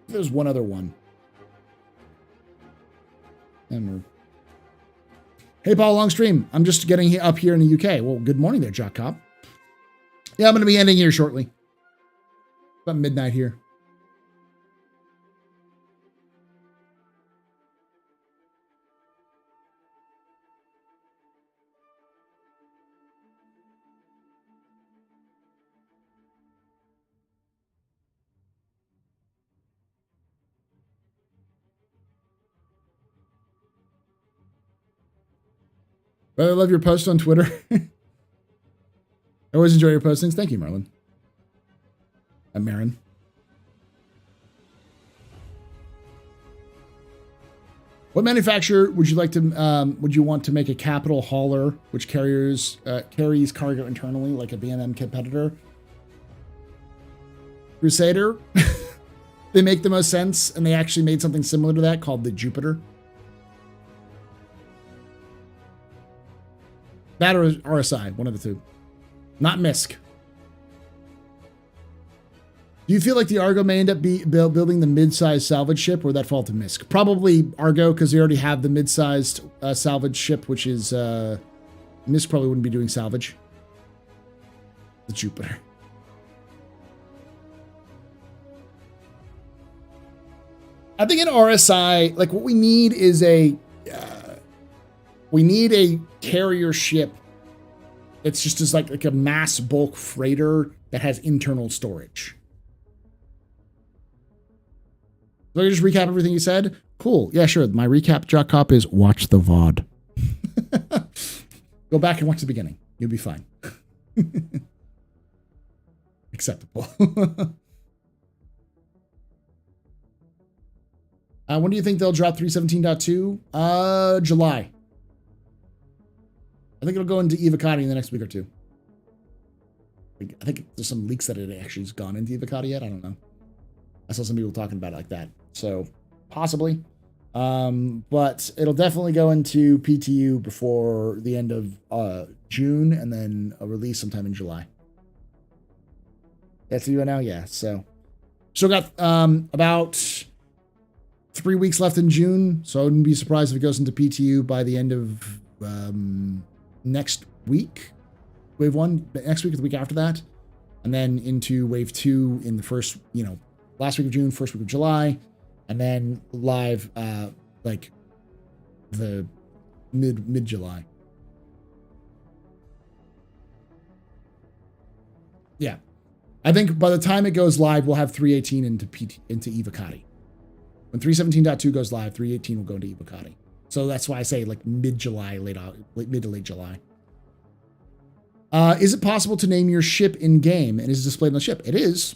There's one other one. Hey, Paul Longstream. I'm just getting up here in the UK. Well, good morning there, Jock Cop. Yeah, I'm going to be ending here shortly. About midnight here. But I love your post on Twitter. I always enjoy your postings. Thank you, Marlon. I'm Marin. What manufacturer would you like to? Would you want to make a capital hauler which carries cargo internally, like a B&M competitor? Crusader. They make the most sense, and they actually made something similar to that called the Jupiter. That or RSI, one of the two. Not MISC. Do you feel like the Argo may end up building the mid-sized salvage ship, or would that fall to MISC? Probably Argo, because they already have the mid-sized salvage ship, which is... MISC probably wouldn't be doing salvage. The Jupiter. I think in RSI, like what we need is we need a carrier ship. It's just as like a mass bulk freighter that has internal storage. So I just recap everything you said. Cool. Yeah, sure. My recap jock cop is watch the VOD. Go back and watch the beginning. You'll be fine. Acceptable. When do you think they'll drop 317.2? July. I think it'll go into Evocati in the next week or two. I think there's some leaks that it actually has gone into Evocati yet. I don't know. I saw some people talking about it like that. So, possibly. But it'll definitely go into PTU before the end of June, and then a release sometime in July. That's you now? Yeah, so. Still got about 3 weeks left in June, so I wouldn't be surprised if it goes into PTU by the end of next week. Wave 1, next week or the week after that. And then into Wave 2 in the first, last week of June, first week of July. And then live like the mid-July. Yeah. I think by the time it goes live, we'll have 318 into Evocati. When 317.2 goes live, 318 will go into Evocati. So that's why I say like mid-July, mid to late July. Is it possible to name your ship in-game and is it displayed on the ship? It is,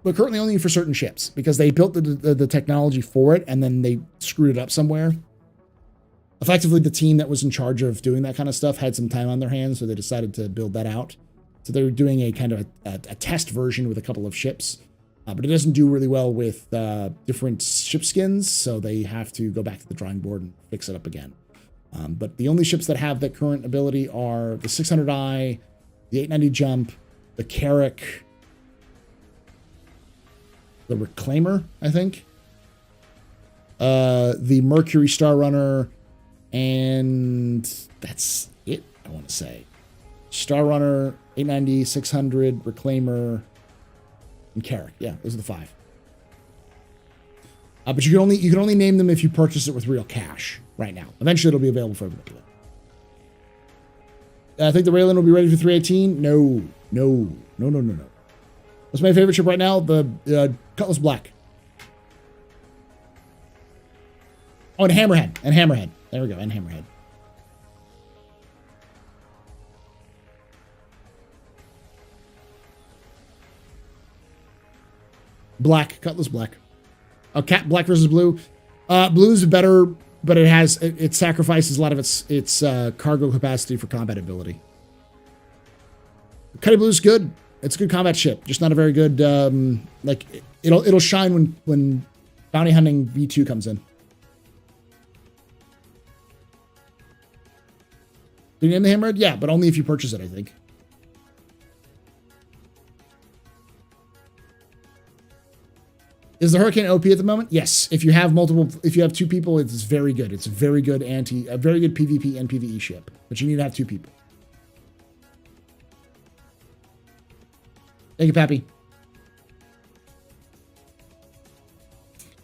but currently only for certain ships because they built the technology for it and then they screwed it up somewhere. Effectively, the team that was in charge of doing that kind of stuff had some time on their hands, so they decided to build that out. So they were doing a kind of a test version with a couple of ships. But it doesn't do really well with different ship skins, so they have to go back to the drawing board and fix it up again. But the only ships that have that current ability are the 600i, the 890 Jump, the Carrack, the Reclaimer, I think, the Mercury Star Runner, and that's it, I want to say. Star Runner, 890, 600, Reclaimer, and Carrack. Yeah, those are the 5. But you can only name them if you purchase it with real cash right now. Eventually, it'll be available for everybody. I think the Raylan will be ready for 318. No. What's my favorite ship right now? The Cutlass Black. Oh, and Hammerhead. There we go, and Hammerhead. Black, Cutlass Black. Black versus blue. Blue's better, but it sacrifices a lot of its cargo capacity for combat ability. Cutty Blue's good. It's a good combat ship, just not a very good. It'll shine when bounty hunting V2 comes in. Did you name the Hammerhead? Yeah, but only if you purchase it, I think. Is the Hurricane OP at the moment? Yes. If you have 2 people, it's very good. It's a very good PvP and PvE ship. But you need to have 2 people. Thank you, Pappy.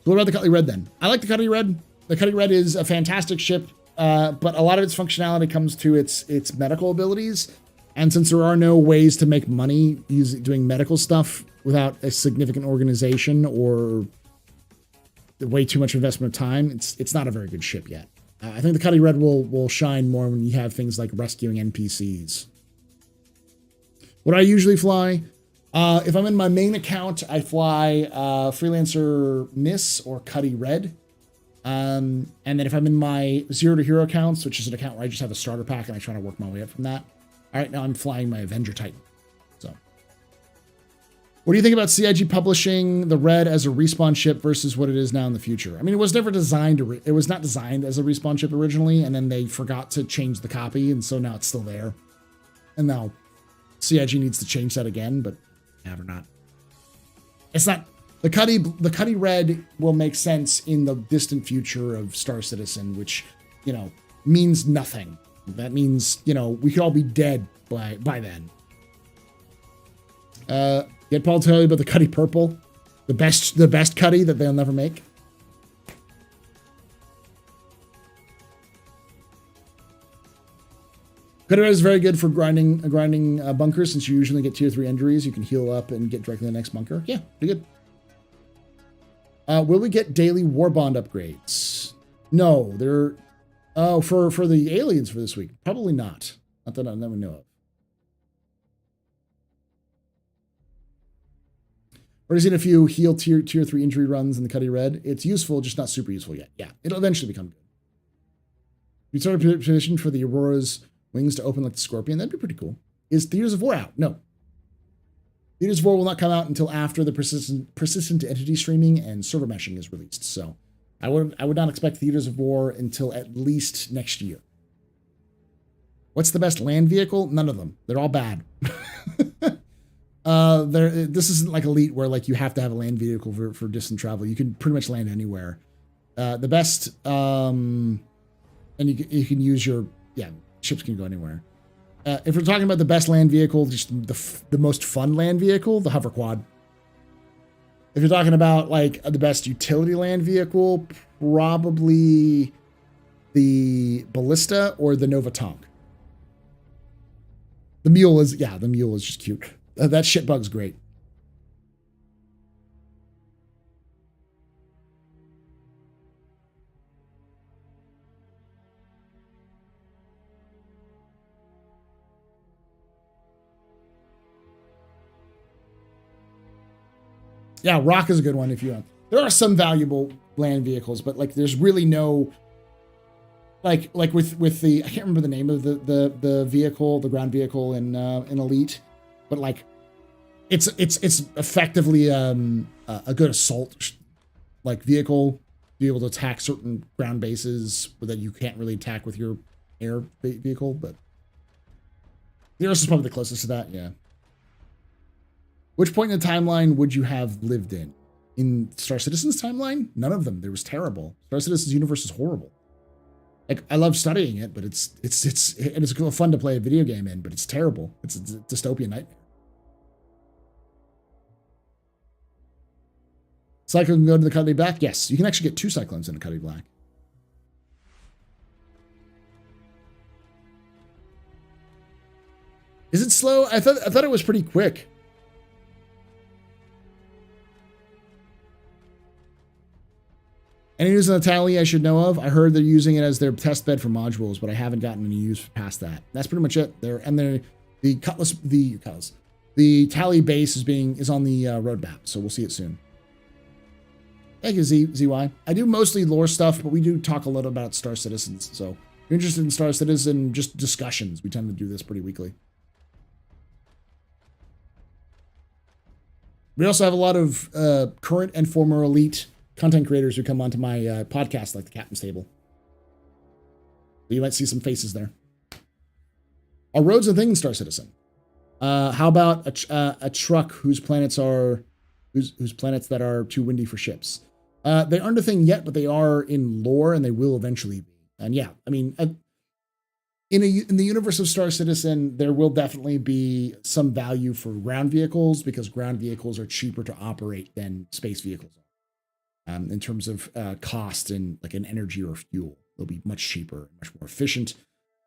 So what about the Cutlery Red then? I like the Cutlery Red. The Cutlery Red is a fantastic ship, but a lot of its functionality comes to its medical abilities. And since there are no ways to make money doing medical stuff without a significant organization or way too much investment of time, it's not a very good ship yet. I think the Cutlery Red will shine more when you have things like rescuing NPCs. What do I usually fly? If I'm in my main account, I fly Freelancer Miss or Cutty Red. And then if I'm in my 0 to Hero accounts, which is an account where I just have a starter pack and I try to work my way up from that. All right, now I'm flying my Avenger Titan. So, what do you think about CIG publishing the Red as a respawn ship versus what it is now in the future? I mean, it was never designed it was not designed as a respawn ship originally, and then they forgot to change the copy, and so now it's still there. And now CIG needs to change that again, but never not. It's not the Cutty Red will make sense in the distant future of Star Citizen, which, you know, means nothing. That means, you know, we could all be dead by then. Get Paul to tell you about the Cutty Purple, the best Cutty that they'll never make. Cutty Red is very good for grinding bunkers, since you usually get tier 3 injuries. You can heal up and get directly to the next bunker. Yeah, pretty good. Will we get daily war bond upgrades? No, they're... Oh, for the aliens for this week? Probably not. Not that we know of. Or is it if you heal tier 3 injury runs in the Cutty Red? It's useful, just not super useful yet. Yeah, it'll eventually become good. You start a position for the Aurora's wings to open like the Scorpion. That'd be pretty cool. Is Theaters of War out? No. Theaters of War will not come out until after the persistent entity streaming and server meshing is released. So I would not expect Theaters of War until at least next year. What's the best land vehicle? None of them. They're all bad. This isn't like Elite where like you have to have a land vehicle for distant travel. You can pretty much land anywhere. The best, and you can use your, ships can go anywhere. If we're talking about the best land vehicle, just the most fun land vehicle, the hover quad. If you're talking about like the best utility land vehicle, probably the Ballista or the Nova Tonk. The mule is just cute. That shitbug's great. Yeah, Rock is a good one if you want. There are some valuable land vehicles, but like there's really no like with the, I can't remember the name of the vehicle, the ground vehicle in Elite, but like it's effectively a good assault like vehicle to be able to attack certain ground bases that you can't really attack with your air vehicle, but Theros is probably the closest to that, yeah. Which point in the timeline would you have lived in? In Star Citizen's timeline? None of them. It was terrible. Star Citizen's universe is horrible. Like, I love studying it, but it's fun to play a video game in, but it's terrible. It's a dystopian nightmare. Cyclone can go to the Cutlery Black? Yes, you can actually get 2 Cyclones in a Cutlery Black. Is it slow? I thought it was pretty quick. Any news on the Tally I should know of? I heard they're using it as their test bed for modules, but I haven't gotten any use past that. That's pretty much it. The Tally base is on the roadmap, so we'll see it soon. Thank you, ZY. I do mostly lore stuff, but we do talk a lot about Star Citizens. So if you're interested in Star Citizen, just discussions. We tend to do this pretty weekly. We also have a lot of current and former Elite content creators who come onto my podcast, like the Captain's Table. So you might see some faces there. Are roads a thing in Star Citizen? How about a truck whose planets that are too windy for ships? They aren't a thing yet, but they are in lore, and they will eventually be. And yeah, I mean, in the universe of Star Citizen, there will definitely be some value for ground vehicles because ground vehicles are cheaper to operate than space vehicles are. In terms of cost and like an energy or fuel, they'll be much cheaper, much more efficient.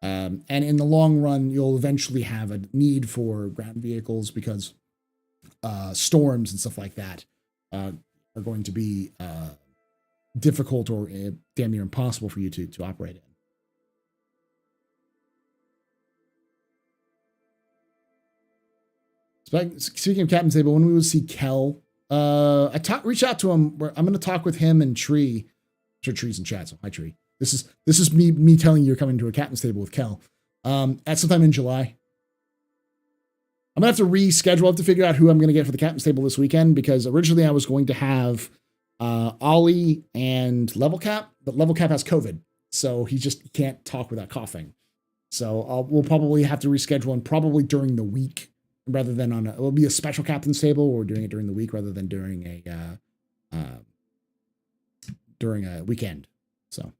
And in the long run, you'll eventually have a need for ground vehicles because storms and stuff like that are going to be difficult or damn near impossible for you to operate in. Speaking of Captain's Table, when we would see Kel, reach out to him. I'm going to talk with him and Tree. Sure, Tree's in chat, so hi Tree. This is me telling you you're coming to a Captain's Table with Kel at sometime in July. I'm gonna have to reschedule. I have to figure out who I'm gonna get for the Captain's Table this weekend because originally I was going to have Ollie and Level Cap, but Level Cap has COVID, so he just can't talk without coughing. So we'll probably have to reschedule and probably during the week rather than it'll be a special Captain's Table. Or we're doing it during the week rather than during a weekend. So.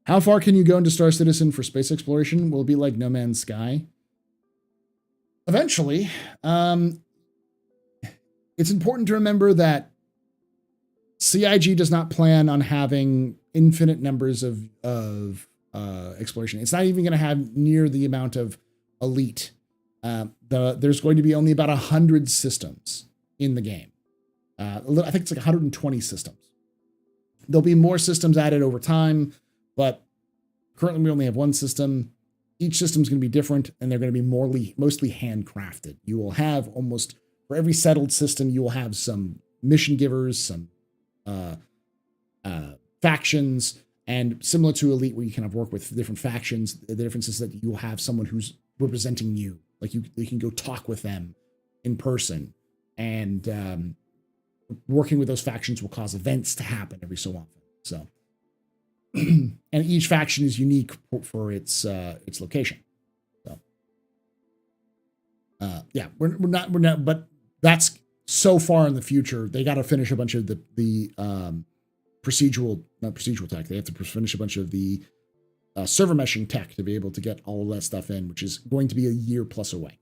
How far can you go into Star Citizen for space exploration? Will it be like No Man's Sky? Eventually. It's important to remember that CIG does not plan on having infinite numbers of exploration. It's not even going to have near the amount of elite. There's going to be only about 100 systems in the game. I think it's like 120 systems. There'll be more systems added over time. But currently we only have one system. Each system is going to be different, and they're going to be mostly handcrafted. You will have almost, for every settled system, you will have some mission givers, some factions, and similar to Elite, where you kind of work with different factions, the difference is that you will have someone who's representing you. Like you can go talk with them in person, and working with those factions will cause events to happen every so often. So. And each faction is unique for its location. So, yeah, we're not, but that's so far in the future. They got to finish a bunch of the not procedural tech. They have to finish a bunch of the server meshing tech to be able to get all of that stuff in, which is going to be a year plus away.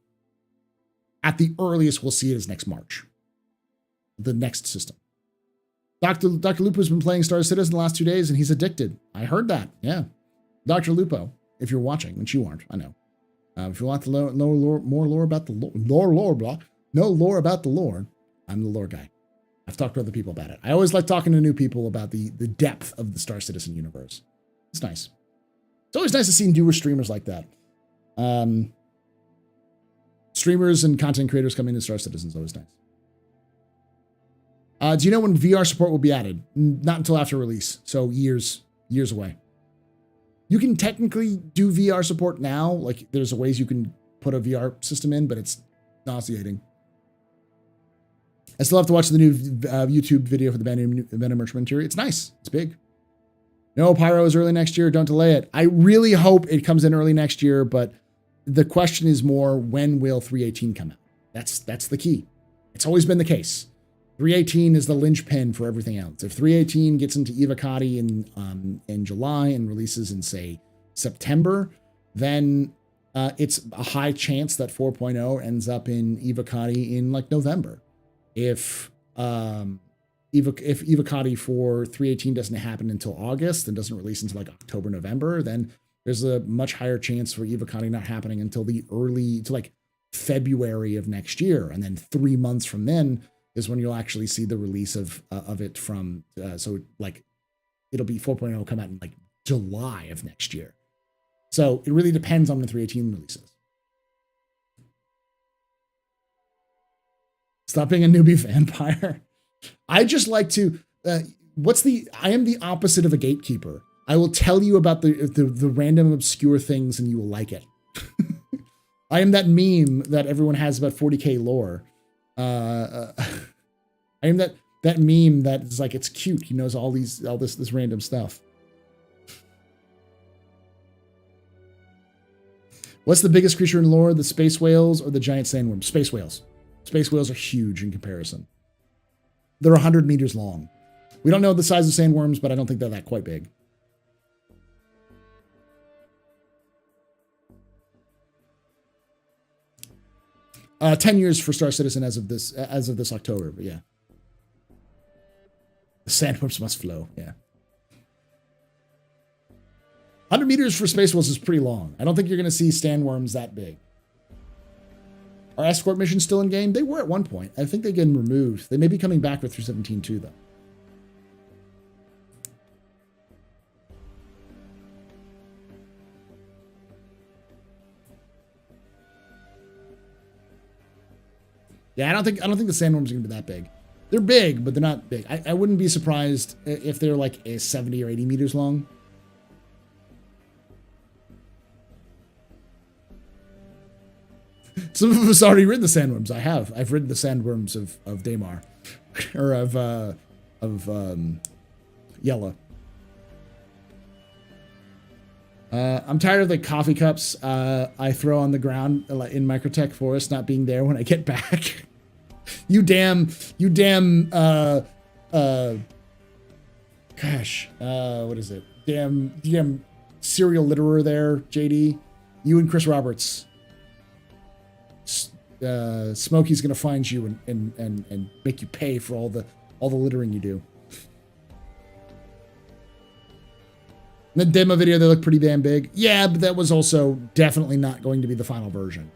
At the earliest, we'll see it as next March. The next system. Dr. Lupo's been playing Star Citizen the last 2 days, and he's addicted. I heard that. Yeah. Dr. Lupo, if you're watching, which you aren't, I know. If you want to know more lore about the lore about the lore, I'm the lore guy. I've talked to other people about it. I always like talking to new people about the depth of the Star Citizen universe. It's nice. It's always nice to see newer streamers like that. Streamers and content creators coming to Star Citizen is always nice. Do you know when VR support will be added? Not until after release, so years away. You can technically do VR support now. Like, there's ways you can put a VR system in, but it's nauseating. I still have to watch the new YouTube video for the Banu merch material. It's nice. It's big. No, Pyro is early next year. Don't delay it. I really hope it comes in early next year, but the question is more, when will 318 come out? That's the key. It's always been the case. 318 is the linchpin for everything else. If 318 gets into Evocati in July and releases in, say, September, then it's a high chance that 4.0 ends up in Evocati in like November. If Evocati for 318 doesn't happen until August and doesn't release until like October, November, then there's a much higher chance for Evocati not happening until like February of next year. And then 3 months from then is when you'll actually see the release of it from, so like it'll be 4.0 come out in like July of next year. So it really depends on when 318 releases. Stop being a newbie vampire. I just like to, I am the opposite of a gatekeeper. I will tell you about the random obscure things and you will like it. I am that meme that everyone has about 40k lore. I am that meme that is like, it's cute. He knows all this random stuff. What's the biggest creature in lore, the space whales or the giant sandworms? Space whales. Space whales are huge in comparison. They're 100 meters long. We don't know the size of sandworms, but I don't think they're that quite big. Uh, 10 years for Star Citizen as of this October, but yeah. The sandworms must flow, yeah. 100 meters for space whales is pretty long. I don't think you're going to see sandworms that big. Are escort missions still in game? They were at one point. I think they've been removed. They may be coming back with 317 too, though. Yeah, I don't think the sandworms are gonna be that big. They're big, but they're not big. I wouldn't be surprised if they're like 70 or 80 meters long. Some of us already rid the sandworms. I have. I've ridden the sandworms of Daymar, or of Yella. I'm tired of the coffee cups I throw on the ground in Microtech Forest not being there when I get back. you damn, gosh, what is it? Damn serial litterer there, JD. You and Chris Roberts. Smokey's gonna find you and make you pay for all the littering you do. In the demo video, they look pretty damn big. Yeah, but that was also definitely not going to be the final version.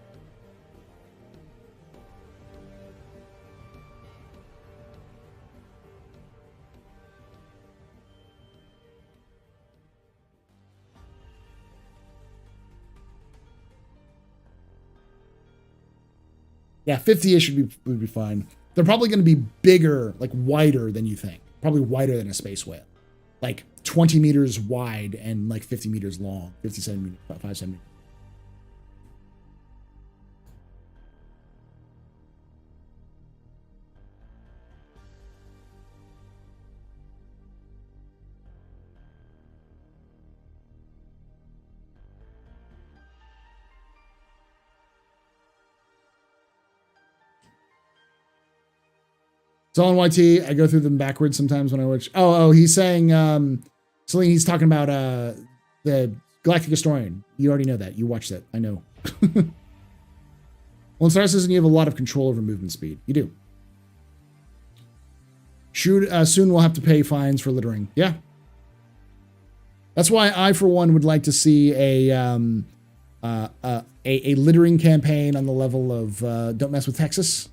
Yeah, 50-ish would be fine. They're probably going to be bigger, like wider than you think. Probably wider than a space whale. Like 20 meters wide and like 50 meters long. 50 centimeters, 5 centimeters. It's all in YT. I go through them backwards sometimes when I watch. Oh, he's saying, Celine, he's talking about the Galactic Historian. You already know that. You watched that. I know. Well, in Star Citizen, you have a lot of control over movement speed. You do. Soon we'll have to pay fines for littering. Yeah. That's why I, for one, would like to see a littering campaign on the level of Don't Mess with Texas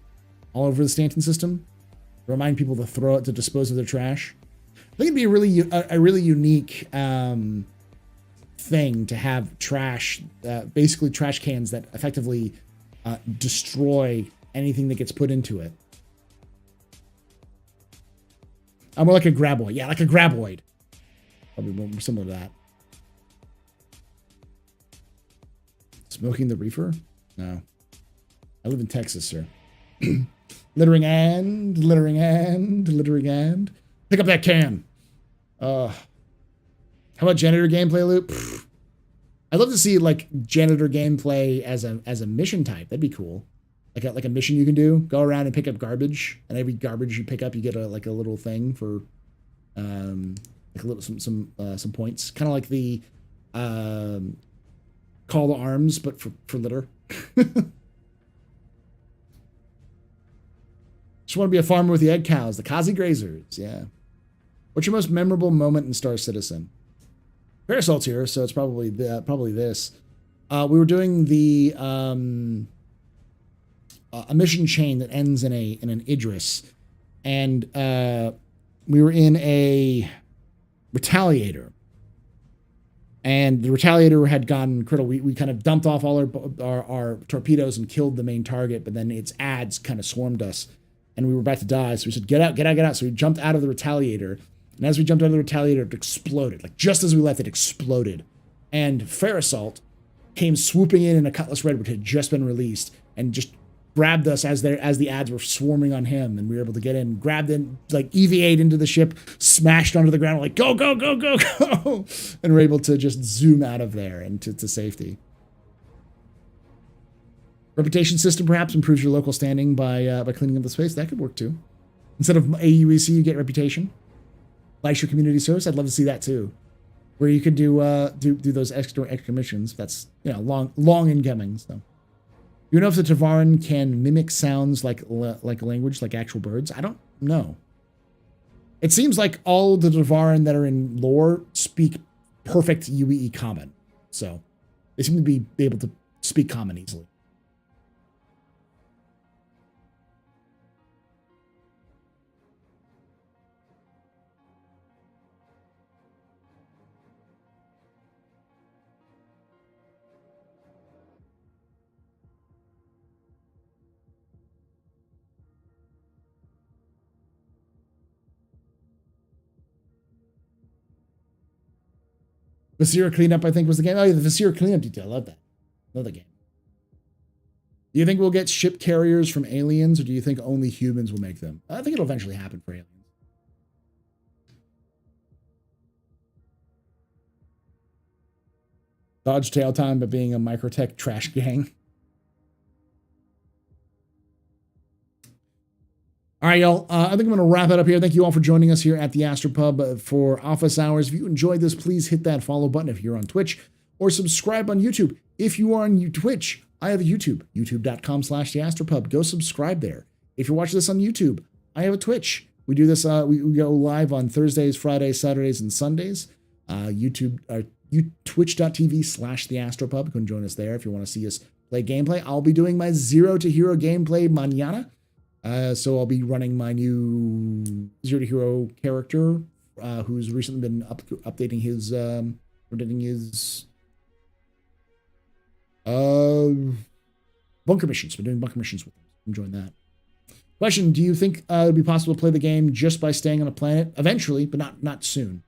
all over the Stanton system. Remind people to dispose of their trash. I think it'd be a really unique thing to have trash, basically trash cans that effectively destroy anything that gets put into it. More like a graboid. Yeah, like a graboid. Probably more similar to that. Smoking the reefer? No. I live in Texas, sir. Littering and. Pick up that can. How about janitor gameplay loop? I'd love to see like janitor gameplay as a mission type. That'd be cool. Like a mission you can do. Go around and pick up garbage, and every garbage you pick up, you get a little thing for like a little some points. Kind of like the call to arms, but for litter. Just want to be a farmer with the egg cows, the Kazi grazers. Yeah. What's your most memorable moment in Star Citizen? Parasol's here, so it's probably this. We were doing the a mission chain that ends in an Idris, and we were in a Retaliator, and the Retaliator had gone critical. We kind of dumped off all our torpedoes and killed the main target, but then its ads kind of swarmed us. And we were about to die, so we said, get out. So we jumped out of the Retaliator. And as we jumped out of the Retaliator, it exploded. Like, just as we left, it exploded. And Farasalt came swooping in a Cutlass Red, which had just been released, and just grabbed us as the ads were swarming on him. And we were able to get in, grabbed in, like, EVA'd into the ship, smashed onto the ground, like, go. And we're able to just zoom out of there and to safety. Reputation system perhaps improves your local standing by cleaning up the space. That could work too. Instead of AUEC, you get reputation. Likes your community service. I'd love to see that too, where you could do those extra missions. That's long in coming. So, you know if the Tavaran can mimic sounds like language, like actual birds? I don't know. It seems like all the Tavaran that are in lore speak perfect UEE common, so they seem to be able to speak common easily. Vizier cleanup, I think, was the game. Oh, yeah, the Vizier cleanup detail. Love that. Love the game. Do you think we'll get ship carriers from aliens, or do you think only humans will make them? I think it'll eventually happen for aliens. Dodge tail time by being a microtech trash gang. All right, y'all. I think I'm going to wrap it up here. Thank you all for joining us here at the Astropub for office hours. If you enjoyed this, please hit that follow button if you're on Twitch, or subscribe on YouTube. If you are on Twitch, I have a YouTube, youtube.com/theastropub. Go subscribe there. If you're watching this on YouTube, I have a Twitch. We do this, we go live on Thursdays, Fridays, Saturdays, and Sundays. Twitch.tv/theastropub. You can join us there if you want to see us play gameplay. I'll be doing my Zero to Hero gameplay mañana. So I'll be running my new Zero to Hero character, who's recently been updating his bunker missions. Been doing bunker missions with him. Enjoying that. Question: do you think it would be possible to play the game just by staying on a planet eventually, but not soon?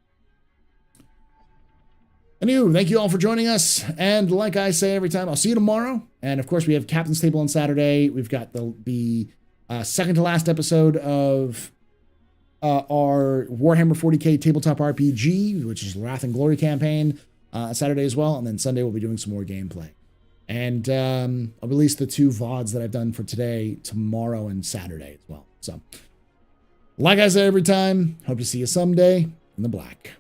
Anywho, thank you all for joining us. And like I say every time, I'll see you tomorrow. And of course, we have Captain's Table on Saturday. We've got the second to last episode of our Warhammer 40k tabletop RPG, which is Wrath and Glory campaign, Saturday as well. And then Sunday we'll be doing some more gameplay. And I'll release the 2 VODs that I've done for today, tomorrow, and Saturday as well. So, like I say every time, hope to see you someday in the black.